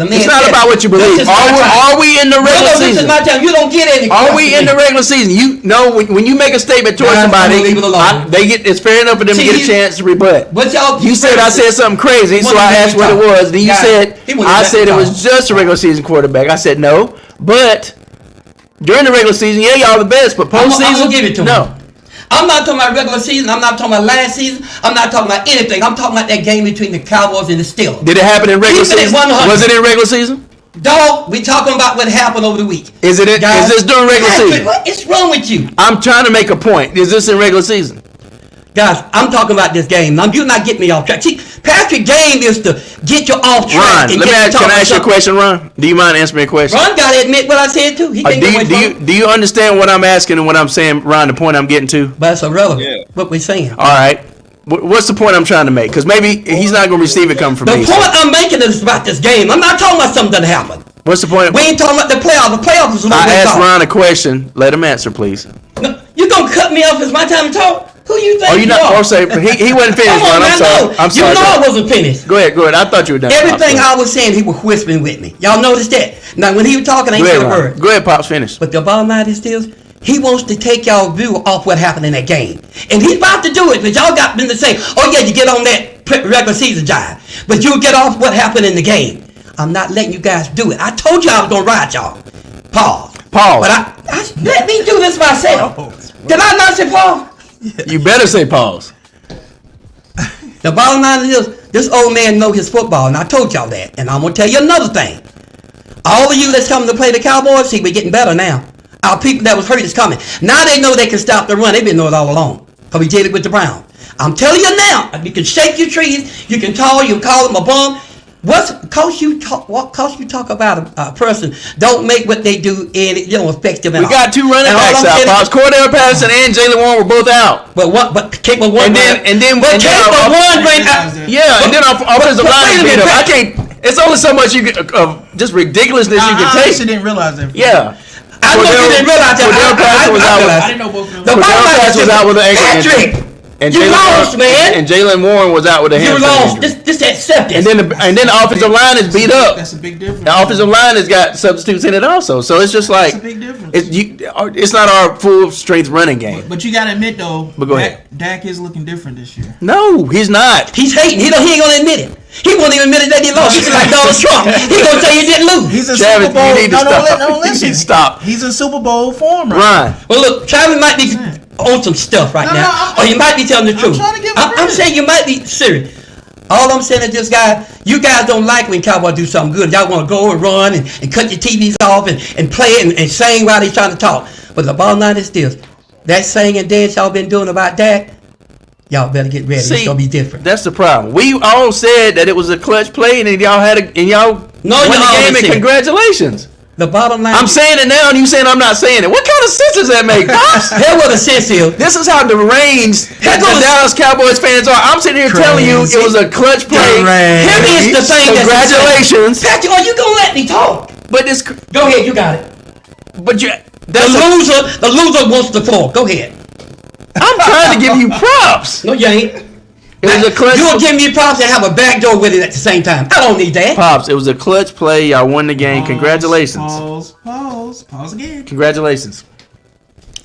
man It's not said, about what you believe. this is my time. Are we in the No, regular no, this is season? my time. You don't get any. Are we in the regular season? You know when you make a statement towards Guys, somebody, I'm gonna leave it alone. they get it's fair enough for them See, to get a you- chance to rebut. But y'all, You said I said something crazy, so Wouldn't I let asked me what it talk. was. Then you Guys, said he wouldn't I let said me it was talk. just a regular season quarterback. I said no, but during the regular season, yeah, y'all the best, but I'm postseason, gonna give it to no. him. I'm not talking about regular season. I'm not talking about last season. I'm not talking about anything. I'm talking about that game between the Cowboys and the Steelers. Did it happen in regular Keep it at season? 100. Was it in regular season? Dog, we talking about what happened over the week. Is it? Guys, Is this during regular Patrick, season? What is wrong with you? I'm trying to make a point. Is this in regular season? Guys, I'm talking about this game. Now, you're not getting me off track. See, Patrick's game is to get you off track. Ron, and let me get ask, you can I talking ask you a something. question, Ron? Do you mind answering me a question? Ron got to admit what I said too. He can't get away from it. Do you understand what I'm asking and what I'm saying, Ron? The point I'm getting to. But it's irrelevant. Yeah. What we're saying. All right. What's the point I'm trying to make? Because maybe he's not going to receive it coming from The me. point so I'm making is about this game. I'm not talking about something that happened. what's the point? We ain't talking about the playoffs. The playoffs is a little I bit asked off. Ron a question. Let him answer, please. No, you gonna cut me off? It's my time to talk. Who you think Oh, you not? are? Oh, say he wasn't finished, Come on, Ron. I'm man, sorry. no. I'm sorry. You know I Go wasn't finished. ahead. Go ahead. I thought you were done. Everything Pops, I was saying, he was whispering with me. Y'all noticed that? Now, when he was talking, I ain't go said ahead, a Ron. word. Go ahead, Pops. Finish. But the bottom line is still, he wants to take y'all view off what happened in that game. And he's about to do it, but y'all got been to say, oh yeah, you get on that regular season jive. But you'll get off what happened in the game. I'm not letting you guys do it. I told you I was going to ride y'all. Pause. Pause. But let me do this myself. Did I not say pause? You better say pause. The bottom line is this, This old man know his football, and I told y'all that. And I'm gonna tell you another thing. All of you that's coming to play the Cowboys, see, we're getting better now. Our people that was hurt is coming. Now they know they can stop the run. They've been knowing it all along. Because we did it with the Browns. I'm telling you now, you can shake your trees, you can call them a bum. Cause you talk about a person, don't make what they do and it don't affect them at all. We got 2 running backs out, Pops. Cordell Patterson and Jalen Warren were both out. But came with one. And then right out. Yeah, and then our offensive line is beat up. I can't. It's only so much you can just ridiculousness you can I take. actually didn't realize that. Yeah. I know you didn't realize that. Cordell Patterson was out. I didn't know both of them. The bottom line Patterson was out with an ankle injury. Patrick, And you lost, man. And Jalen Warren was out with a You hamstring lost. injury. Just accept it. And then the offensive line is beat up. That's a big difference. The offensive line has got substitutes in it also. So it's just like That's a big difference. it's not our full strength running game. But you gotta admit though, But go ahead. Dak is looking different this year. No, he's not. He's hating. He ain't gonna admit it. He won't even admit it that he lost. He's like Donald Trump. He gonna say he didn't lose. He's in Travis, Super Bowl. you need to stop. No, You need listen. to stop. He's in Super Bowl form right Ryan. Well, look, Travis might be on some stuff right No, now, no, or you might be telling the truth. trying to give him I'm credit. saying you might be serious. All I'm saying is this guy, you guys don't like when Cowboys do something good. Y'all want to go and run and cut your TVs off and play and sing while they trying to talk. But the bottom line is this: that sing and dance y'all been doing about Dak, y'all better get ready. It's gonna be different. That's the problem. We all said that it was a clutch play, and y'all won the game. And congratulations. The bottom line. I'm saying it now, and you saying I'm not saying it. What kind of sense does that make, Pops? Here's what the sense is. This is how deranged the Dallas Cowboys fans are. I'm sitting here telling you it was a clutch play. Here is the thing. Congratulations. Patrick, are you gonna let me talk? But this, Go ahead, you got it. but you. The loser wants the floor. Go ahead. I'm trying to give you props. No, you ain't. It was a clutch. You gonna give me props and have a back door with it at the same time. I don't need that. Pops, it was a clutch play. Y'all won the game. Congratulations. Pause again. Congratulations.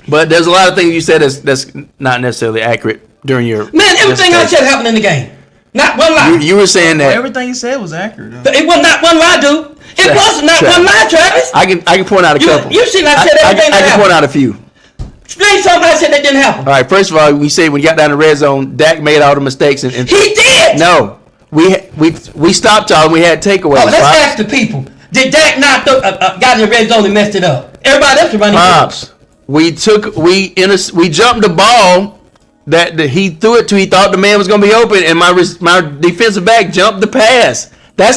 But there's a lot of things you said that's not necessarily accurate during your Man, everything I said happened in the game. Not one lie. You were saying that Everything you said was accurate. Though. It was not one lie, dude. It was not Travis. one lie, Travis. I can point out a couple. You see, I said everything I that can point happened. out a few. Explain something I said that didn't happen. All right. First of all, we say when you got down the red zone, Dak made all the mistakes and He did. no, we stopped y'all and we had takeaways. Oh, let's Pops. ask the people. Did Dak not got in the red zone and messed it up? Everybody else was running. Pops, we jumped the ball that he threw it to. He thought the man was gonna be open, and my defensive back jumped the pass.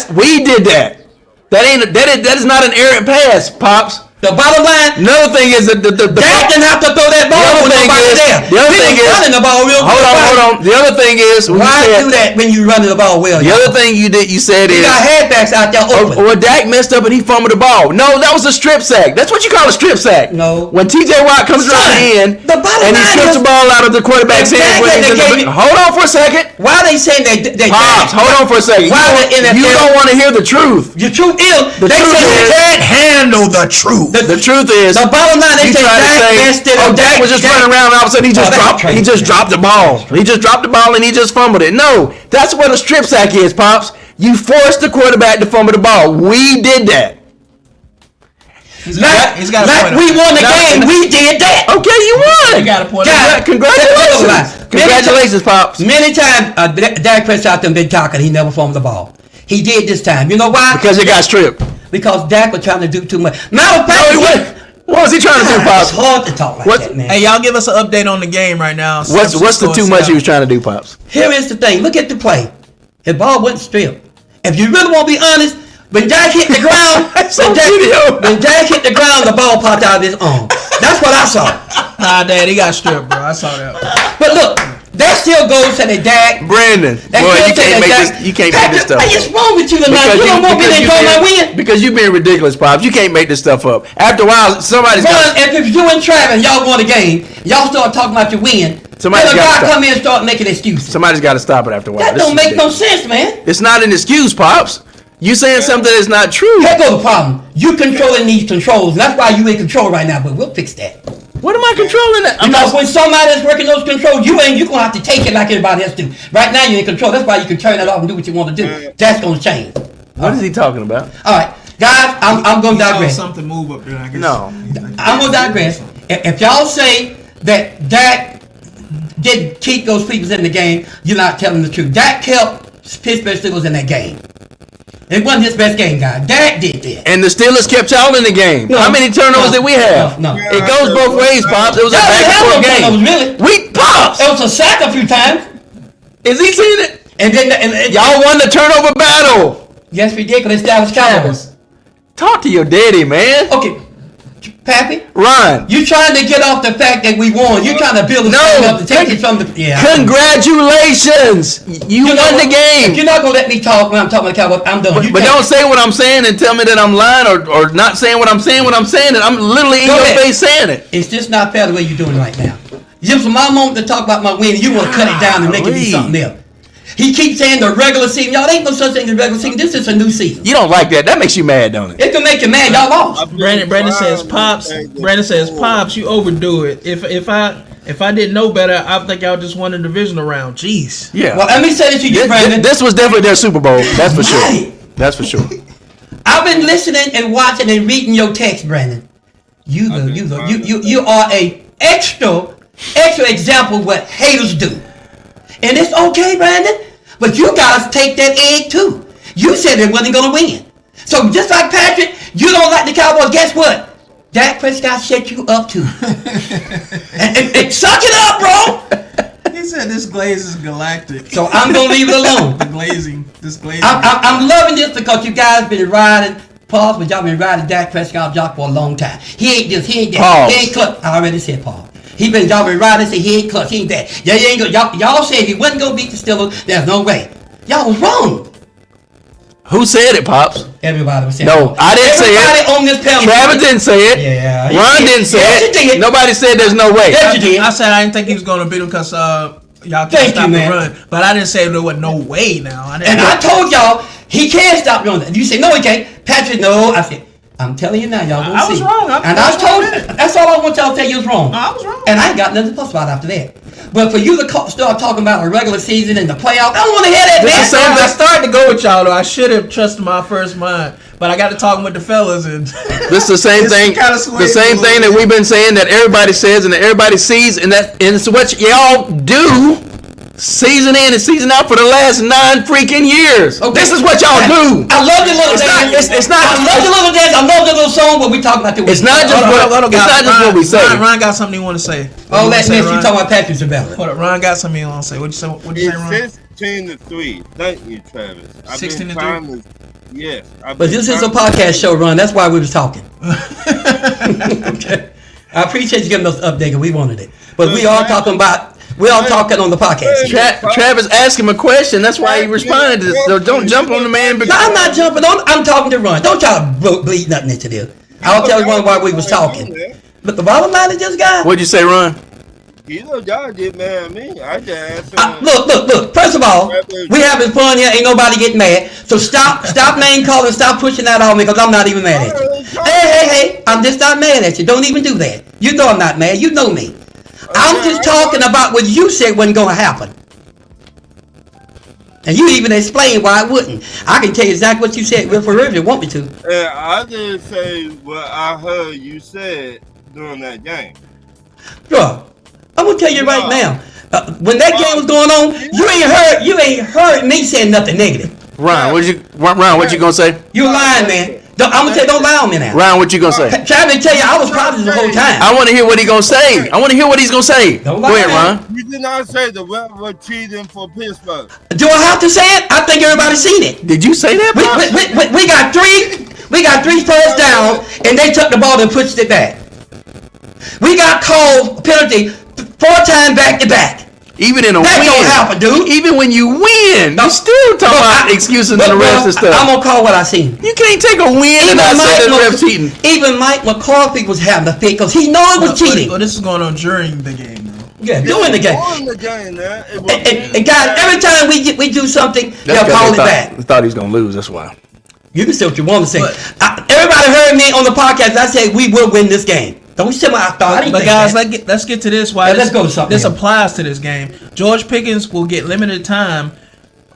We did that. That is not an errant pass, Pops. The bottom line. Another thing is that the Dak didn't have to throw that ball when nobody there. The other He thing was is, running the ball real hold on. The other thing is, when Why you said, do that when you running the ball well? the other thing you said You is, got halfbacks out there open. or Dak messed up and he fumbled the ball. No, that was a strip sack. That's what you call a strip sack. No. When T.J. Watt comes around the end the bottom and he line strips is- the ball out of the quarterback's If hand. Dak when he's had in the- gave me- Hold on for a second. Why are they saying they Pops, hold on for a second. Why the NFL You don't want to hear the truth. The truth is, The they truth say is- Dak Handle the truth. The truth is, The bottom line, they you say try to Dak messed say, it up. Dak was just running around, and all of a sudden he just that's dropped the ball. He just dropped the ball and he just fumbled it. No, that's what a strip sack is, Pops. You forced the quarterback to fumble the ball. We did that. He's got a Like point. we won the No, game, no. we did that. Okay, you won. He got a point. God, Congratulations. Congratulations, Pops. Many times, Dak Prescott them been talking. He never fumbled the ball. He did this time. You know why? Because it got stripped. Because Dak was trying to do too much. Matter of No, fact, he wasn't. What was he trying to do, It's Pops? hard to talk like What's- that, man. Hey, y'all give us an update on the game right now. What's the too much he was trying to do, Pops? Here is the thing. Look at the play. His ball wasn't stripped. If you really want to be honest, when Dak hit the ground, It's on video. when Dak hit the ground, the ball popped out of his arm. That's what I saw. Nah, Dad, he got stripped, bro. I saw that. But look, that still goes to the Dak. Brandon, That boy, still you to can't the make Dak. this. You can't make this stuff. What is wrong with you tonight? You don't want me to enjoy my win. Because you're being ridiculous, Pops. You can't make this stuff up. After a while, somebody's Ron, got. if you and Travis, y'all won a game, y'all start talking about your win. Somebody's then a gotta guy stop. come in and start making excuses. Somebody's got to stop it after a while. That This don't is make no ridiculous. sense, man. It's not an excuse, Pops. You saying something that's not true. Here goes the problem. You controlling these controls. That's why you in control right now, but we'll fix that. What am I controlling? That? Because when somebody's working those controls, you gonna have to take it like everybody else do. Right now you're in control. That's why you can turn it off and do what you want to do. That's gonna change. What is he talking about? All right, guys, I'm gonna He saw digress. something move up there. I guess. No. I'm gonna digress. If y'all say that Dak didn't keep those people in the game, you're not telling the truth. Dak kept Pittsburgh Steelers in that game. It wasn't his best game, guys. Dak did that. And the Steelers kept y'all in the game. No. How many turnovers did we have? No. It goes both ways, Pops. It was a Y'all didn't back have and no forth game. turnovers, really. We Pops. It was a sack a few times. Is he seeing it? And then and Y'all won the turnover battle. yes, we did, because it's Dallas Cowboys. Talk to your daddy, man. Okay, Pappy, Ron. you trying to get off the fact that we won. You trying to build a No. thing up to take it from the Congratulations. You know won what? the game. If you're not gonna let me talk when I'm talking about the Cowboys, I'm done. But don't say what I'm saying and tell me that I'm lying or not saying what I'm saying when I'm saying it. I'm literally in Go your ahead. face saying it. It's just not fair the way you're doing it right now. Just for my moment to talk about my win, you want to cut it down and make it be Golly. something else. He keeps saying the regular season. Y'all ain't no such thing as regular season. This is a new season. You don't like that. That makes you mad, don't it? It can make you mad. Y'all lost. Brandon says, Pops, you overdo it. If I didn't know better, I think y'all just won a divisional round. Jeez. Yeah. Well, let me say this to you, Brandon. This was definitely their Super Bowl. That's for sure. Right. That's for sure. I've been listening and watching and reading your text, Brandon. You are a extra example of what haters do. And it's okay, Brandon, but you guys take that egg too. You said they wasn't gonna win. So just like Patrick, you don't like the Cowboys, guess what? Dak Prescott set you up too. and suck it up, bro. He said this glaze is galactic. So I'm gonna leave it alone. This glazing. I'm loving this because you guys been riding, pause, but y'all been riding Dak Prescott jock for a long time. He ain't this, he ain't that, Pause. he ain't clutch. I already said pause. Y'all been riding, say he ain't clutch, he ain't that. Yeah, you ain't gonna, y'all said he wasn't gonna beat the Steelers. There's no way. Y'all was wrong. Who said it, Pops? Everybody was saying. No, I didn't say it. Everybody on this panel. Travis didn't say it. Yeah. Ron didn't say Yes, it. you did. Nobody said there's no way. Yes, you did. I said I didn't think he was gonna beat him because y'all can't Thank stop you, the man. run. But I didn't say there was no way. Now And I told y'all he can't stop doing that. You say no, he can't. Patrick, no. I said, I'm telling you now, y'all gonna I see. was wrong. And I told you. That's all I want y'all to tell you was wrong. No, I was wrong. And I ain't got nothing to fuss about after that. But for you to start talking about a regular season and the playoffs, I don't want to hear that, man. This is something I started to go with y'all though. I should have trusted my first mind, but I got to talking with the fellas and This is the same It's thing. kinda swayed The same a little thing that bit. we've been saying that everybody says and that everybody sees, and it's what y'all do, season in and season out for the last 9 freaking years. Okay. This is what y'all do. I love your little It's not- dance. it's not- I love your little dance. I love your little song where we talk about the It's not just what we say. Ron got something he want to say. Oh, What that you means say, you Ron? talking about Patrick Zabella. Hold up, Ron got something he want to say. What you say? What you say, Ron? It's 16-3. Thank you, Travis. I've 16 been to trying to. Yes. But this is a podcast show, Ron. That's why we was talking. Okay. I appreciate you giving us an update, 'cause we wanted it. But we are talking about, we are talking on the podcast. Travis asked him a question. That's why he responded to this. So don't jump on the man. No, I'm not jumping on. I'm talking to Ron. Don't try to bleed nothing into this. I'll tell Ron why we was talking. But the bottom line is this, guy. What'd you say, Ron? You know, y'all get mad at me. I just asked him. Look. First of all, we having fun here. Ain't nobody getting mad. So stop name calling. Stop pushing that on me because I'm not even mad at you. Hey. I'm just not mad at you. Don't even do that. You know I'm not mad. You know me. I'm just talking about what you said wasn't going to happen. And you even explained why it wouldn't. I can tell you exactly what you said for real if you want me to. And I didn't say what I heard you said during that game. Bro, I'm gonna tell you right now. When that game was going on, you ain't heard me saying nothing negative. Ron, what you gonna say? You lying, man. I'm gonna tell you, don't lie on me now. Ron, what you gonna say? Trying to tell you, I was positive the whole time. I want to hear what he gonna say. I want to hear what he's gonna say. Don't Go lie, ahead, man. Ron. You did not say the ref were cheating for Pittsburgh. Do I have to say it? I think everybody's seen it. Did you say that? Bob? We got three first downs, and they took the ball and pushed it back. We got called penalty 4 times back to back. Even in a That win, don't happen, dude. Even when you win, you still talking about excuses and the rest of stuff. I'm gonna call what I seen. You can't take a win and not say the ref cheating. Even Mike McCarthy was having a fit because he knew it was cheating. Well, this is going on during the game, though. Yeah, doing the game. Won the game, man. It was And guys, every time we do something, they'll call it back. They thought he was gonna lose. That's why. You can say what you want to say. But- Everybody heard me on the podcast. I said we will win this game. Don't say what I thought. I didn't But think guys, that. let's get to this. Why Yeah, this, let's go to something this else. applies to this game. George Pickens will get limited time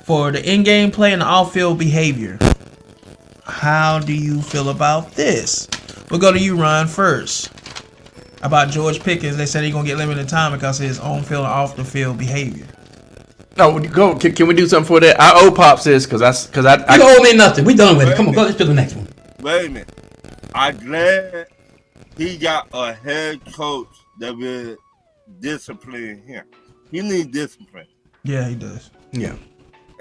for the in-game play and the off-field behavior. How do you feel about this? We'll go to you, Ron, first. About George Pickens, they said he's gonna get limited time because of his on-field and off-the-field behavior. No, go. Can we do something for that? I owe Pops this because You don't owe me nothing. We done with it. Come on, go. Let's do the next one. Wait a minute. I'm glad he got a head coach that will discipline him. He needs discipline. Yeah, he does. Yeah.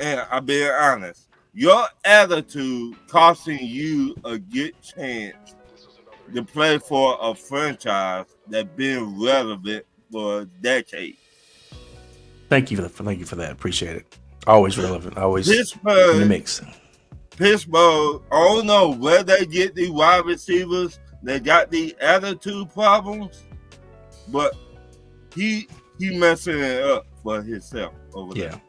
And I'm being honest. Your attitude costing you a good chance to play for a franchise that's been relevant for decades. Thank you for that. Appreciate it. Always relevant. Always in the Pittsburgh, mix. I don't know where they get these wide receivers. They got these attitude problems, but he messing it up for himself over Yeah. there.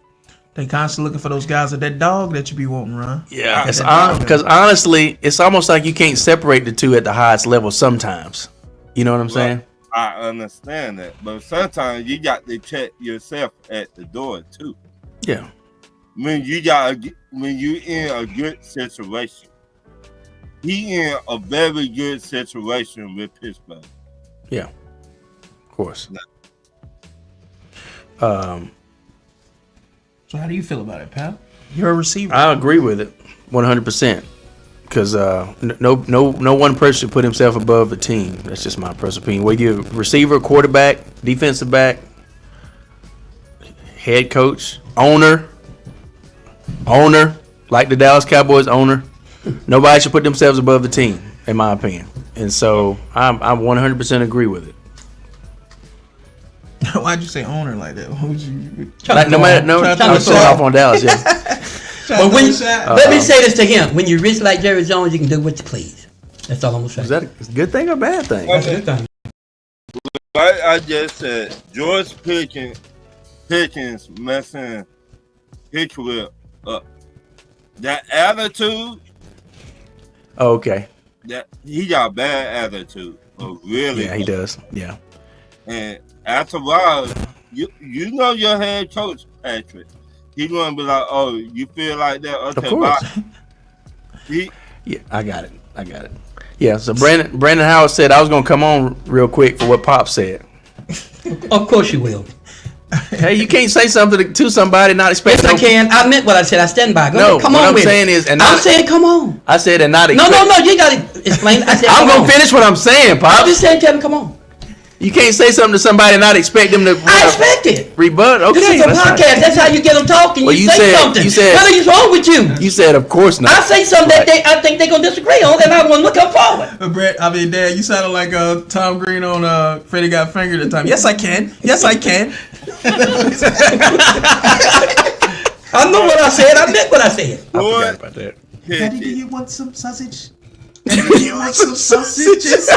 They constantly looking for those guys with that dog that you be wanting, Ron. Yeah. That Because honestly, it's almost like you can't separate the two at the highest level sometimes. You know what I'm saying? I understand that, but sometimes you got to check yourself at the door too. Yeah. When you in a good situation, he in a very good situation with Pittsburgh. Yeah. Of course. So how do you feel about it, pal? You're a receiver. I agree with it 100%. Because no one person should put himself above the team. That's just my personal opinion. Whether you're receiver, quarterback, defensive back, head coach, owner, like the Dallas Cowboys owner, nobody should put themselves above the team, in my opinion. And so I 100% agree with it. Why'd you say owner like that? What would you? Like, no matter, no, Trying to I'm throw throwing a off on Dallas. Yeah. But when, let me say this to him: when you're rich like Jerry Jones, you can do what you please. That's all I'm gonna say. Is that a good thing or a bad thing? That's a good thing. Like I just said, George Pickens messing Hickwell up. That attitude, Oh, okay. that he got a bad attitude. Really? Yeah, he does. Yeah. And after a while, you know your head coach, Patrick. He gonna be like, "Oh, you feel like that? Okay, Of course. bye." Yeah, I got it. Yeah, so Brandon Howard said I was gonna come on real quick for what Pop said. Of course you will. Hey, you can't say something to somebody not Yes, expecting. I can. I meant what I said. I stand by. Go No, ahead. Come what on I'm with saying it. is, and I'm not- saying, come on. I said and not. No, you gotta explain. I said, I'm come gonna on. finish what I'm saying, I'm Pop. just saying, Kevin, come on. You can't say something to somebody and not expect them to I expect it. rebut. Okay, This is a that's fine. podcast. That's how you get them talking. Well, you you say said- something. you said- What is wrong with you? You said, of course not. I say something Right. that I think they're gonna disagree on, and I want to look up forward. But Brett, I mean, Dad, you sounded like Tom Green on Freddie Got Fingered at the time. Yes, I can. Yes, I can. I know what I said. I meant what I said. I forgot about that. Daddy, do you want some sausage? Daddy, do you want some sausages?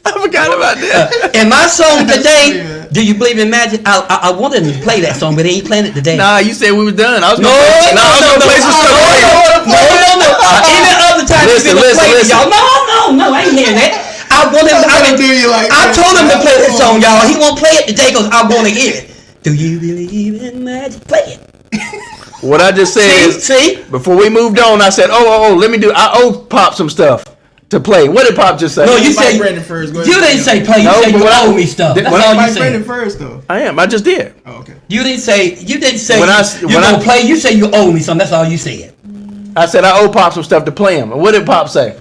I forgot about that. In my song today, do you believe in magic? I wanted to play that song, but he ain't playing it today. Nah, you said we were done. I was No, gonna no, I was no, gonna no, play some stuff later. no. Any other time Listen, you been listen, playing it, listen. y'all. No, I ain't hearing that. I want him. I told him to play that song, y'all. He won't play it today because I want to hear it. Do you believe in magic? Play it. What I just said is, See? before we moved on, I said, let me do. I owe Pop some stuff to play. What did Pop just say? No, you Mike said Brandon first. Go ahead. you didn't say play. You No, said but you what I- owe me stuff. That's what- all you Mike Brandon said. first, though. I am. I just did. Oh, okay. You didn't say When I- you when I- gonna play. You say you owe me something. That's all you said. I said I owe Pop some stuff to play him. And what did Pop say?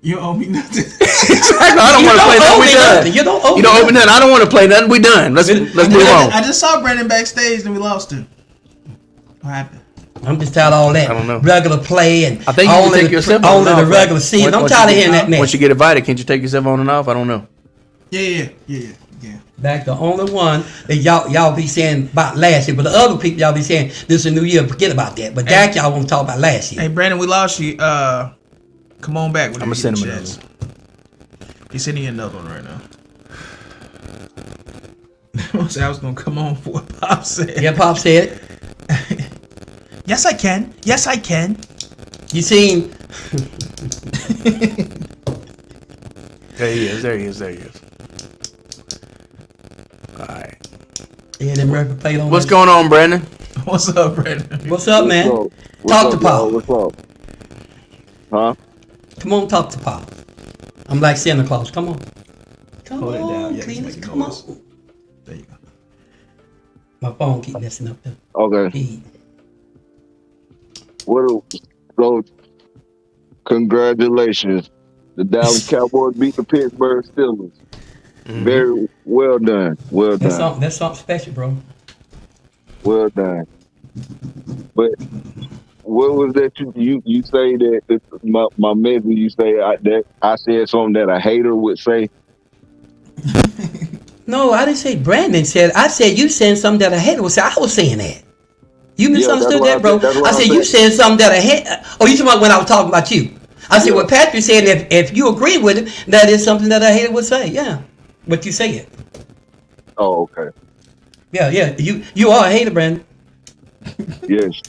You owe me nothing. Exactly. I don't You want to don't play owe nothing. We me done. nothing. You don't owe You me don't owe me nothing. nothing. I don't want to play nothing. We done. Let's move on. I just saw Brandon backstage and we lost him. What happened? I'm just tired of all that. I don't know. Regular play and I think you can take yourself on only and the off, regular right? season. I'm Once tired of you hearing that Once mess. you get invited, can't you take yourself on and off? I don't know. Yeah. Back the only one that y'all be saying about last year, but the other people y'all be saying this is a new year. Forget about that. But Dak, y'all want to talk about last year. Hey, Brandon, we lost you. Come on back. I'ma send him another He's sending you another one right now. I was gonna come on for what Pop said. Yeah, Pop said it. Yes, I can. Yes, I can. You seen? There he is. All right. Yeah, them record played on. What's that. going on, Brandon? What's up, Brandon? What's up, man? Talk to Pop. What's up? Huh? Come on, talk to Pop. I'm like Santa Claus. Come on. Come Hold it on, down. Yeah, Cletus. he's making Come noise. on. My phone keep messing up the Okay. feed. So congratulations. The Dallas Cowboys beat the Pittsburgh Steelers. Very well done. Well done. That's something special, bro. Well done. But what was that you say that my message you say that I said something that a hater would say? No, I didn't say Brandon said. I said you saying something that a hater would say. I was saying that. You misunderstood what that, bro. that's what I said I'm you saying. said something that a hater. Oh, you talking about when I was talking about you? I said what Patrick said. If you agree with it, that is something that a hater would say. Yeah, what you say it. Oh, okay. Yeah. You are a hater, Brandon. Yes.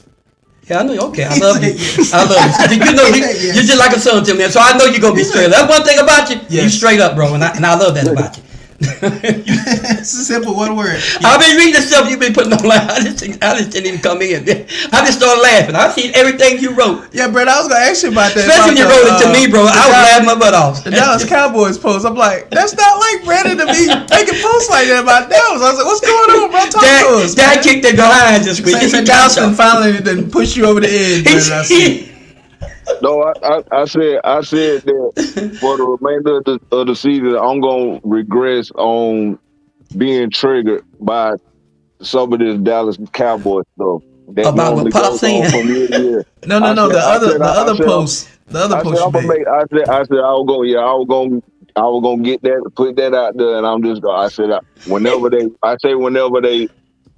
Yeah, I know. Okay, I love you. Yes. I love you. You know, you're just like a son to me, so I know you're gonna be straight up. That's one thing about you. You Yes. straight up, bro, and I love that about you. It's a simple one word. I've been reading the stuff you've been putting online. I just didn't even come in. I just started laughing. I've seen everything you wrote, Yeah, Brett, I was gonna ask you about that. especially when you about wrote it to me, bro. I was laughing my butt off. The Dallas Cowboys post. I'm like, that's not like Brandon to be making posts like that about Dallas. I was like, what's going on, bro? Talk to us. Dad man. kicked their behind this week. Say Dallas and finally then push you over the edge. Brandon, I see. No, I said that for the remainder of the season, I'm gonna regress on being triggered by some of this Dallas Cowboys stuff. That About what normally Pop's goes saying. on from year to year. No. I The said- other I said- post. The other I post said, you made. I said I was gonna get that, put that out there, and I'm just gonna. I said whenever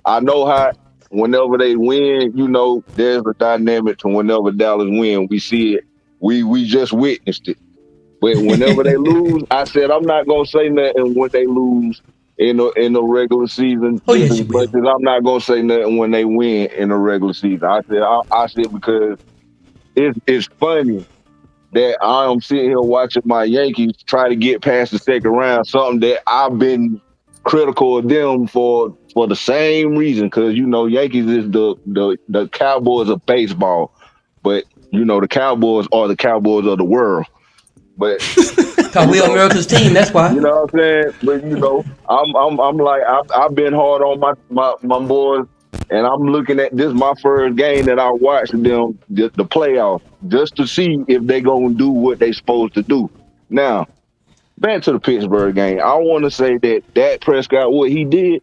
I know how. Whenever they win, you know, there's a dynamic to whenever Dallas win. We see it. We just witnessed it. But whenever they lose, I said I'm not gonna say nothing when they lose in the regular season. Oh, yes, just you as much will. as I'm not gonna say nothing when they win in the regular season. I said because it's funny that I'm sitting here watching my Yankees try to get past the second round, something that I've been critical of them for the same reason. Because you know, Yankees is the Cowboys of baseball, but you know, the Cowboys are the Cowboys of the world. But Cause we America's team. That's why. you know what I'm saying? But you know, I'm like I've been hard on my boys, and I'm looking at this my first game that I watched them the playoffs just to see if they gonna do what they supposed to do. Now, back to the Pittsburgh game. I want to say that Dak Prescott, what he did,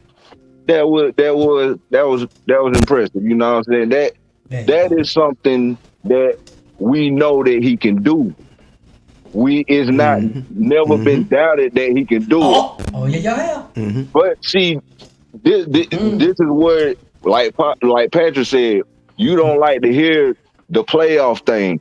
that was impressive. You know what I'm saying? That is something that we know that he can do. It's not never been doubted that he can do it. Oh yeah, y'all have. But see, this is where, like Patrick said, you don't like to hear the playoff thing.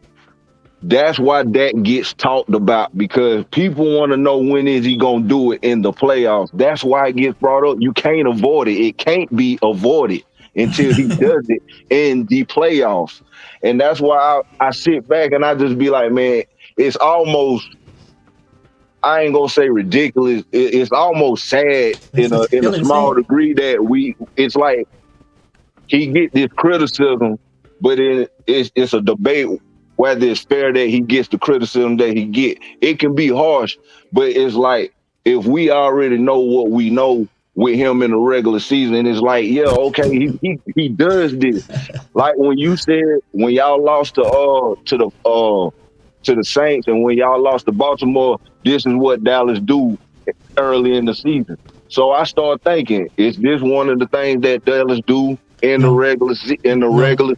That's why that gets talked about, because people want to know when is he gonna do it in the playoffs. That's why it gets brought up. You can't avoid it. It can't be avoided until he does it in the playoffs. And that's why I sit back and I just be like, man, it's almost, I ain't gonna say ridiculous. It's almost sad in a small degree that it's like he get this criticism, but it's a debate whether it's fair that he gets the criticism that he get. It can be harsh, but it's like if we already know what we know with him in the regular season, it's like, yeah, okay, he does this. Like when you said when y'all lost to the Saints, and when y'all lost to Baltimore, this is what Dallas do early in the season. So I start thinking, is this one of the things that Dallas do in the regular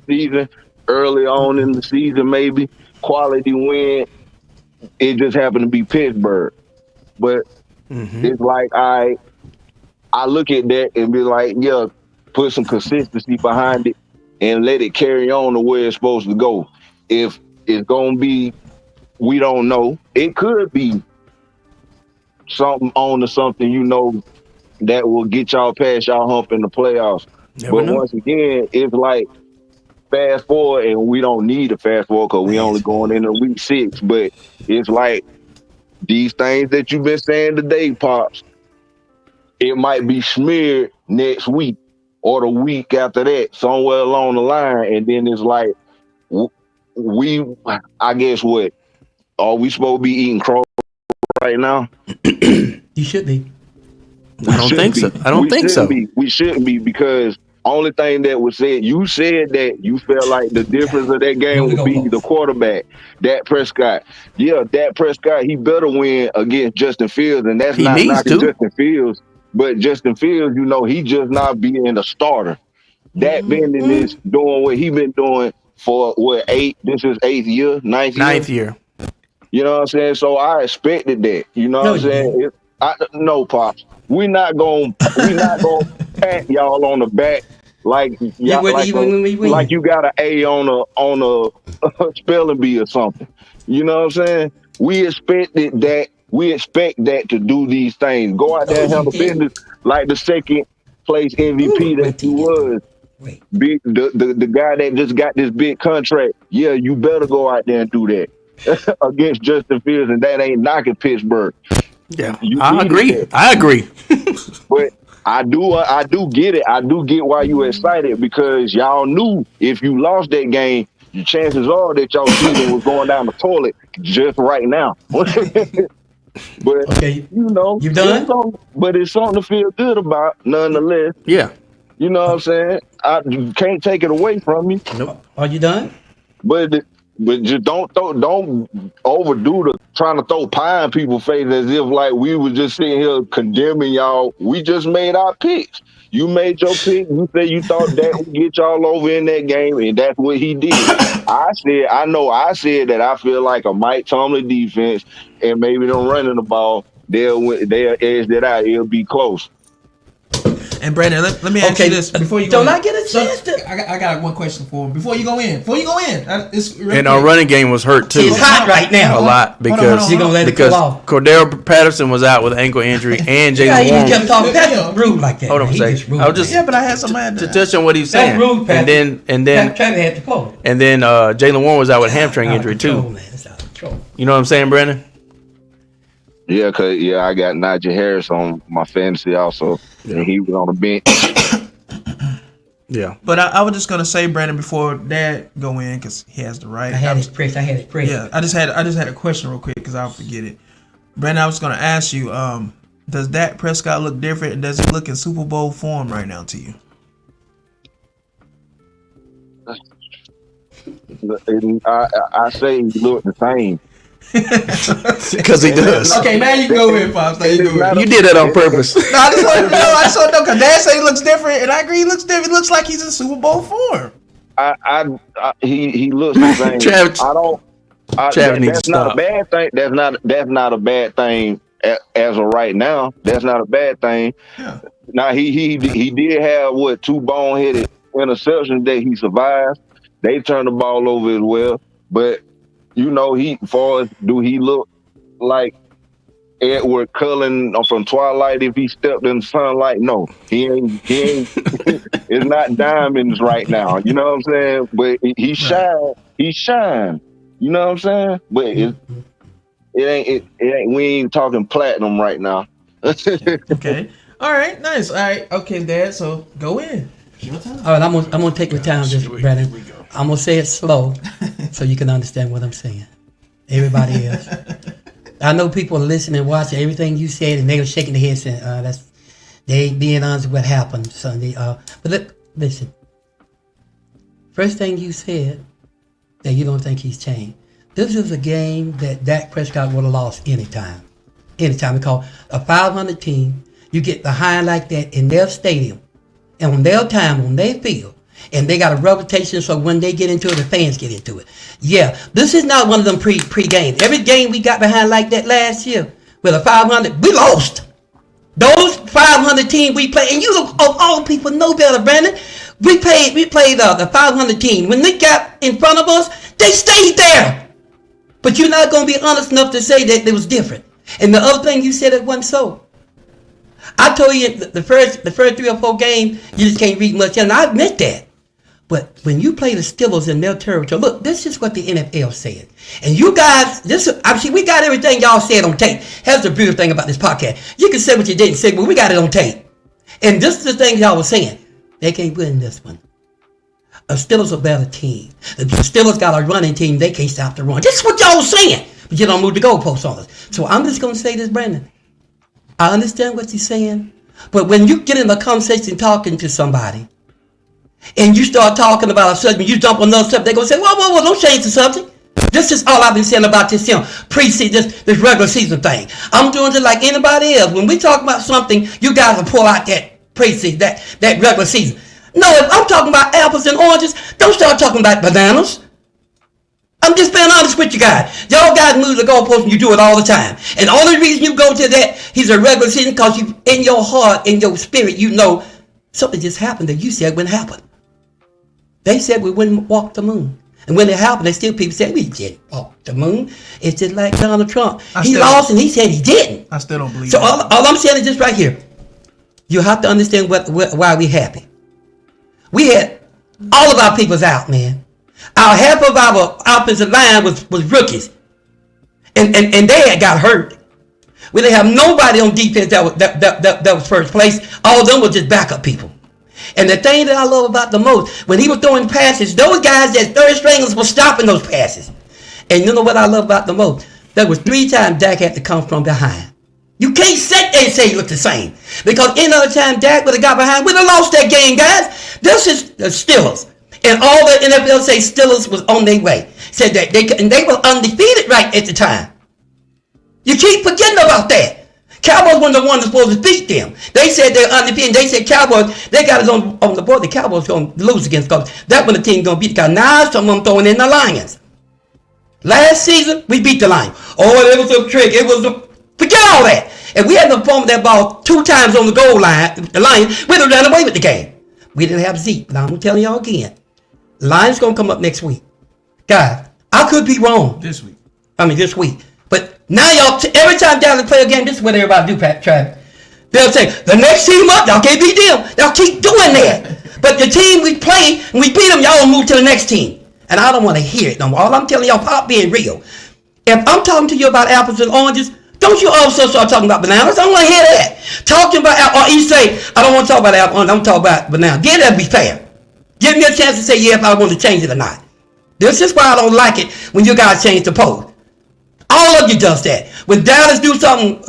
season, early on in the season, maybe quality win? It just happened to be Pittsburgh, but it's like I look at that and be like, yeah, put some consistency behind it and let it carry on the way it's supposed to go. If it's gonna be, we don't know. It could be something on to something, you know, that will get y'all past y'all hump in the playoffs. Never know. Once again, it's like fast forward, and we don't need a fast forward because we only going into week 6. But it's like these things that you've been saying today, Pops, it might be smeared next week or the week after that, somewhere along the line, and then it's like I guess what? Are we supposed to be eating crow right now? You should be. I don't think so. We shouldn't be, because Only thing that was said, you said that you felt like the difference of that game Here we would go, be folks. the quarterback, Dak Prescott. Yeah, Dak Prescott, he better win against Justin Fields, and that's He not needs knocking to. Justin Fields, but Justin Fields, he just not being a starter. Dak been in this doing what he been doing for this is 8th year, ninth year. Year. You know what I'm saying? So I expected that. You know No, what I'm you saying? No, Pops. We're not gonna pat y'all on the back like You wouldn't even when we win. like you got an A on a spelling bee or something. You know what I'm saying? We expect that to do these things. Go out there and handle business like the second place MVP that you was. Wait. Big the guy that just got this big contract. Yeah, you better go out there and do that against Justin Fields, and that ain't knocking Pittsburgh. Yeah, You I needed agree. that. I agree. But I do get it. I do get why you excited, because y'all knew if you lost that game, the chances are that y'all season was going down the toilet just right now. But Okay. you done. It's something to feel good about, nonetheless. Yeah. You know what I'm saying? You can't take it away from you. Nope. Are you done? But just don't overdo the trying to throw pie in people's face as if like we was just sitting here condemning y'all. We just made our picks. You made your pick. You said you thought that would get y'all over in that game, and that's what he did. I said that I feel like a Mike Tomlin defense, and maybe them running the ball, they'll edge that out. It'll be close. And Brandon, let me ask you this before you Don't go I in. get a chance to? I got one question for him before you go in. It's real And our quick. running game was hurt too. It's hot right A now. lot Hold on, because You gonna let it because cool off? Cordero Patterson was out with an ankle injury and Yeah, Jalen you Warren. kept talking. That's rude like that. Hold on man. a He second. just rude, I was just- Yeah, but I had somebody To touch on what he was saying, That's rude, Pat. and then Travis had to call. Jalen Warren was out with hamstring Out of injury control, too. Man. It's out of control. You know what I'm saying, Brandon? Yeah, I got Najee Harris on my fantasy also, and he was on the bench. Yeah. But I was just gonna say, Brandon, before Dad go in, because he has the right. I had it pressed. Yeah, I just had a question real quick because I'll forget it. Brandon, I was gonna ask you, does Dak Prescott look different, and does he look in Super Bowl form right now to you? And I say he looked the same. Because he does. Okay, now you can go in, Pops. Now you can go in. You did that on purpose. No, I just want to know. I just want to know because Dad say he looks different, and I agree he looks different. He looks like he's in Super Bowl form. He looks the same. Travis- I don't. Travis needs That's to not a stop. bad thing. That's not a bad thing as of right now. That's not a bad thing. Yeah. Now he did have two boneheaded interceptions that he survived. They turned the ball over as well, but do he look like Edward Cullen from Twilight if he stepped in the sunlight? No, he ain't. It's not diamonds right now. You know what I'm saying? But he shine. He shine. You know what I'm saying? But it ain't. We ain't talking platinum right now. Okay. All right. Nice. All right. Okay, Dad. So go in. It's your time. All right, I'm gonna take my time, just Brandon. I'm gonna say it slow, so you can understand what I'm saying. Everybody else, I know people are listening, watching everything you said, and they were shaking their heads saying, they ain't being honest with what happened Sunday. But listen, first thing you said that you don't think he's changed. This is a game that Dak Prescott would have lost anytime, because a 500 team, you get behind like that in their stadium, and on their time, on their field, and they got a reputation, so when they get into it, the fans get into it. Yeah, this is not one of them pre-games. Every game we got behind like that last year with a 500, we lost. Those 500 teams we played, and you of all people know better, Brandon. We played the 500 team. When they got in front of us, they stayed there. But you're not going to be honest enough to say that it was different. And the other thing you said, it wasn't so. I told you the first 3 or 4 games, you just can't read much, and I admit that. But when you play the Steelers in their territory, look, this is what the NFL said. And you guys, we got everything y'all said on tape. Here's the beautiful thing about this podcast. You can say what you didn't say, but we got it on tape. And this is the thing y'all was saying. They can't win this one. The Steelers are a better team. The Steelers got a running team. They can't stop the run. This is what y'all was saying. But you don't move the goalposts on us. So I'm just going to say this, Brandon. I understand what you're saying. But when you get in a conversation talking to somebody, and you start talking about a subject, you jump on another subject, they're going to say, whoa, don't change the subject. This is all I've been saying about this pre-season, this regular season thing. I'm doing it like anybody else. When we talk about something, you guys will pull out that pre-season, that regular season. No, if I'm talking about apples and oranges, don't start talking about bananas. I'm just being honest with you guys. Y'all guys move the goalpost and you do it all the time. And the only reason you go to that, he's a regular season, because you, in your heart, in your spirit, you know something just happened that you said wouldn't happen. They said we wouldn't walk the moon. And when it happened, still people said we didn't walk the moon. It's just like Donald Trump. He lost and he said he didn't. I still don't believe so that. all I'm saying is this right here. You have to understand why we happy. We had all of our peoples out, man. Half of our offensive line was rookies. And they had got hurt. We didn't have nobody on defense that was first place. All of them were just backup people. And the thing that I love about the most, when he was throwing passes, those guys that third stringers were stopping those passes. And you know what I love about the most? There was 3 times Dak had to come from behind. You can't sit there and say you look the same. Because any other time Dak would have got behind, we'd have lost that game, guys. This is the Steelers. And all the NFL say Steelers was on their way. Said that they were undefeated right at the time. You keep forgetting about that. Cowboys were the ones supposed to beat them. They said they're undefeated. They said Cowboys, they got us on the board. The Cowboys going to lose against Cowboys. That when the team going to beat the Cowboys. Now some of them throwing in the Lions. Last season, we beat the Lions. Oh, it was a trick. Forget all that. If we had to form that ball 2 times on the goal line, the Lions, we'd have ran away with the game. We didn't have Zeke. But I'm telling y'all again, Lions going to come up next week. Guys, I could be wrong. This week. This week. But now y'all, every time Dallas play a game, this is what everybody do, Travis. They'll say, the next team up, y'all can't beat them. Y'all keep doing that. But the team we play, and we beat them, y'all move to the next team. And I don't want to hear it no more. All I'm telling y'all, Pop being real. If I'm talking to you about apples and oranges, don't you also start talking about bananas? I don't want to hear that. Talking about apples, or you say, I don't want to talk about apples, I'm talking about bananas. Give that be fair. Give me a chance to say, yeah, if I want to change it or not. This is why I don't like it when you guys change the poll. All of you does that. When Dallas do something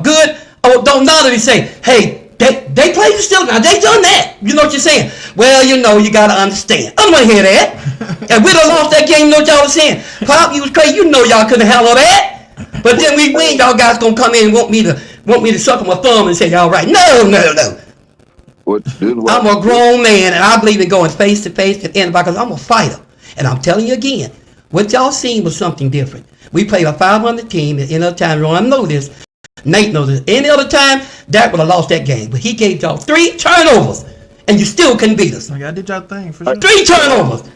good, don't none of you say, hey, they played the Steelers. Now, they done that. You know what you're saying? Well, you know, you got to understand. I don't want to hear that. And we'd have lost that game, you know what y'all was saying. Pop, you was crazy. You know y'all couldn't handle that. But then we win. Y'all guys going to come in and want me to suck my thumb and say, all right. No. I'm a grown man, and I believe in going face to face to end because I'm a fighter. And I'm telling you again, what y'all seen was something different. We played a 500 team at any other time. Ron knows this. Nate knows this. Any other time, Dak would have lost that game. But he gave y'all 3 turnovers, and you still couldn't beat us. Like I did y'all thing for sure. 3 turnovers,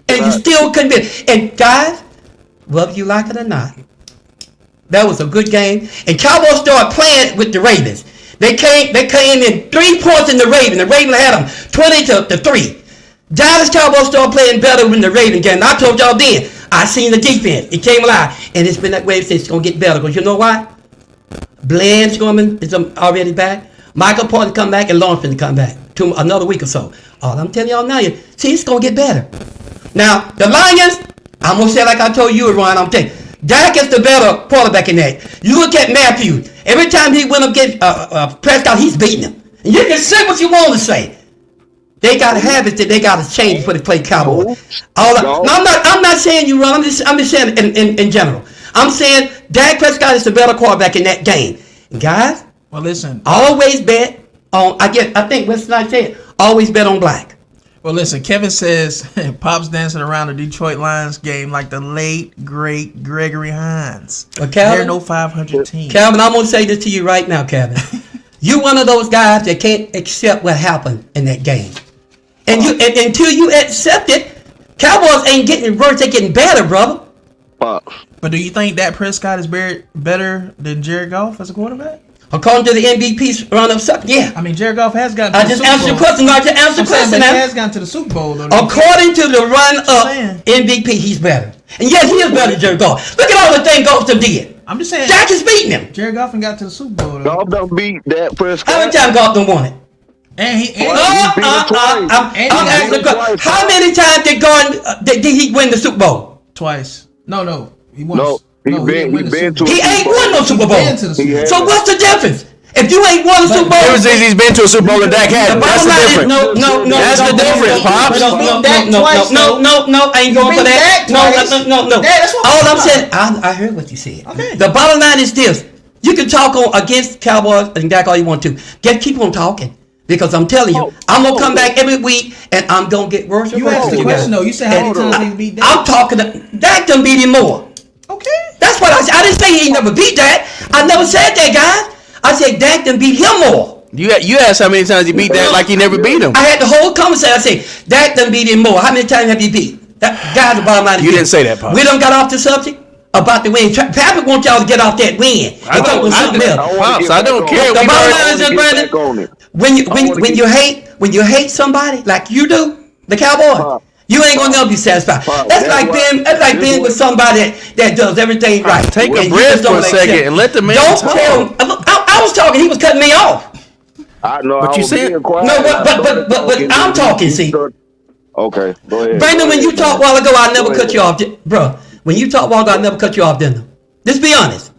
and you still couldn't beat us. And guys, whether you like it or not, that was a good game. And Cowboys started playing with the Ravens. They came in 3 points in the Ravens. The Ravens had them 20-3. Dallas Cowboys started playing better in the Ravens game. And I told y'all then, I seen the defense. It came alive. And it's been that way since. It's going to get better. Because you know why? Bland's coming is already back. Michael Porter come back and Lawrence finna come back to another week or so. All I'm telling y'all now, see, it's going to get better. Now, the Lions, I'm going to say like I told you, Ron, I'm telling you, Dak is the better quarterback in that. You look at Matthews. Every time he went up against Prescott, he's beating him. And you can say what you want to say. They got habits that they got to change before they play Cowboys. I'm not saying you, Ron. I'm just saying in general. I'm saying Dak Prescott is the better quarterback in that game. And guys, well, listen. Always bet on. I think West Side said always bet on black. Well, listen. Kevin says Pop's dancing around the Detroit Lions game like the late great Gregory Hines. Well, Calvin, they're no 500 team. Calvin, I'm gonna say this to you right now, Calvin. You one of those guys that can't accept what happened in that game. And until you accept it, Cowboys ain't getting worse, they're getting better, brother. But do you think Dak Prescott is better than Jared Goff as a quarterback? According to the MVP round-up second, yeah. I mean, Jared Goff has gotten to the Super Bowl. I just answered your question. I just answered the question now. He has gotten to the Super Bowl, though. According to the run-up MVP, he's better. And yes, he is better than Jared Goff. Look at all the things Goff did. I'm just saying. Dak is beating him. Jared Goff got to the Super Bowl, though. Goff don't beat Dak Prescott. How many times Goff done won it? And he I'm asking the question. How many times did he win the Super Bowl? Twice. No. He won. No, he ain't won no Super Bowl. Been to the Super Bowl. So what's the difference? If you ain't won a Super Bowl, Ever since he's been to a Super Bowl and Dak the hadn't. That's bottom the line is difference. no. That's the difference, Pops. No. I ain't going for that. No. That's what All I'm I'm saying, I heard what you said. Okay. The bottom line is this: you can talk on against Cowboys and Dak all you want to. Keep on talking. Because I'm telling you, I'm gonna come back every week and I'm gonna get worse and You worse. asked for the you guys. question though. You said how many And times he beat I'm Dak? talking to Dak done beat him more. Okay. That's what I said. I didn't say he ain't never beat Dak. I never said that, guys. I said Dak done beat him more. You asked how many times he beat Dak like he never beat him. I had the whole conversation. I said Dak done beat him more. How many times have you beat? That guys, the bottom line is You this. didn't say that, Pop. We done got off the subject about the win. Patrick wants y'all to get off that win. I And talk don't- about something I- else. Pops, I don't care. The We've bottom already- line is this, Brandon. When you hate somebody like you do, the Cowboy, you ain't gonna never be satisfied. That's like being with somebody that does everything right. Take a And you breath just don't for a second accept. and let the man Don't talk. tell him. I was talking. He was cutting me off. I know. But I you was said- being quiet. No, and I started but I'm talking. See, Okay, go ahead. Brandon, when you talked a while ago, I never cut you off, bro. When you talked a while ago, I never cut you off, didn't I? Just be honest.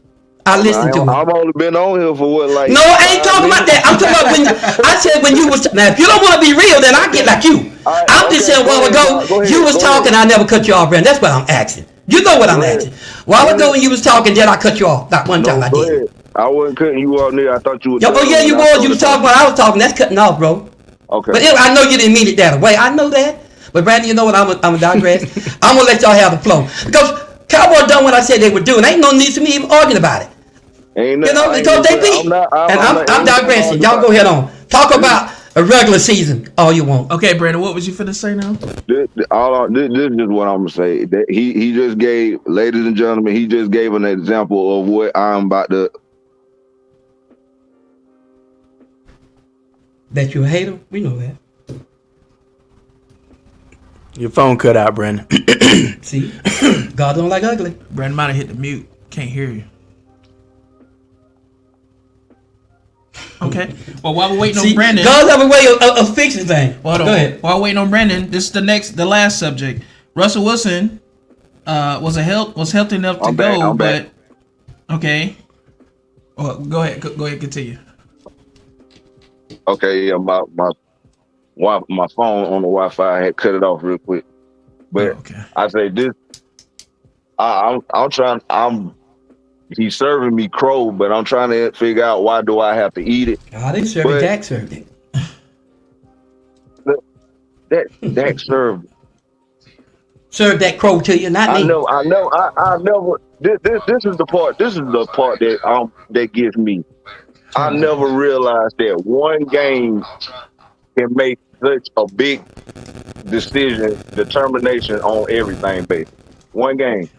I listened to it. I've only been on here for what, like? No, I ain't talking about that. I'm talking about when I said when you was. Now, if you don't want to be real, then I get like you. All right, I'm just okay, saying a while go ago, ahead, go ahead, you was go talking, ahead. I never cut you off, Brandon. That's what I'm asking. You know what I'm Go ahead. asking. A while ago when you was talking, then I cut you off. Not one time I Go did. ahead. I wasn't cutting you off there. I thought you were. Oh yeah, you was. You was talking while I was talking. That's cutting off, bro. Okay. But anyway, I know you didn't mean it that way. I know that. But Brandon, you know what? I'm a digress. I'm gonna let y'all have the flow because Cowboys done what I said they would do, and ain't no need for me even arguing about it. Ain't You know, I ain't because they gonna- beat. I'm not- And I'm ain't digressing. gonna Y'all go ahead on. Talk about a regular season all you want. Okay, Brandon, what was you finna say now? This is what I'm gonna say. That he just gave, ladies and gentlemen, he just gave an example of what I'm about to. That you hate him? We know that. Your phone cut out, Brandon. See? God don't like ugly. Brandon might have hit the mute. Can't hear you. Okay. Well, while we're waiting See, on Brandon, God have a way of fixing things. hold Go on. ahead. While waiting on Brandon, this is the last subject. Russell Wilson was healthy enough to I'm go, back, I'm but back. okay. Well, go ahead, continue. Okay, yeah, my phone on the Wi-Fi had cut it off real quick, but Okay. I say this. I'm trying. He's serving me crow, but I'm trying to figure out why do I have to eat it. God ain't serving But- Dak served it. That served. Serve that crow to you, not I me. know. I never. This is the part. This is the part that gets me. I never realized that one game can make such a big determination on everything, baby. One game.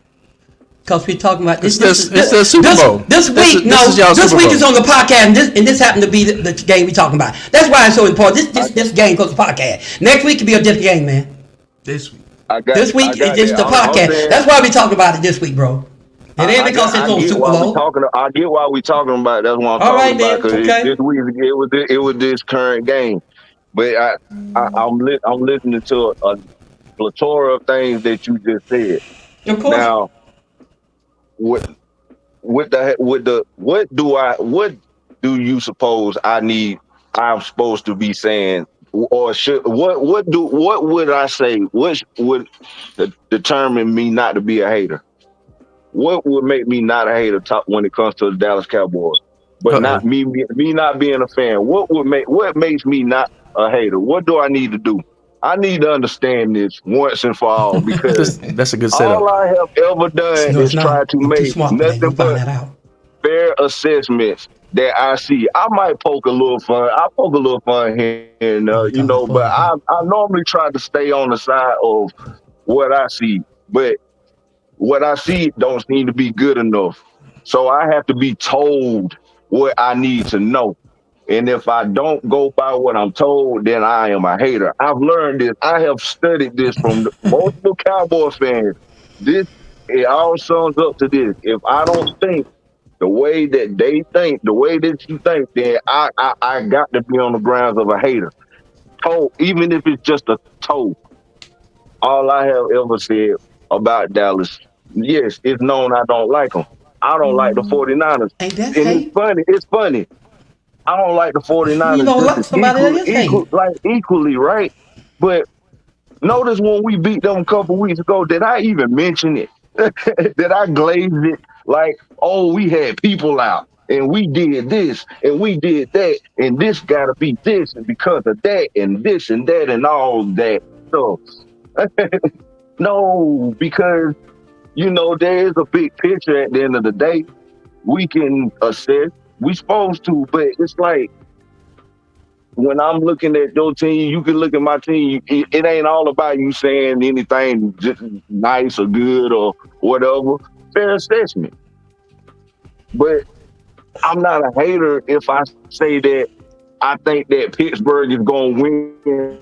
Because we're talking about this. It's the Super Bowl. This week, this is y'all this Super week Bowl. is on the podcast, and this happened to be the game we're talking about. That's why it's so important. This game goes to podcast. Next week could be a different game, man. This week. This week is just the podcast. That's why we talking about it this week, bro. It ain't because it's on Super Bowl. I get why we talking about it. That's what I'm All right, talking about. then. Because Okay. this week it was this current game, but I'm listening to a plethora of things that you just said. Of course. Now, what do you suppose I'm supposed to be saying, or what would I say? What would determine me not to be a hater? What would make me not a hater when it comes to the Dallas Cowboys? But not me not being a fan. What makes me not a hater? What do I need to do? I need to understand this once and for all because That's a good setup. all I have ever done No, is it's not. try to I'm too make smart for that. nothing You find but that out. fair assessments that I see. I might poke a little fun. I poke a little fun here and but I normally try to stay on the side of what I see. But what I see don't seem to be good enough. So I have to be told what I need to know. And if I don't go by what I'm told, then I am a hater. I've learned this. I have studied this from multiple Cowboy fans. It all sums up to this. If I don't think the way that they think, the way that you think, then I got to be on the grounds of a hater. Even if it's just a toe. All I have ever said about Dallas, yes, it's known I don't like them. I don't like the 49ers. Ain't that And hate? it's funny. I don't like the 49ers. You don't like just somebody that is hating. equally, right? But notice when we beat them a couple weeks ago, did I even mention it? Did I glaze it? Like, oh, we had people out and we did this and we did that and this got to be this and because of that and this and that and all that stuff. No, because, you know, there is a big picture at the end of the day. We can assess. We supposed to, but it's like, when I'm looking at your team, you can look at my team. It ain't all about you saying anything just nice or good or whatever. Fair assessment. But I'm not a hater if I say that I think that Pittsburgh is going to win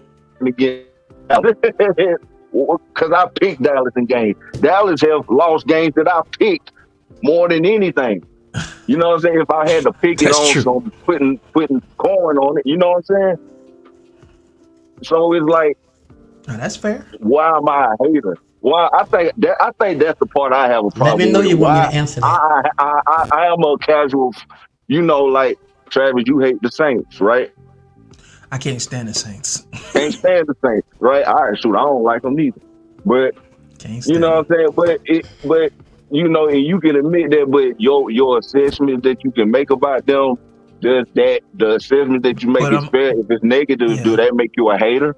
again. Because I picked Dallas in games. Dallas have lost games that I picked more than anything. You know what I'm saying? If I had to pick it on putting corn on it, you know what I'm saying? So it's like, that's fair. Why am I a hater? Why I think that's the part I have a problem. Let me know with. you want me to answer that. I am a casual, you know, like Travis, you hate the Saints, right? I can't stand the Saints. Can't stand the Saints, right? All right, shoot, I don't like them either. But you know what I'm saying? But you know, and you can admit that, but your assessment that you can make about them, does that the assessment that you make is fair? If it's negative, do that make you a hater?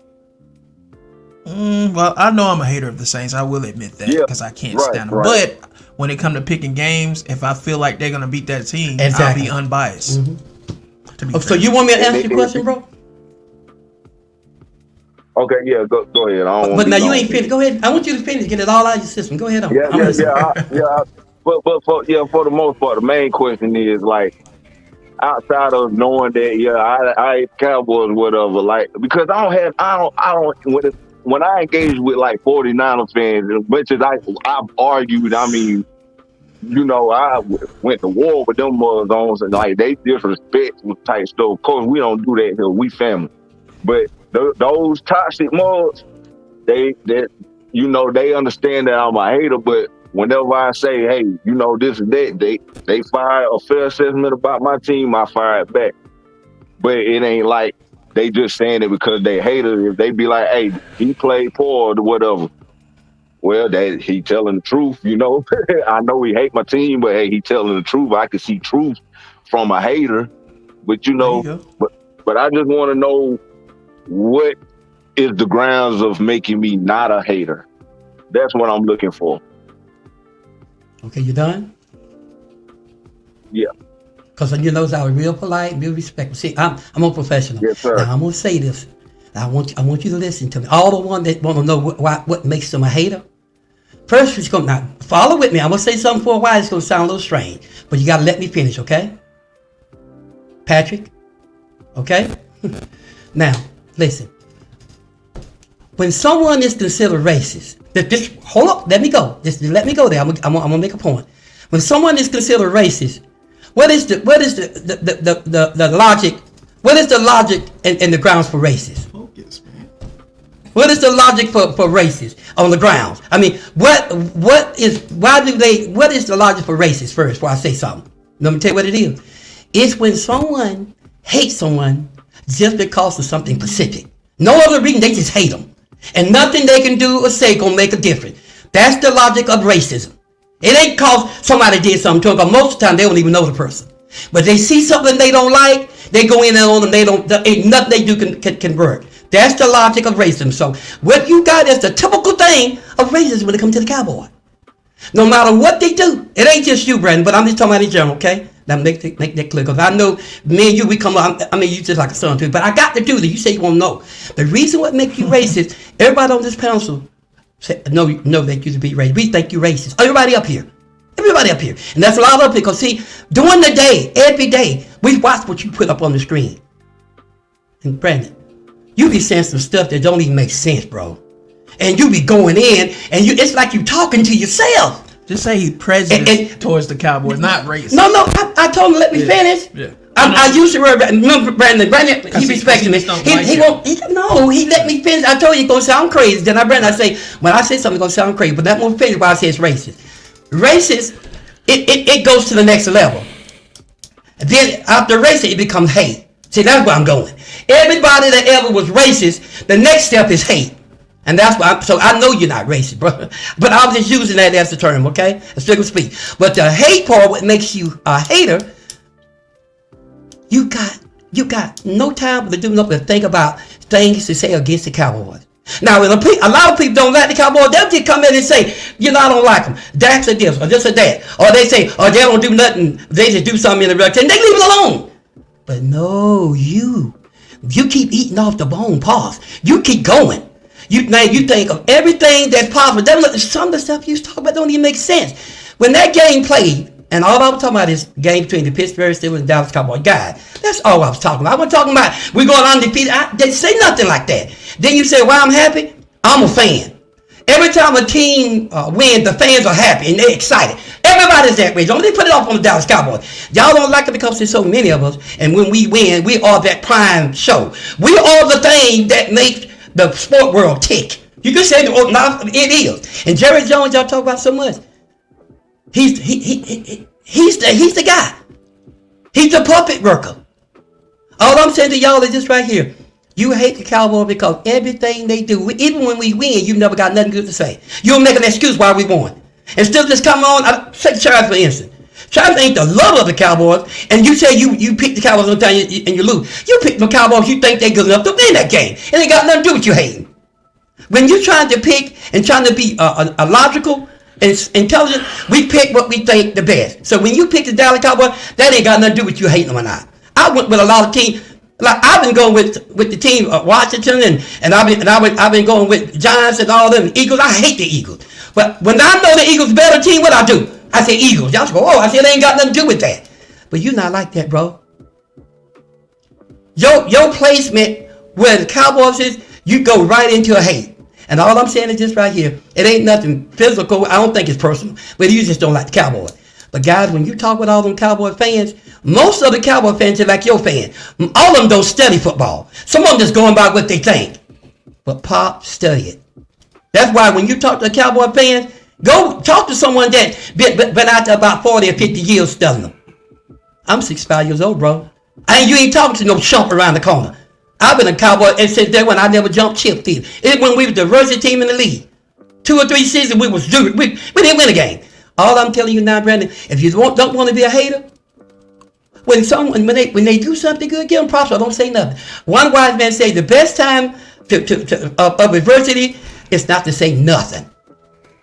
Well, I know I'm a hater of the Saints. I will admit that because I can't stand them. But when it comes to picking games, if I feel like they're gonna beat that team, I'll be unbiased. So you want me to answer your question, bro? Okay, yeah, go ahead. But now you ain't finished. Go ahead. I want you to finish. Get it all out of your system. Go ahead on. Yeah. But for the most part, the main question is like, outside of knowing that, I Cowboys, whatever. Like, because I don't. When I engage with like 49er fans, as much as I've argued, I mean, you know, I went to war with them mothers and like they disrespect type stuff. Of course, we don't do that here. We family. But those toxic mugs, they you know, they understand that I'm a hater. But whenever I say, hey, you know, this and that, they fire a fair assessment about my team, I fire it back. But it ain't like they just saying it because they hate it. If they be like, hey, he played poor or whatever, well, he telling the truth, you know. I know he hate my team, but hey, he telling the truth. I can see truth from a hater. But you know, but I just want to know, what is the grounds of making me not a hater? That's what I'm looking for. Okay, you done? Yeah. Because you know, I was real polite, real respectful. See, I'm a professional. Yes, sir. Now I'm gonna say this. I want you to listen to me. All the one that want to know what makes them a hater. First, it's gonna follow with me. I'm gonna say something for a while. It's gonna sound a little strange, but you gotta let me finish, okay? Patrick, okay? Now, listen. When someone is considered racist, hold up, let me go. Just let me go there. I'm gonna make a point. When someone is considered racist, what is the logic? What is the logic and the grounds for racist? Focus, man. What is the logic for racist on the grounds? I mean, what is the logic for racist first before I say something? Let me tell you what it is. It's when someone hates someone just because of something specific. No other reason, they just hate them. And nothing they can do or say gonna make a difference. That's the logic of racism. It ain't cause somebody did something to them, because most of the time they don't even know the person. But they see something they don't like, they go in there on them, ain't nothing they do can work. That's the logic of racism. So what you got is the typical thing of racism when it comes to the cowboy. No matter what they do, it ain't just you, Brandon, but I'm just talking about in general, okay? Now make that clear, because I know me and you, we come up, I mean, you just like a son too, but I got to do this. You say you won't know. The reason what makes you racist, everybody on this council know that you to be racist. We think you racist. Everybody up here. And that's a lot of people, because see, during the day, every day, we watch what you put up on the screen. And Brandon, you be saying some stuff that don't even make sense, bro. And you be going in, and it's like you talking to yourself. Just say he's prejudiced towards the Cowboys, not racist. No, I told him to let me finish. Yeah. I used to remember Brandon, he respected me. He let me finish. I told you it's gonna sound crazy. Then I say, when I say something, it's gonna sound crazy, but that won't finish why I say it's racist. Racist, it goes to the next level. Then after racist, it becomes hate. See, that's where I'm going. Everybody that ever was racist, the next step is hate. And that's why, so I know you're not racist, bro. But I was just using that as a term, okay? A figure of speech. But the hate part, what makes you a hater, you got no time to do nothing but think about things to say against the Cowboys. Now, when a lot of people don't like the Cowboys, they'll just come in and say, you know, I don't like them. That's a this, or this or that. Or they say, oh, they don't do nothing. They just do something in the direction. They leave it alone. But no, you keep eating off the bone, pause. You keep going. You think of everything that's possible. Some of the stuff you talk about don't even make sense. When that game played, and all I was talking about is game between the Pittsburgh Steelers and Dallas Cowboys. God, that's all I was talking about. I wasn't talking about we're going undefeated. I didn't say nothing like that. Then you say, why I'm happy? I'm a fan. Every time a team wins, the fans are happy and they're excited. Everybody's that way. Don't they put it off on the Dallas Cowboys? Y'all don't like it because there's so many of us. And when we win, we are that prime show. We are the thing that makes the sport world tick. You can say it is. And Jerry Jones, y'all talk about so much. He's the guy. He's the puppet worker. All I'm saying to y'all is this right here. You hate the Cowboys because everything they do, even when we win, you never got nothing good to say. You'll make an excuse why we won. And still just come on, take Charles for instance. Charles ain't the love of the Cowboys, and you say you pick the Cowboys one time and you lose. You pick the Cowboys, you think they're good enough to win that game. It ain't got nothing to do with you hating. When you're trying to pick and trying to be a logical and intelligent, we pick what we think the best. So when you pick the Dallas Cowboys, that ain't got nothing to do with you hating them or not. I went with a lot of teams. Like I've been going with the team of Washington and I've been going with Giants and all them Eagles. I hate the Eagles. But when I know the Eagles better team, what I do? I say Eagles. Y'all go, oh, I said they ain't got nothing to do with that. But you're not like that, bro. Your placement where the Cowboys is, you go right into a hate. And all I'm saying is this right here. It ain't nothing physical. I don't think it's personal. But you just don't like the Cowboys. But guys, when you talk with all them Cowboy fans, most of the Cowboy fans are like your fan. All of them don't study football. Some of them just going by what they think. But Pop, study it. That's why when you talk to a Cowboy fan, go talk to someone that been out there about 40 or 50 years studying them. I'm 65 years old, bro. You ain't talking to no chump around the corner. I've been a Cowboy and since then when I never jumped chip field. It when we was the worst team in the league. 2 or 3 seasons we didn't win a game. All I'm telling you now, Brandon, if you don't want to be a hater, when they do something good, give them props. Don't say nothing. One wise man said the best time of adversity is not to say nothing.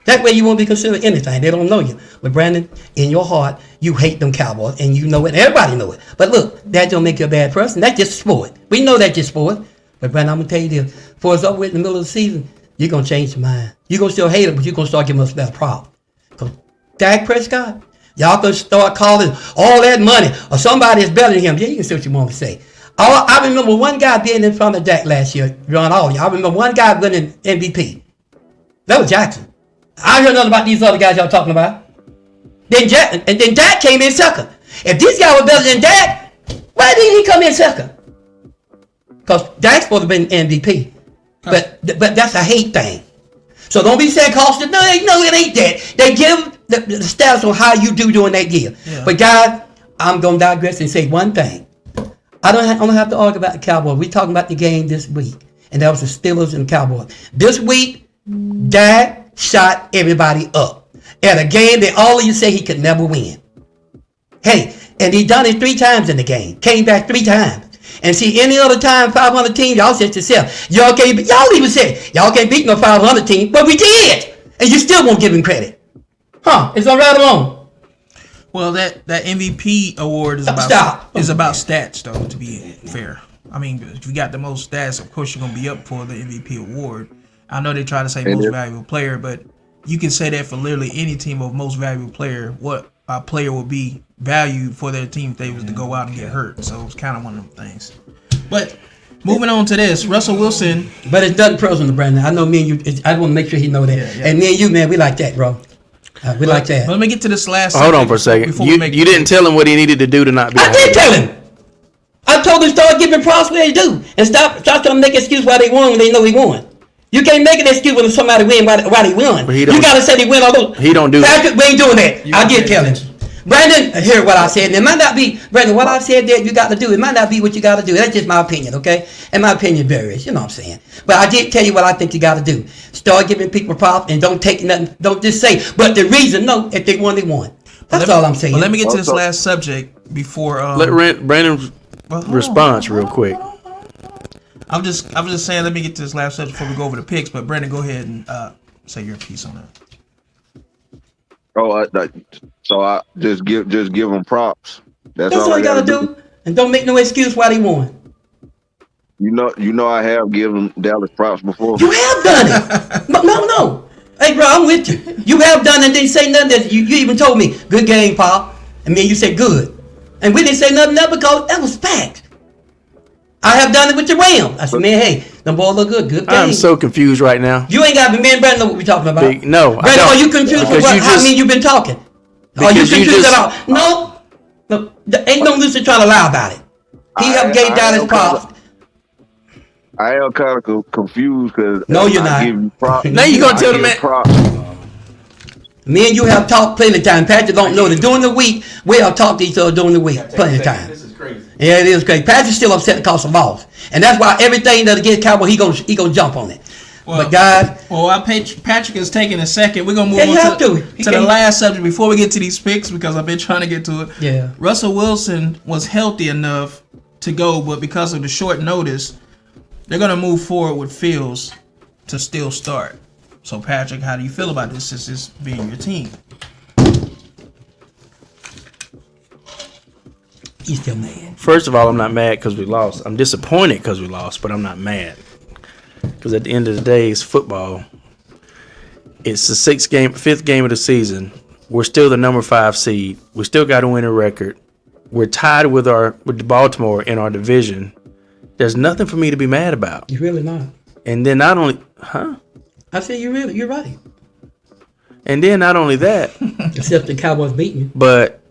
That way you won't be considered anything. They don't know you. But Brandon, in your heart, you hate them Cowboys, and you know it. Everybody know it. But look, that don't make you a bad person. That's just sport. We know that's just sport. But Brandon, I'm gonna tell you this: before it's over with in the middle of the season, you're gonna change your mind. You're gonna still hate it, but you're gonna start giving us better prop. Cause Dak Prescott, y'all gonna start calling all that money, or somebody is better than him. Yeah, you can say what you want to say. I remember one guy being in front of Dak last year, Ron All. I remember one guy winning MVP. That was Jackson. I heard nothing about these other guys y'all talking about. Then Dak came in second. If this guy was better than Dak, why didn't he come in second? Because Dak's supposed to be MVP. But that's a hate thing. So don't be saying Costa. No, it ain't that. They give the status on how you do during that year. Yeah. But guys, I'm going to digress and say one thing. I don't have to argue about the Cowboys. We're talking about the game this week. And that was the Steelers and the Cowboys. This week, Dak shot everybody up at a game that all of you say he could never win. Hey, and he done it 3 times in the game. Came back 3 times. And see, any other time, 500 team, y'all said to yourself, y'all even said, y'all can't beat no 500 team, but we did. And you still won't give him credit. Huh? Is that right or wrong? Well, that MVP award is about stats, though, to be fair. I mean, if you got the most stats, of course you're going to be up for the MVP award. I know they try to say most valuable player, but you can say that for literally any team of most valuable player, what a player will be valued for their team if they was to go out and get hurt. So it's kind of one of them things. But moving on to this, Russell Wilson. But it's nothing personal, Brandon. I know me and you, I want to make sure he know that. Yeah. And me and you, man, we like that, bro. We like that. But let me get to this last hold on for a second. You didn't tell him what he needed to do to not be. I did tell him. I told him start giving props where they do. And stop trying to make excuse why they won when they know he won. You can't make an excuse when somebody win why they won. You got to say they win all those. He don't do Patrick, that. we ain't doing that. I did tell him. Brandon, hear what I said. And it might not be, Brandon, what I said that you got to do, it might not be what you got to do. That's just my opinion, okay? And my opinion varies, you know what I'm saying? But I did tell you what I think you got to do. Start giving people props and don't take nothing, don't just say, but the reason, no, if they won, they won. That's all I'm saying. Well, let me get to this last subject before. Let Brandon's response real quick. I'm just saying. Let me get to this last subject before we go over the picks. But Brandon, go ahead and say your piece on that. So I just give them props. That's all all you got to do. And don't make no excuse why they won. You know I have given Dallas props before. You have done it. No. Hey, bro, I'm with you. You have done it and didn't say nothing. You even told me, good game, Paul. And then you said good. And we didn't say nothing else because that was fact. I have done it with the Rams. I said, man, hey, the ball look good. Good game. I'm so confused right now. You ain't got to be, man, Brandon know what we're talking about. No, I Brandon, don't. are you confused with how many you've been talking? Are you confused at all? No, ain't no Lucy trying to lie about it. He have gave Dallas props. I am kind of confused because No, you're not. Give you props. Now you gonna tell the man? Props. Me and you have talked plenty of time. Patrick don't know that during the week, we have talked to each other during the week plenty of time. This is crazy. Yeah, it is crazy. Patrick's still upset because of loss. And that's why everything that against Cowboy, he gonna jump on it. Well, but guys, while Patrick is taking a second, we're gonna move you on have to to. the last subject before we get to these picks because I've been trying to get to it. Yeah. Russell Wilson was healthy enough to go, but because of the short notice, they're gonna move forward with Fields to still start. So Patrick, how do you feel about this since this being your team? he's still mad. First of all, I'm not mad because we lost. I'm disappointed because we lost, but I'm not mad. Because at the end of the day, it's football. It's the fifth game of the season. We're still the number 5 seed. We still got to win a record. We're tied with Baltimore in our division. There's nothing for me to be mad about. You're really not. And then not only, I said you're right. And then not only that, Except the Cowboys beating you. but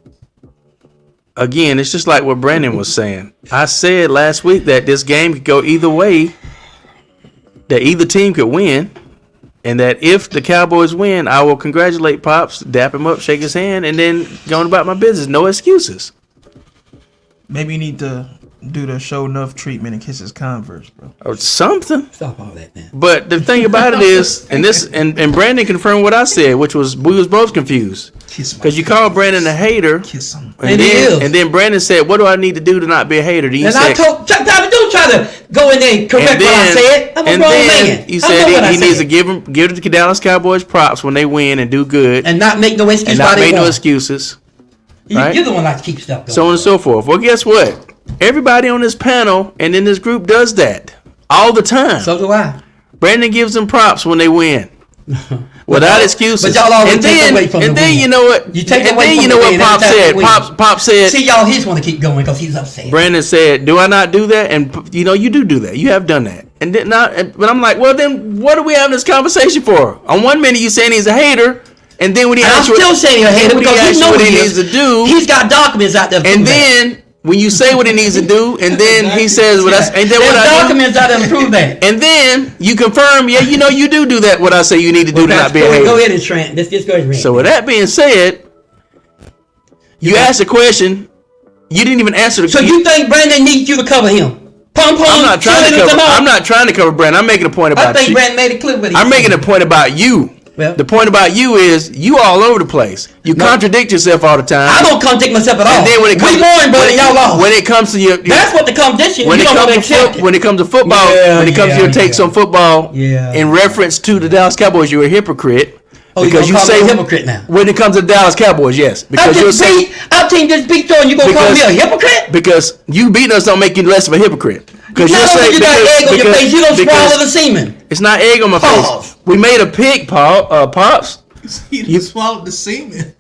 again, it's just like what Brandon was saying. I said last week that this game could go either way, that either team could win, and that if the Cowboys win, I will congratulate Pops, dap him up, shake his hand, and then go on about my business. No excuses. Maybe you need to do the show enough treatment and kiss his Converse, bro. Or something. Stop all that, man. But the thing about it is, and Brandon confirmed what I said, which was we was both confused. Kiss my Because you called Brandon a hater. kiss him. And he is. And then Brandon said, what do I need to do to not be a hater? Do you And say, I told, don't try to go in there and correct what I said. I'm a and grown then man. you I know what said I he needs to said. give the Dallas Cowboys props when they win and do good, And not make no excuse and why not they make no won. excuses, right? You're the one that likes to keep stuff going. so on and so forth. Well, guess what? Everybody on this panel and in this group does that all the time. So do I. Brandon gives them props when they win. Without excuses. But y'all always and take then, away from and the then win. you know what? You take and away then from you the know what win Pop every time said. we win. Pop said. See, y'all, he just want to keep going because he's upset. Brandon said, "Do I not do that?" And you know, you do that. You have done that. And then but I'm like, well, then what are we having this conversation for? On one minute, you saying he's a hater, and then when he And I'm asks you, still saying you're a hater when he because asks he you knows what he he needs is. to do, He's got documents out there. to and prove that. then when you say what he needs to do, and then he says, "Well, that's," and then There's what I do, documents out there to prove that. and then you confirm, yeah, you know, you do that. What I say you need to do to not be a hater. Go ahead and Trent. Let's just go ahead and rant. So with that being said, you asked a question. You didn't even answer the So question. you think Brandon needs you to cover him? Pom pom. I'm not trying to cover. I'm not trying to cover Brandon. I'm making a point I about think you. Brandon made it clear what he I'm said. making a point about you. Well, The point about you is you all over the place. You No. contradict yourself all the time. I don't contradict myself at all. And then when it comes, we won, brother. Y'all lost. When it comes to your That's what the competition. when You it don't want to comes to accept it. when it comes to football, Yeah, when it comes to your yeah, takes yeah. on football, Yeah. in reference to the Dallas Cowboys, you're a hypocrite. Oh, you because gonna call me a hypocrite now? When it comes to Dallas Cowboys, yes, because you'll say our team just beat you and you gonna call me a hypocrite? because you beating us don't make you less of a hypocrite. Because Not only you got egg on your face, you don't swallow the semen. It's not egg on my Pause. face. We made a pick, Pops. You swallowed the semen.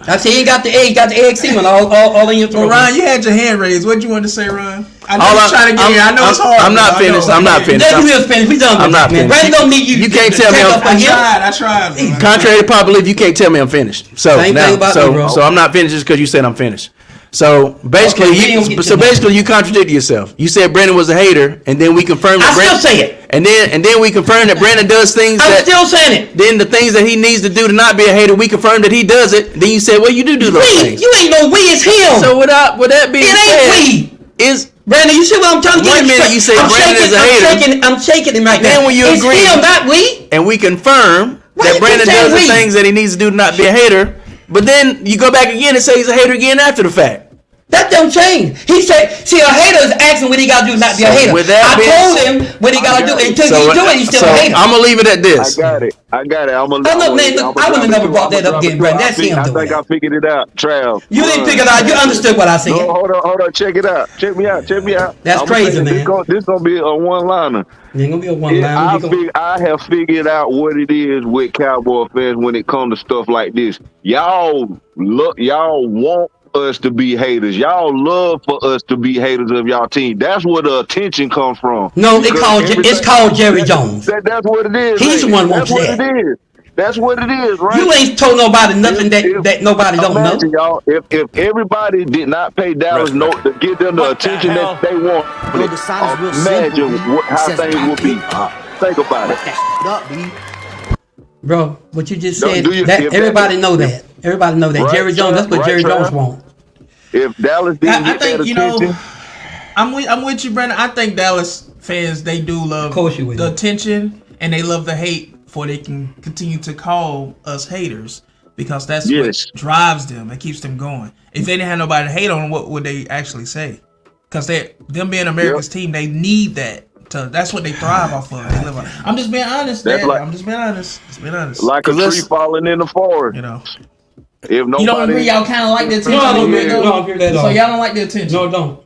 I see you got the egg, semen all in your throat. Well, Ryan, you had your hand raised. What you want to say, Ryan? I know All you're I'm- trying to get I'm- here. I know it's hard. I'm not bro. I know. finished. I'm not finished. Let me finish. We done with I'm not this, man. finished. Brandon don't need you. You can't to tell me take I'm- up on him. I tried. Bro. Contrary to popular belief, you can't tell me I'm finished. So Same now, thing about me, bro. so I'm not finished just because you said I'm finished. So basically, Okay, we didn't get to that. you contradicted yourself. You said Brandon was a hater, and then we confirmed. I that still Brandon, say it. And then we confirm that Brandon does things I'm that. still saying it. Then the things that he needs to do to not be a hater, we confirm that he does it. Then you say, well, you do those We, things. you ain't no we, it's him. So with that being it said, ain't we. is Brandon, you see what I'm trying to One get? minute you say I'm Brandon shaking, is a hater. I'm shaking him right Then now. when you it's agree- him, not we. and we confirm Why that you Brandon keep saying does the we? things that he needs to do to not be a hater, but then you go back again and say he's a hater again after the fact. That don't change. He said, see, a hater is asking what he got to do not be a So hater. with that I being told said- him what he got to do. Until he do it, he's still so a hater. I'm gonna leave it at I this. got it. I'm look, man, look, I would've never brought that up again, Brandon. That's him I doing think that. I figured it out, Trav. You didn't figure it out. You understood what I said. No, hold on. Check it out. Check me out. That's I'ma crazy, say man. This gonna be a one-liner. You ain't gonna be a one line. I have figured out what it is with Cowboy fans when it comes to stuff like this. Y'all want us to be haters. Y'all love for us to be haters of y'all team. That's where the attention comes from. No, Because it's called Jerry Jones. That's what it is. He's the man. one who That's wants what that. it is. That's what it is, right? You ain't told nobody nothing that nobody don't know. Imagine, y'all, if everybody did not pay Dallas note to give them the What the attention hell? that they want, Bro, the sign is real imagine simple. how It says things would be. Think about it. That shit up, B. Bro, what you just No, said, do you- that if everybody that- know that. Everybody know that. Right, Jerry Jones, that's what right, Jerry Jones Trav. want. If Dallas didn't I get think that you know. attention, I'm with you, Brandon. I think Dallas fans they do love Of course you would. the attention and they love the hate for they can continue to call us haters because that's Yes. what drives them. It keeps them going. If they didn't have nobody to hate on, what would they actually say? Because them being America's team, they need that. That's what they thrive off of. They live on. I'm just being honest. That's Dad. like- I'm just being honest. Just being honest. like a 'Cause tree let's- falling in the forest. You know. If nobody, You don't agree? Y'all kind of like the attention. No, I don't a little agree. bit, No, I though? don't agree at So all. y'all don't like the attention. No, don't.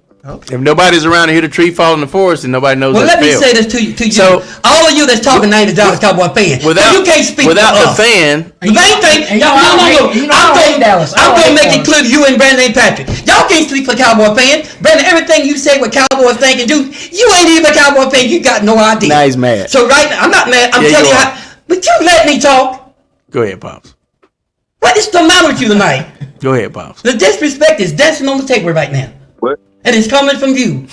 If nobody's around to hear the tree fall in the forest, and nobody knows Well, that let me failed. say this to you. So- All of you that's talking tonight is Dallas Cowboy fans. Without you can't speak without for the us. fan, The main thing, and you know I y'all, don't no. hate- you know I don't hate Dallas. I I'm don't gonna hate make Dallas. it clear to you and Brandon and Patrick. Y'all can't speak for Cowboy fans. Brandon, everything you say what Cowboys think and do, you ain't even a Cowboy fan. You got no idea. now he's mad. So right now, I'm not mad. I'm Yeah, telling you you are. how. But you let me talk. Go ahead, Pops. What is the matter with you tonight? Go ahead, Pops. The disrespect is dancing on the table right now, what? and it's coming from you.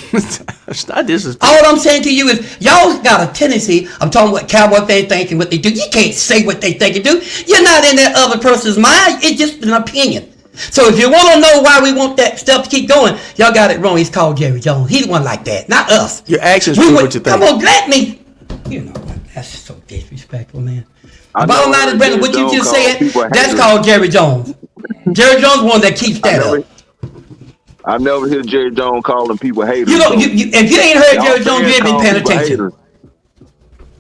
It's not disrespect. All I'm saying to you is, y'all got a tendency of talking what Cowboy fans think and what they do. You can't say what they think and do. You're not in that other person's mind. It's just an opinion. So if you want to know why we want that stuff to keep going, y'all got it wrong. He's called Jerry Jones. He's the one like that, not us. Your actions We prove would- what you think. Come on, let me. You know, that's so disrespectful, man. I Bottom never line is, heard Brandon, what Jerry you Jones just call said, people that's haters. called Jerry Jones. Jerry Jones one that keeps that up. I never hear Jerry Jones calling people haters. You know, though. if you ain't heard Y'all Jerry Jones, you fans ain't been call paying people attention. haters.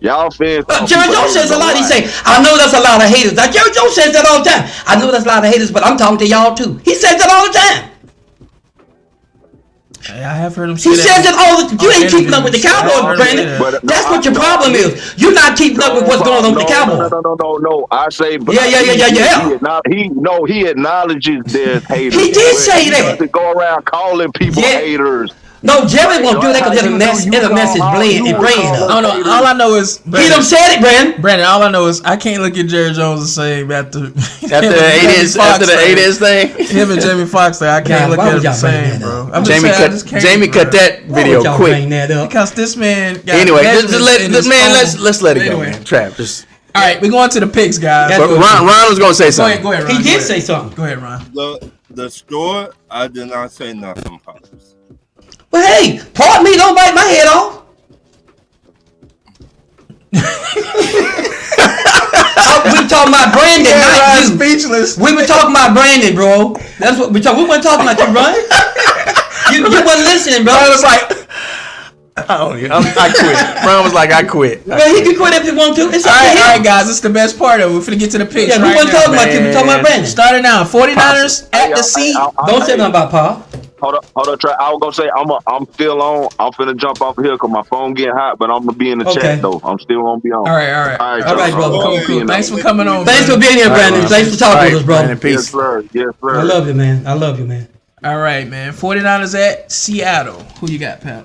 Y'all fans. call Jerry people Jones says a haters lot. He lot. say, I know there's a lot of haters. Now, Jerry Jones says that all the time. I know there's a lot of haters, but I'm talking to y'all too. He says that all the time. I have heard him say He that. says it all the time. You ain't keeping up with the I heard Cowboys, him Brandon. say But, That's what your no, problem is. You're not keeping up with what's going on with the Cowboys. No. I say, but Yeah. He acknowledges there's haters. He did but say he that. doesn't go around calling people Yeah. haters. No, Jerry won't do that because it'll mess You it'll mess his call- blend you and brand call up. I don't know. All I know is He Brandon, done said it, Brandon. all I know is I can't look at Jerry Jones and say after After the 8 thing, him and Jamie Foxx thing, I can't God, look why at would him the y'all bring same, that bro. up? I'm just Jamie saying, I just can't, Jamie bro. cut that Why would video y'all quick. bring that up? Because this man got Anyway, measurements in his phone. let's let it go, Anyway. man. Trap, just. All right, we're going to the picks, guys. That's But what- Ron was gonna say Go something. ahead, Ron. He Go did ahead. say something. Go ahead, Ron. The store, I did not say nothing, Pops. Well, hey, pardon me, don't bite my head off. We talking about Brandon, not Ron's you. speechless. We were talking about Brandon, bro. That's what we talking. We weren't talking about you, Ron. You wasn't listening, bro. Ron was like, I quit. Ron was like, I quit. Well, he can quit if he want to. It's up All to right, him. all right, guys. It's the best part of it. We're finna get to the picks Yeah, we right weren't now. talking about you. We talking about Brandon. Starting now, 49ers at the seat. Don't say nothing about Paul. Hold up, Trey. I was gonna say I'm still on. I'm finna jump off of here because my phone getting hot, but I'm gonna be in the Okay. chat though. I'm still gonna be on. All right. All right, brother. Cool. Thanks for coming on. Thanks for being here, Brandon. Thanks for talking with us, brother. Brandon, Yes, peace. sir. Yes, sir. I love you, man. I love you, man. All right, man. 49ers at Seattle. Who you got, pal?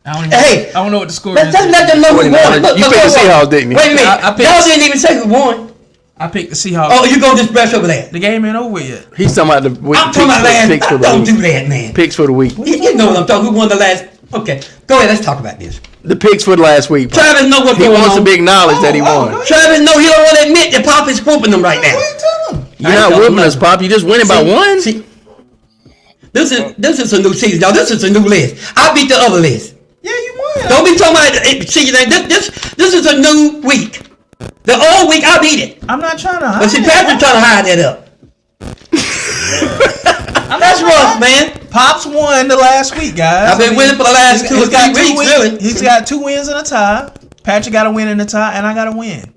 I don't even. Hey, I don't know what the score Let is. them know who won. 49ers. Look, You look, picked the look, Seahawks, didn't you? Wait a minute. I picked- Y'all didn't even say who won. I picked the Seahawks. Oh, you go just brush over that. The game ain't over yet. He's talking about the I'm talking about last. picks for the Don't week. do that, man. Picks for the week. You know what I'm talking. Who won the last? Okay, go ahead. Let's talk about this. the picks for last week. Pop. Travis know what's He going wants on. to be acknowledged that he won. Travis know he don't want to admit that Pop is whooping them right now. You're not whooping us, Pop. You just winning by one. See, this is a new season, y'all. This is a new list. I beat the other list. Yeah, you won. Don't be talking about see this is a new week. The old week I beat it. I'm not trying to hide But see, it. Patrick trying to hide that up. That's rough, man. Pops won the last week, guys. I've been winning for the last 2 or 3 weeks, really. He's got 2 wins and a tie. Patrick got a win and a tie, and I got a win.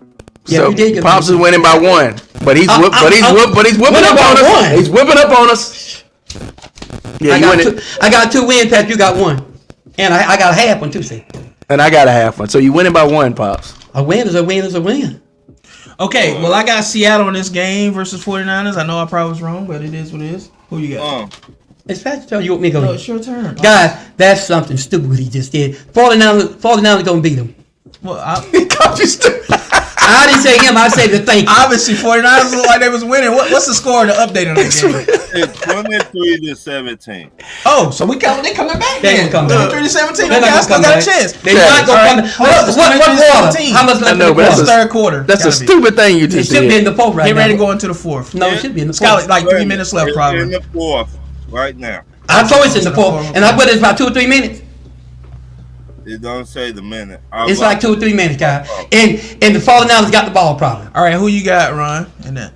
Yeah, So we did get Pops is winning by one, but he's I'm whipping winning up by on us. one. He's whipping up on us. Yeah, you winning, I got 2 wins, Patrick. You got 1, and I got a half one too. See, and I got a half one. So you winning by one, Pops. a win is a win is a win. Okay, well, I got Seattle in this game versus 49ers. I know I probably was wrong, but it is what it is. Who you got? It's Patrick telling you what me No, going. it's your turn. Guys, that's something stupid what he just did. 49ers gonna beat him. Well, He called you stupid. I didn't say him. I said the thank you. obviously, 49ers look like they was winning. What's the score and the update on that game? It's 23-17. Oh, so they coming back They then. gonna come back. 23-17. They're Okay, not I still gonna got a come back. chance. They not gonna All come right, back. hold on, it's What quarter? 17. How much left in know, the but that's quarter? It's third quarter. That's a Gotta be. stupid thing you It just should be in did. the fourth right Get ready to now. go into the fourth. No, it should be in the It's got fourth. like 3 minutes left, It's probably. in the fourth right now. I told you it's in the fourth, and I bet it's about 2 or 3 minutes. It don't say the minute. It's like 2 or 3 minutes, guys. And the 49ers got the ball problem. All right, who you got, Ron? And then,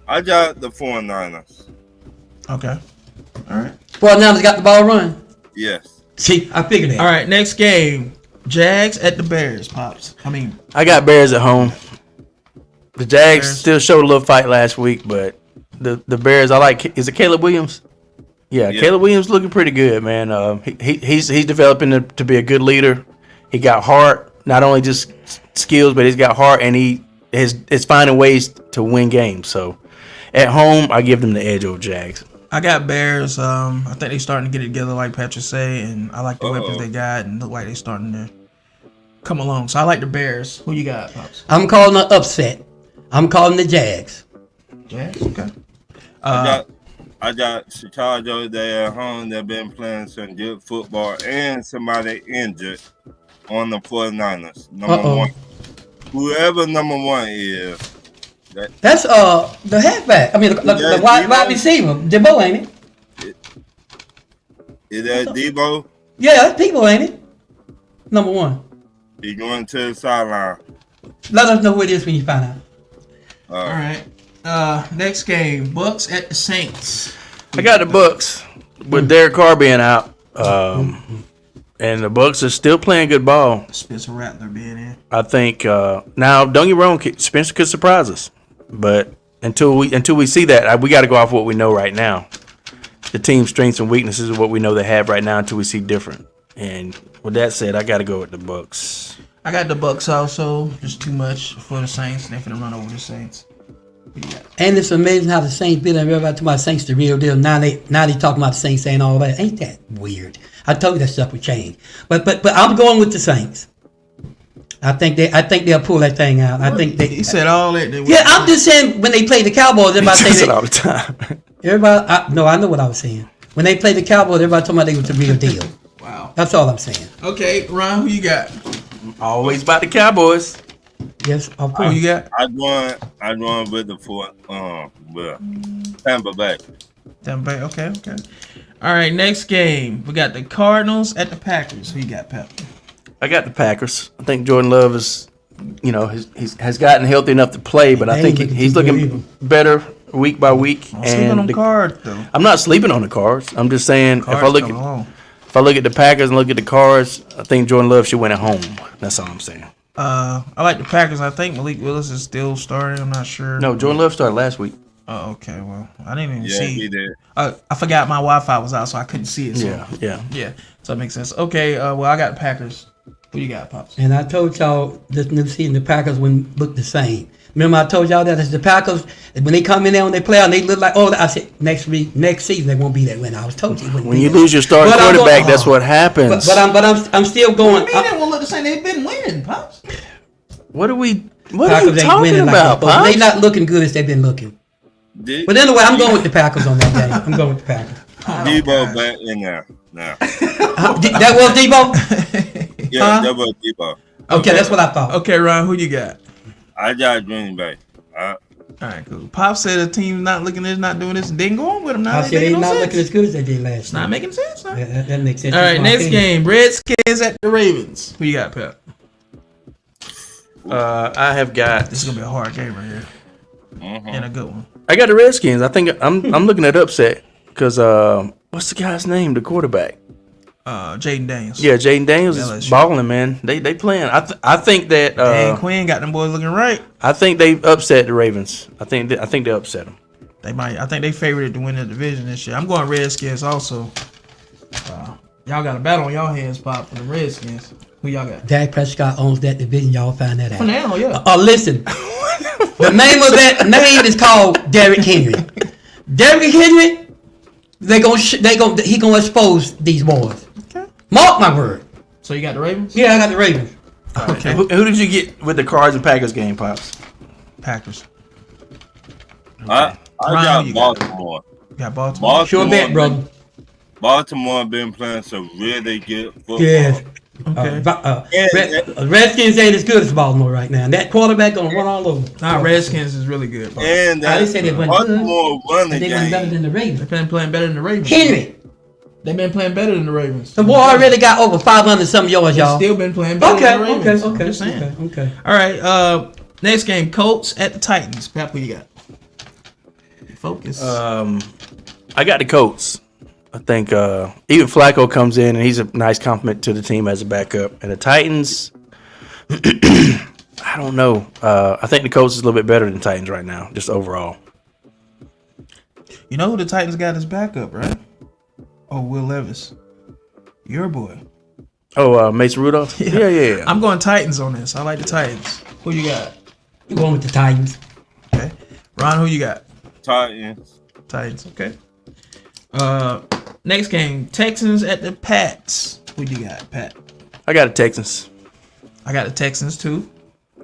I got the 49ers. okay. All right. 49ers got the ball run. Yes. See, I figured that. All right, next game. Jags at the Bears, Pops. I mean, I got Bears at home. The Jags Bears. still showed a little fight last week, but the Bears, I like. Is it Caleb Williams? Yeah, Yeah. Caleb Williams looking pretty good, man. He's developing to be a good leader. He got heart, not only just skills, but he's got heart, and he is finding ways to win games. So at home, I give them the edge over Jags. I got Bears. I think they starting to get it together, like Patrick say, and I like the weapons they got, and look like they starting to come along. So I like the Bears. Who you got, Pops? I'm calling an upset. I'm calling the Jags. Jags. Okay. I got Chicago. They at home. They've been playing some good football, and somebody injured on the 49ers. Number one. Whoever number one is. That's the halfback. I mean, the wide receiver, Debo, ain't it? Is that Debo? Yeah, that's Debo, ain't it? Number 1. He going to the sideline. Let us know who it is when you find out. All right. Next game. Bucks at the Saints. I got the Bucks with Derek Carr being out, and the Bucks are still playing good ball. Spencer Rattler being in. I think now, don't get me wrong, Spencer could surprise us, but until we see that, we got to go off what we know right now. The team's strengths and weaknesses are what we know they have right now until we see different. And with that said, I got to go with the Bucks. I got the Bucks also. Just too much for the Saints. They're finna run over the Saints. And it's amazing how the Saints been. Everybody talking about Saints the real deal. Now they talking about the Saints saying all that. Ain't that weird? I told you that stuff would change. But I'm going with the Saints. I think they'll pull that thing out. I think they. He said all that. Yeah, I'm just saying when they play the Cowboys, everybody He says say it all that. the time. Everybody, I know what I was saying. When they play the Cowboys, everybody talking about they was the real deal. Wow. That's all I'm saying. Okay, Ron, who you got? Always about the Cowboys. Yes, of Who course. you got? I going with the Tampa Bay. Tampa Bay. Okay. All right, next game. We got the Cardinals at the Packers. Who you got, Pep? I got the Packers. I think Jordan Love is, has gotten healthy enough to play, but I think he's looking better week by week. I'm sleeping on cards, though. I'm not sleeping on the Cards. I'm just saying Cards if I look at the Packers and look at the Cards, I think Jordan Love should win at home. That's all I'm saying. I like the Packers. I think Malik Willis is still starting. I'm not sure. No, Jordan Love started last week. Oh, okay. Well, I didn't even Yeah, see. he did. I forgot my Wi-Fi was out, so I couldn't see it. So. Yeah. So that makes sense. Okay. Well, I got the Packers. Who you got, Pops? And I told y'all this new season the Packers wouldn't look the same. Remember I told y'all that as the Packers, when they come in there and they play out, they look like, I said next season they won't be that winner. I was told you. It wouldn't When be you that. lose your starting But I'm quarterback, going- that's what happens. But I'm still going. They won't look the same. They've been winning, Pops. What are you Packers ain't talking winning about, like they Pops? not looking good as they've been looking. But anyway, I'm going with the Packers on that game. I'm going with the Packers. Debo back in there now. That was Debo. Yeah, Huh? that was Debo. Okay, that's what I thought. Okay, Ron, who you got? I got Green Bay. All right, cool. Pop said the team's not looking at this, not doing this, and didn't go on with him. Now I that said ain't they're no not sense. looking as good as they did last It's year. not making sense. Huh? That makes sense. All right, That's my next opinion. game. Redskins at the Ravens. Who you got, Pep? I have got. This is gonna be a hard game right here, and a good one. I got the Redskins. I think I'm looking at upset because what's the guy's name? The quarterback. Jaden Daniels. Yeah, Jaden Daniels is LSU. balling, man. They playing. I think that Dan Quinn got them boys looking right. I think they upset the Ravens. I think they upset them. They might. I think they favored to win the division this year. I'm going Redskins also. Y'all got a battle on y'all hands, Pop, for the Redskins. Who y'all got? Dak Prescott owns that division. Y'all find that out. For now, yeah. Listen. The name of that name is called Derrick Henry. Derrick Henry, he gonna expose these boys. Okay. Mark my word. So you got the Ravens? Yeah, I got the Ravens. Okay. Who did you get with the Cards and Packers game, Pops? Packers. I Ron, got who you got? Baltimore. You got Baltimore. Sure bet, brother. Baltimore been playing some really good football. Yes. Okay. Redskins ain't as good as Baltimore right now. And that quarterback gonna run all over. Nah, Redskins is really good. Bro. And I didn't say they went good. Baltimore won the They went better game. than the Ravens. They've been playing better than the Ravens. Henry, They've been playing better than the Ravens. the boy already got over 500 some yards, They've y'all. still been playing better Okay, than the Ravens. okay, I'm just saying. okay. All right. Next game, Colts at the Titans. Pep, who you got? Focus. I got the Colts. I think even Flacco comes in and he's a nice compliment to the team as a backup. And the Titans, I don't know. I think the Colts is a little bit better than the Titans right now, just overall. You know who the Titans got as backup, right? Oh, Will Levis. Your boy. Oh, Mason Rudolph? Yeah. I'm going Titans on this. I like the Titans. Who you got? You going with the Titans? Okay. Ron, who you got? Titans. Titans. Okay. Next game, Texans at the Pats. Who you got, Pat? I got the Texans. I got the Texans too.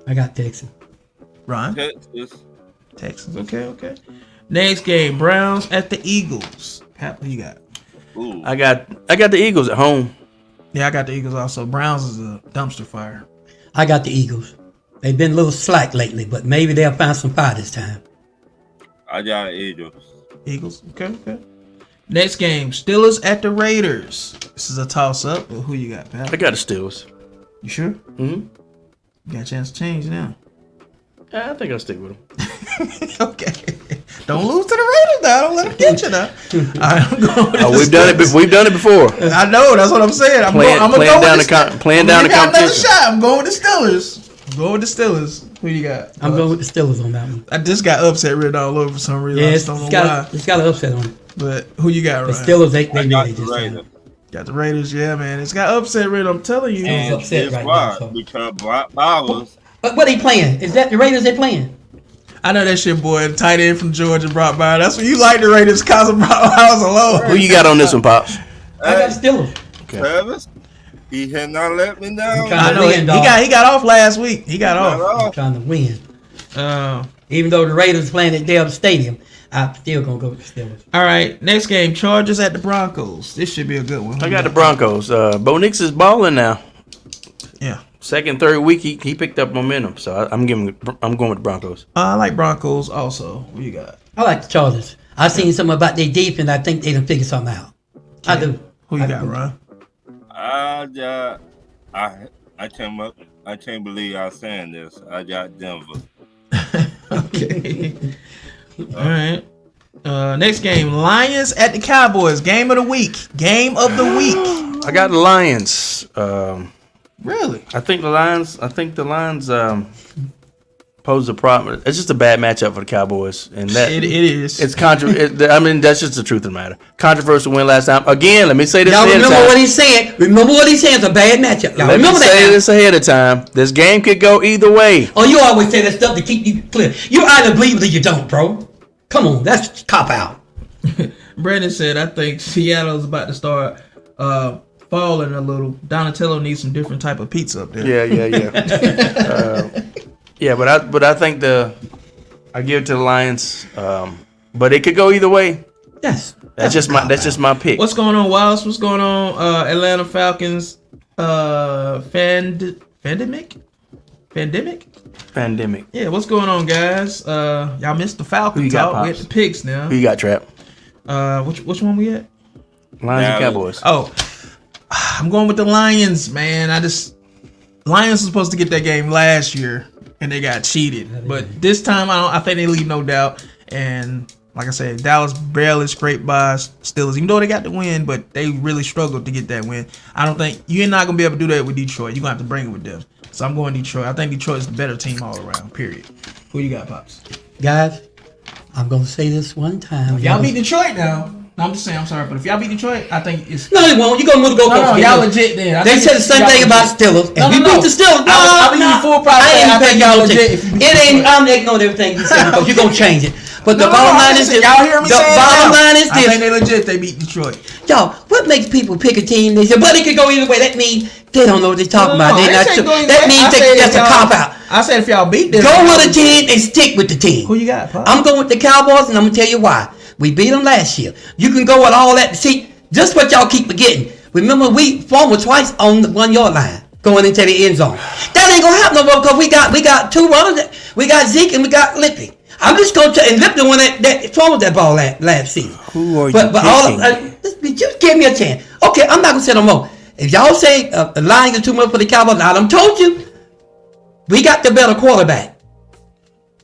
I got Texans. Ron? Texas. Texans. Okay. Next game, Browns at the Eagles. Pat, who you got? Ooh. I got the Eagles at home. Yeah, I got the Eagles also. Browns is a dumpster fire. I got the Eagles. They've been a little slack lately, but maybe they'll find some fire this time. I got Eagles. Eagles. Okay. Next game, Steelers at the Raiders. This is a toss-up, but who you got, Pat? I got the Steelers. You sure? Mm-hmm. You got a chance to change now. I think I'll stick with them. Okay. Don't lose to the Raiders now. Don't let them get you now. I'm going with Oh, the we've done it before. I know. That's what I'm saying. I'm going to go with the Playing down the got another competition. shot. I'm going with the Steelers. I'm going with the Steelers. Who you got? I'm going with the Steelers on that one. I just got upset written all over for some reason. Yeah, I it's just don't know got why. an upset on it. But who you got, The right? Steelers, they I got really the just Raiders. Got the Raiders. Yeah, man. It's got upset written. I'm telling you. And- And upset guess right why? now, so. Because Brock Bowers. But what they playing? Is that the Raiders they playing? I know that shit, boy. The tight end from Georgia, Brock Bowers. That's what you like the Raiders because of Brock Bowers alone. Who you got on this one, Pops? I got the Steelers. Travis, he had not let me down. Okay. I know Win, he dog. got off last week. He got off. I'm trying to win. Uh, Even though the Raiders playing at Dell Stadium, I'm still going to go with the Steelers. all right. Next game, Chargers at the Broncos. This should be a good one. I got the Broncos. Bo Nix is balling now. Yeah. Second, third week, he picked up momentum. So I'm going with the Broncos. I like Broncos also. What you got? I like the Chargers. I seen something about their defense. I think they done figure something out. I do. Who you I got, do. Ron? I can't believe I'm saying this. I got Denver. Okay. All right. Next game, Lions at the Cowboys. Game of the week. I got the Lions. Really? I think the Lions pose a problem. It's just a bad matchup for the Cowboys, and that It is. it's I mean, that's just the truth of the matter. Controversial win last time. Again, let me say this Y'all ahead of remember time. what he's saying? Remember what he's saying? It's a bad matchup. Y'all Let me remember say that? this ahead of time. This game could go either way. Oh, you always say that stuff to keep you clear. You either believe it or you don't, bro. Come on, that's cop out. Brandon said, I think Seattle's about to start falling a little. Donatello needs some different type of pizza up there. Yeah. But I think I give it to the Lions. But it could go either way. That's That's just my pick. What's going on, Wallace? What's going on, Atlanta Falcons Pandemic? Pandemic. Yeah, what's going on, guys? Y'all missed the Falcon Who you got, talk. We at Pops? the picks now. Who you got, Trap? Which one we at? Lions and Dallas. Cowboys. Oh, I'm going with the Lions, man. Lions was supposed to get that game last year, and they got cheated. But this time, I think they leave no doubt. And like I said, Dallas barely scraped by Steelers, even though they got the win, but they really struggled to get that win. I don't think you're not gonna be able to do that with Detroit. You're gonna have to bring it with them. So I'm going Detroit. I think Detroit's the better team all around. Period. Who you got, Pops? Guys, I'm gonna say this one time. Y'all beat Detroit now. No, I'm just saying. I'm sorry, but if y'all beat Detroit, I think it's. No, they won't. You gonna move the goalpost. No, y'all legit then. I They think said the same y'all thing about legit. Steelers. No, If we no, beat no. the Steelers, I'll give you full props. I ain't I think paying y'all y'all legit legit. if you beat It ain't. Detroit. I'm ignoring everything you said because you're gonna change it. But the No, bottom no, line is listen, this. y'all hear me The saying bottom now. line is I think this. they legit. They beat Detroit. Y'all, what makes people pick a team? They say, but it could go either way. That means they don't know what they're talking about. They're not sure. That means that's a cop out. I said if y'all beat them, Go with a team and stick with the team. Who you got, Pop? I'm going with the Cowboys, and I'm gonna tell you why. We beat them last year. You can go with all that. See, just what y'all keep forgetting. Remember, we fumbled twice on the 1 yard line going into the end zone. That ain't gonna happen no more because we got two runners. We got Zeke and we got Lippy. I'm just gonna tell and Lippy one that fumbled that ball last season. Who are you But all picking? just give me a chance. Okay, I'm not gonna say no more. If y'all say the Lions are too much for the Cowboys, I done told you. We got the better quarterback.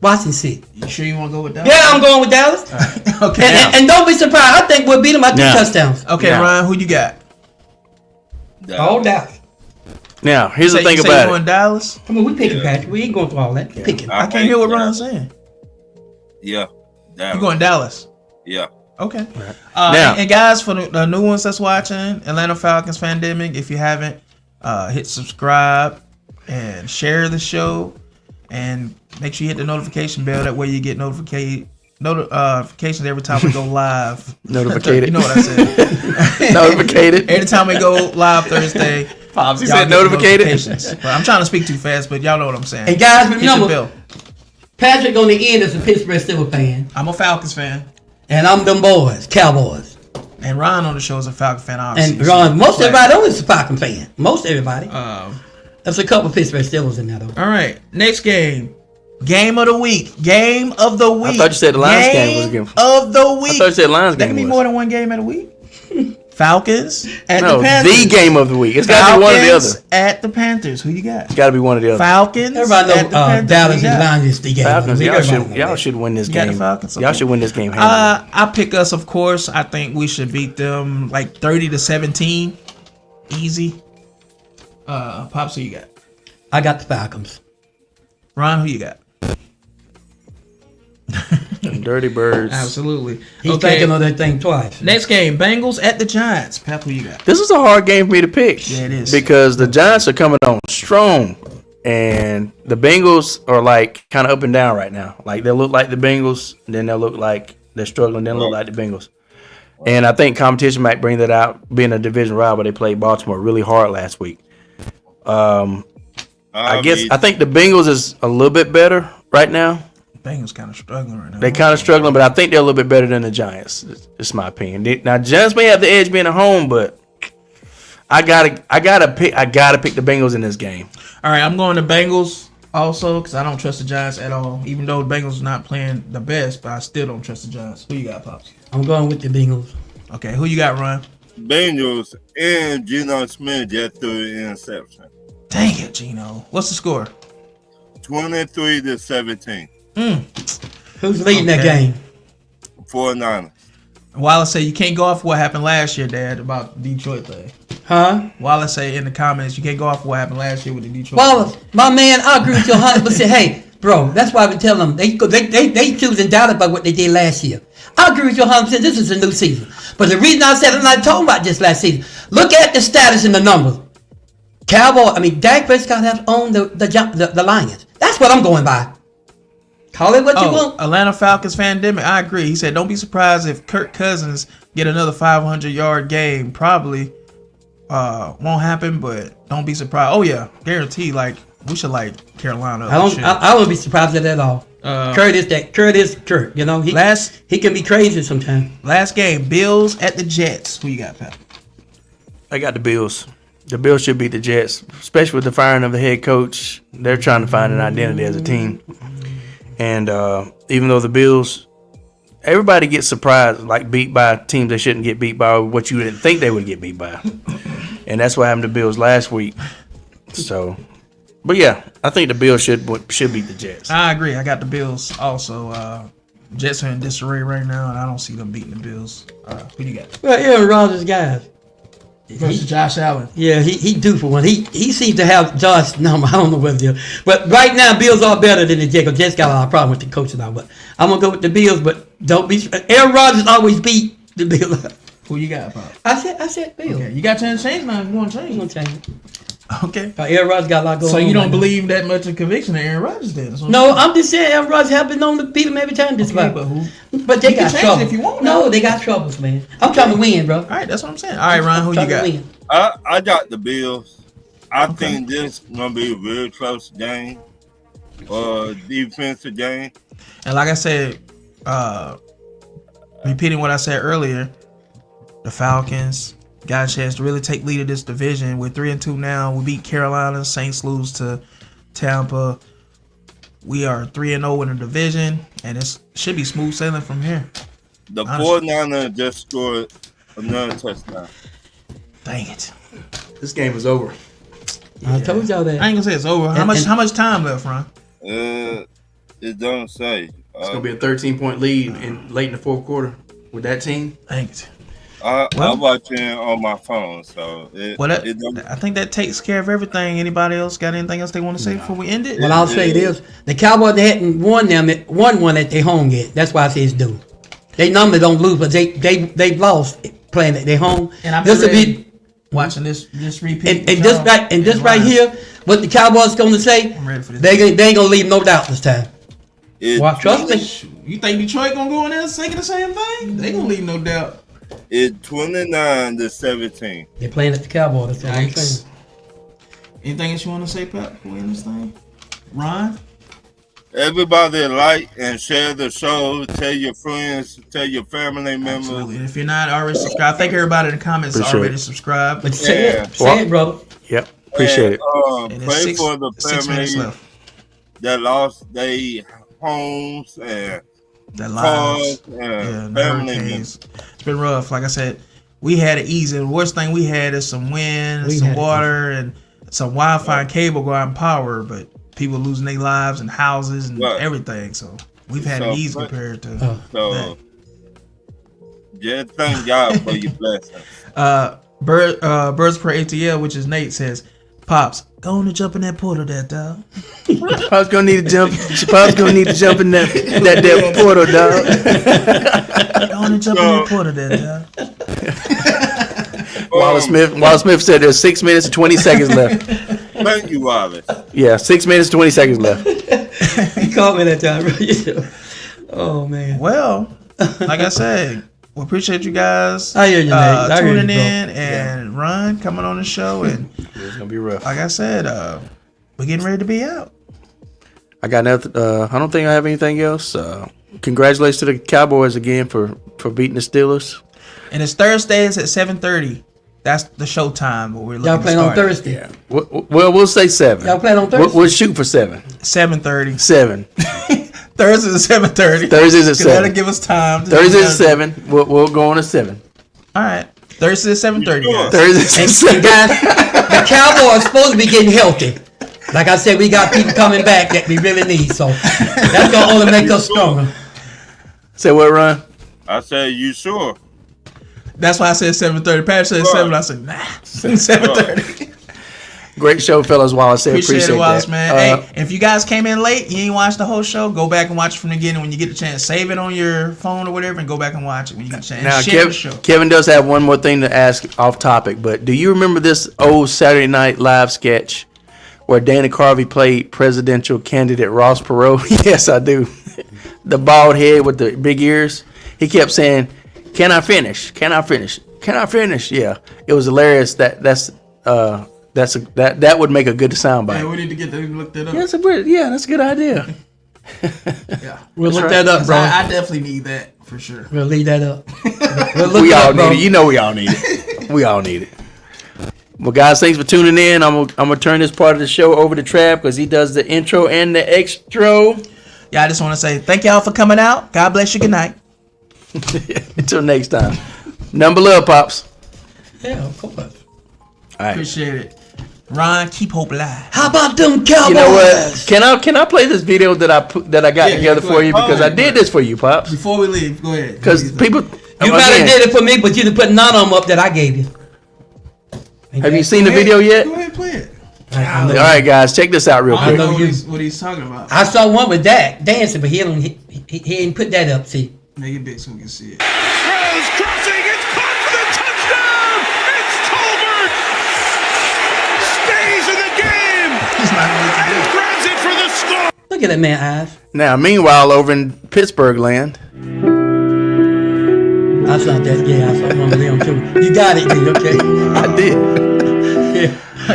Watch and see. You sure you want to go with that? Yeah, I'm going with Dallas. Okay. And don't be surprised. I think we'll beat them by 2 Yeah. touchdowns. Okay, Yeah. Ryan, who you got? All Dallas. Now, here's the You thing say about you going it. Dallas? Come on, we picking Patrick. We ain't going through all that. We picking. I can't hear what Ryan's saying. Yeah. You going Dallas? Yeah. Okay. Now- and guys, for the new ones that's watching Atlanta Falcons Fandemic, if you haven't, hit subscribe and share the show, and make sure you hit the notification bell. That way you get notifications every time we go live. Notificated. You know what I said. Notificated. Every time we go live Thursday. Pops, he y'all said get notificated. notifications. But I'm trying to speak too fast, but y'all know what I'm saying. And guys, Hit the remember, bell. Patrick on the end is a Pittsburgh Steelers fan, I'm a Falcons fan, and I'm them boys, Cowboys. and Ryan on the show is a Falcon fan. Obviously. And Ron, most everybody on is a Falcon fan. Most everybody. Um, There's a couple Pittsburgh Steelers in there though. All right, next game. Game of the week. Game of the week. thought you said the Lions game was a game. of the week. I thought you said Lions There game can be was. more than one game of the week. Falcons at No, the Panthers. the game of the week. It's got to be one or the Falcons other. at the Panthers. Who you got? It's got to be one or the other. Falcons. Everybody at know the Panthers. Dallas Who you and got? Lions is the game. Falcons. Y'all Everybody should know y'all that. should win this You got the game. Falcons? Y'all Okay. should win this game. handily. I pick us, of course. I think we should beat them like 30-17. Easy. Pops, who you got? I got the Falcons. Ron, who you got? Dirty Birds. Absolutely. He's thinking of that thing twice. Next game, Bengals at the Giants. Pep, who you got? This is a hard game for me to pick. Yeah, it is. Because the Giants are coming on strong, and the Bengals are like kind of up and down right now. Like they look like the Bengals, then they'll look like they're struggling, then look like the Bengals. And I think competition might bring that out. Being a division rival, they played Baltimore really hard last week. I think the Bengals is a little bit better right now. Bengals kind of struggling right now. They kind of struggling, but I think they're a little bit better than the Giants. It's my opinion. Now, Giants may have the edge being at home, but I gotta pick the Bengals in this game. All right, I'm going to Bengals also because I don't trust the Giants at all. Even though the Bengals are not playing the best, but I still don't trust the Giants. Who you got, Pops? I'm going with the Bengals. Okay, who you got, Ron? Bengals and Geno Smith just threw an interception. Dang it, Gino. What's the score? 23-17. Who's leading that Okay. game? 49ers. Wallace say you can't go off what happened last year, Dad, about the Detroit thing. Huh? Wallace say in the comments you can't go off what happened last year with the Detroit. Wallace, my man, I agree with you 100%. Hey, bro, that's why I've been telling them they choosing Dallas by what they did last year. I agree with you 100%. This is a new season. But the reason I said I'm not talking about this last season, look at the status and the numbers. Dak Prescott has owned the Lions. That's what I'm going by. Call it what you want. Atlanta Falcons Fandemic. I agree. He said, don't be surprised if Kirk Cousins get another 500-yard game. Probably won't happen, but don't be surprised. Oh, yeah. Guarantee, we should like Carolina. I wouldn't be surprised at that at all. Kurt is Kurt. You know, he can be crazy sometimes. Last game, Bills at the Jets. Who you got, Pat? I got the Bills. The Bills should beat the Jets, especially with the firing of the head coach. They're trying to find an identity as a team. And even though the Bills, everybody gets surprised, like beat by teams they shouldn't get beat by, or what you didn't think they would get beat by. And that's what happened to the Bills last week. So, but yeah, I think the Bills should beat the Jets. I agree. I got the Bills also. Jets are in disarray right now, and I don't see them beating the Bills. Who do you got? Well, Aaron Rodgers, guys. Versus Josh Allen. Yeah, he due for one. He seems to have Josh's number. I don't know whether, but right now Bills are better than the Jets. 'Cause Jets got a lot of problem with the coaches now. But I'm gonna go with the Bills. But don't be. Aaron Rodgers always beat the Bills. Who you got, Pop? I said Bills. Okay, you got a chance to change now. You want to I'm change? gonna change it. Okay. Aaron Rodgers got a lot going on. So you don't right now. believe that much of conviction in Aaron Rodgers then? That's what No, I'm just saying Aaron Rodgers have been known to beat him every time. Just Okay, about. but who? But they You can got change trouble. it if you want. No, they got troubles, man. I'm trying to win, bro. All right, that's what I'm saying. All right, Ron, who you Trying to got? win. I got the Bills. I think this gonna be a real close game. Defensive game. And like I said, repeating what I said earlier, the Falcons got a chance to really take lead of this division. We're 3-2 now. We beat Carolina. Saints lose to Tampa. We are 3-0 in the division, and it should be smooth sailing from here. The Honestly. 49ers just scored another touchdown. Dang it! This game is over. I told y'all that. I ain't gonna say it's over. How much time left, Ron? It don't say. It's gonna be a 13-point lead late in the fourth quarter with that team. Dang it! I'm watching on my phone, so Well, it don't. I think that takes care of everything. Anybody else got anything else they want to say before we end it? Well, I'll say this: the Cowboys they hadn't won one at their home yet. That's why I say it's due. They normally don't lose, but they've lost playing at their home. And I'm this will ready be watching this repeat. and this right here, what the Cowboys going to say? I'm ready for this. They ain't gonna leave no doubt this time. Well, trust me. You think Detroit gonna go in there saying the same thing? They gonna leave no doubt. It's 29-17. They're playing at the Cowboys. That's what I'm Yikes. saying. Anything else you want to say, Pat, before we end this thing? Ron? Everybody like and share the show. Tell your friends. Tell your family members. Absolutely. And if you're not already subscribed, I think everybody in the comments Appreciate already it. subscribed. But say Yeah. it, say it, brother. Yep, appreciate it. And Pray it's for the 6 minutes family left. that lost their homes and That cars lives. and Yeah, the family members. hurricanes. It's been rough. Like I said, we had it easy. The worst thing we had is some wind, We some had it water, and some Wi-Fi and cable go out and power, but people losing their lives and houses and Right. everything. So we've had it easy compared to So just thank God for your blessings. Birds per ATL, which is Nate, says, Pops, go on and jump in that portal there, dog. Pop's gonna need to jump. Pop's gonna need to jump in that damn portal, dog. Go on and jump in that portal there, dog. Wallace Smith said there's 6 minutes and 20 seconds left. Thank you, Wallace. Yeah, 6 minutes and 20 seconds left. He called me that time, bro. Oh man. Well, like I said, we appreciate you guys I hear you, Nate. I hear tuning you, bro. in and Ron coming on the show. And It's gonna be rough. like I said, we're getting ready to be out. I got nothing. I don't think I have anything else. Congratulations to the Cowboys again for beating the Steelers. And it's Thursdays at 7:30. That's the show time. What we're looking Y'all to playing on start. Thursday. Well, we'll say 7. Y'all playing on We'll Thursday? shoot for 7. 7:30. 7. Thursdays at 7:30. Thursdays at 7. That'll give us time. Thursdays at 7. We'll go on at 7. All right. Thursdays at 7:30. Sure. Guys. Thursdays at And 7. guys, the Cowboys are supposed to be getting healthy. Like I said, we got people coming back that we really need. So that's gonna only make us stronger. Say what, Ron? I said, you sure? That's why I said 7:30. Pat said 7. I said, nah. 7:30. Great show, fellas. Wallace said, Appreciate it, Wallace, that. man. Hey, if you guys came in late, you ain't watched the whole show, go back and watch it from the beginning when you get the chance. Save it on your phone or whatever and go back and watch it when you get a chance. Now, And share the show. Kevin does have one more thing to ask off topic, but do you remember this old Saturday Night Live sketch where Dana Carvey played presidential candidate Ross Perot? Yes, I do. The bald head with the big ears. He kept saying, "Can I finish? Can I finish? Can I finish?" Yeah, it was hilarious. That would make a good soundbite. Yeah, we need to get that looked it up. That's a good idea. Yeah. We'll look that up, bro. I definitely need that for sure. We'll leave that up. We'll look We it all up, bro. need it. You know we all need it. We all need it. Well, guys, thanks for tuning in. I'm gonna turn this part of the show over to Trav because he does the intro and the extra. Yeah, I just want to say thank y'all for coming out. God bless you. Good night. Until next time. Number love, pops. Yeah, of course. All right. Appreciate it. Ron, keep hope alive. How about them Cowboys? You know what? Can I play this video that I got together go for ahead. you because I did this for you, pops. Before we leave, go ahead. Because people. You might have did it for me, but you didn't put none of them up that I gave you. Have you seen the video yet? Go ahead, play it. I know. All right, guys, check this out real I quick. know you- what he's talking about. I saw one with Dak dancing, but he ain't put that up. See, Make it big so we can see it. Throws, crossing, it's caught for the touchdown! It's Tolbert! Stays in the game! He's not going to And do it. grabs it for the score! look at that man eyes. Now, meanwhile, over in Pittsburgh land, I saw that. Yeah, I saw one of them too. You got it, dude. Okay. I did.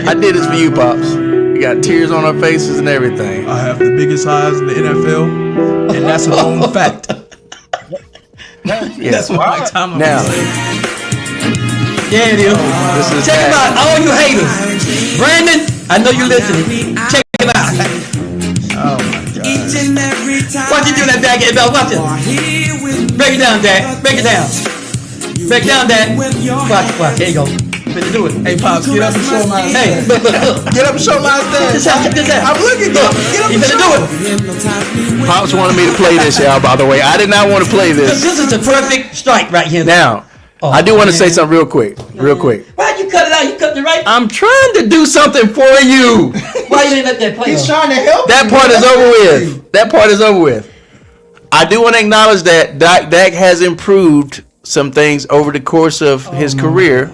I did this for you, pops. We got tears on our faces and everything. I have the biggest eyes in the NFL, and that's a known fact. Yeah. That's what Mike Tomlin Now, was saying. Yeah, it is. this is Check him that. out, all you haters. Brandon, I know you listening. Check him out. Oh my God. Watch you do that back end, watch it. Break it down, Dad. Break it down. Break it down, Dad. Watch. Here you go. Finna do it. Hey, Pops, get up and show my Hey, stand. look. Get up and show my stand. Check this out. I'm looking Look, good. Get up you and finna show do it. Pops wanted me to play this, y'all, by the way. I did not want to play this. This is the perfect strike right here. Now, Oh, I do want to say man. something real quick. Why'd you cut it out? You cut it right. I'm trying to do something for you. Why you didn't let that play? He's on? trying to help That you. part is That's over crazy. with. That part is over with. I do want to acknowledge that Dak has improved some things over the course of his career.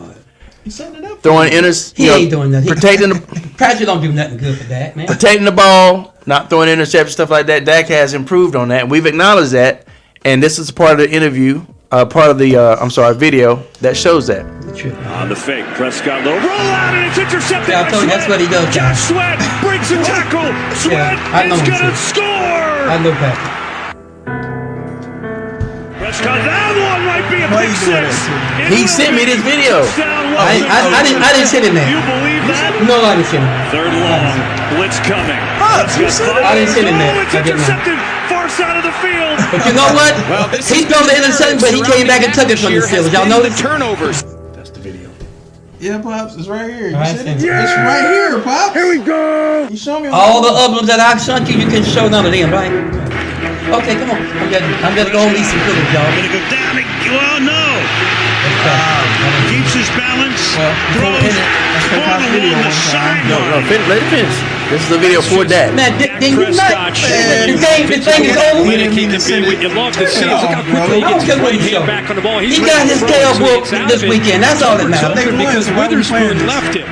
He's setting it up. Throwing He ain't doing nothing. protecting the Patrick don't do nothing good for that, man. protecting the ball, not throwing interceptions, stuff like that. Dak has improved on that. We've acknowledged that, and this is part of the interview, part of the video that shows that. On the fake, Prescott low, roll out and it's intercepted Yeah, I by told you that's Sweat. what he does, Josh John. Sweat breaks a tackle. Sweat I know is him, gonna too. score. I know Patrick. Prescott, that one might be a Why pick you doing six. that It He will sent me be. this video. Touchdown, I didn't sit in You there. believe that? No, I didn't sit in there. Third and long, blitz coming. Pops, you said it. I didn't sit in there. Oh, it's I didn't. intercepted, far side of the field. But you know what? He threw the interception, but he came back and took it from the Steelers. Y'all notice? Turnovers. That's the video. Yeah, Pops, it's right here. You Right said it. there. It's right here, Pops. Here we go. You show me All the other ones that I've sent you, you can show none of them, right? Okay, come on. I'm gonna go and eat some footage, y'all. Gonna go down. Well, no. Keeps his balance. Throws for the video one, the one time. No, sideline. let it finish. This is the video for Dak. Man, then you not. The thing is over. Way to keep the beat. You love to see. Look how quickly he I don't gets care what he hit show. back on the ball. He got his tail whooped this weekend. That's all that matters. Because Why we playing Witherspoon this? left him.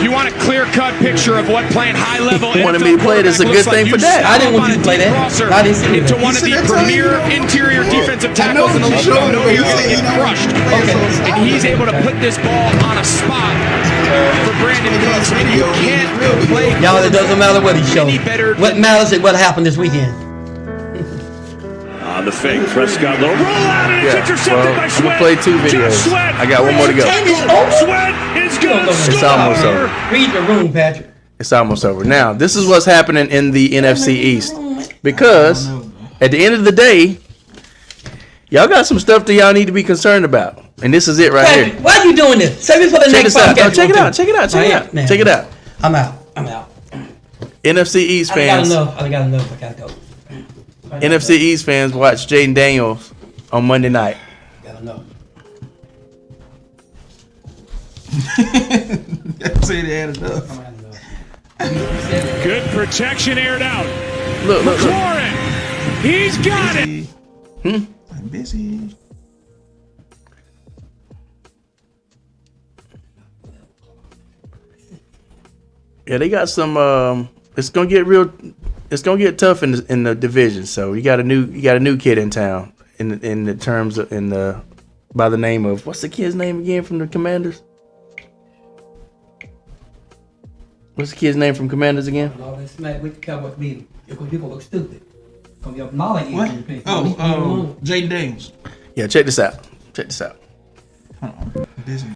If you want a clear-cut picture of what playing high-level He wanted me to play it. It's a good thing for Dak. I didn't want you to play that. I didn't see Into that. one of the said that's how you premier know. interior defensive I know tackles in the what league. you You showed know me. you're going to get crushed. Okay. And he's able to put this ball on a spot for Brandon Cooks, and you can't play Y'all, it doesn't matter what he showed. any better What matters is what happened this weekend. On the fake, Prescott low. Roll out and it's Yeah, intercepted well, by I'm Sweat. gonna play two Josh videos. Sweat. I got one more to go. And it's over. Sweat is gonna It's It's score. almost over. Read the room, Patrick. It's almost over. Now, this is what's happening in the NFC East. Because at the end of the day, y'all got some stuff that y'all need to be concerned about. And this is it right here. Patrick, why are you doing this? Save it for the Check next this out. podcast. No, check it we'll out. do. Check it out. Check it out. Man. Check it out. I'm out. NFC East I fans. gotta know. I gotta go. NFC East fans watch Jaden Daniels on Monday night. Gotta know. Say they had enough. Good protection aired out. Look. Warren, he's got it. I'm busy. Yeah, they got some. It's gonna get real. It's gonna get tough in the division. So you got a new kid in town in the terms of by the name of, what's the kid's name again from the Commanders? What's the kid's name from Commanders again? All this smack with the Cowboys meeting. You're gonna look stupid. Gonna be up Molly. What? Oh, Jaden Daniels. Yeah, check this out. Hold on. I'm busy.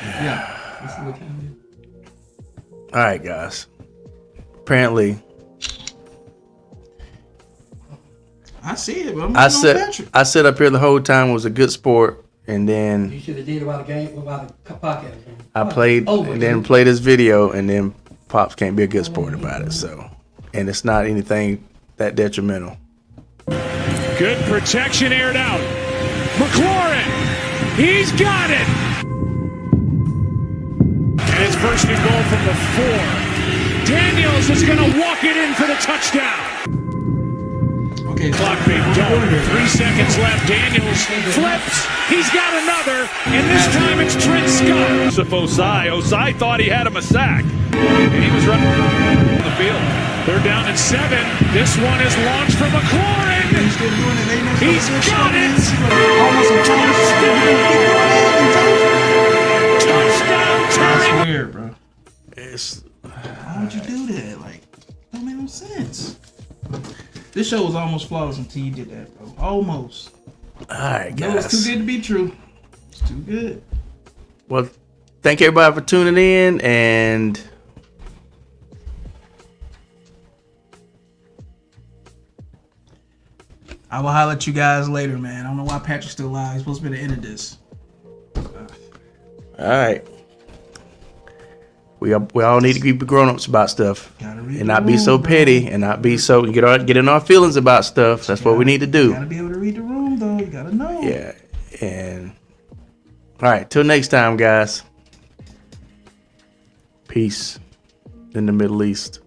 Yeah. Let's see what time it is. All right, guys. Apparently, I see it, but I'm I waiting on Patrick. sat up here the whole time, was a good sport, and then You should have did about a game, about a podcast. I played and then played this video, and then Pops can't be a good sport about it. So, and it's not anything that detrimental. Good protection aired out. McLaurin, he's got it. And it's first and goal from the 4. Daniels is going to walk it in for the touchdown. Okay, Clock being done. 3 seconds left. Daniels flips. He's got another. And this time it's Trent Scott. Joseph Osai. Osai thought he had him a sack. And he was running on the field. They're down at 7. This one is launched for McLaurin. he's still doing it. They messed up He's the got shot. it. Almost a Touchdown, That's Terry. weird, bro. It's Why would you do that? Like, don't make no sense. This show was almost flawless until you did that, bro. Almost. all right, No, it's too guys. good to be true. It's too good. Well, thank everybody for tuning in, and I will holler at you guys later, man. I don't know why Patrick's still alive. He's supposed to be the end of this. all right. We all need to be grown-ups about stuff, Gotta read and the not be so room, bro. petty, and not be so get in our feelings about stuff. That's what we need to You do. gotta be able to read the room, though. You gotta know. Yeah, and all right. Till next time, guys. Peace in the Middle East.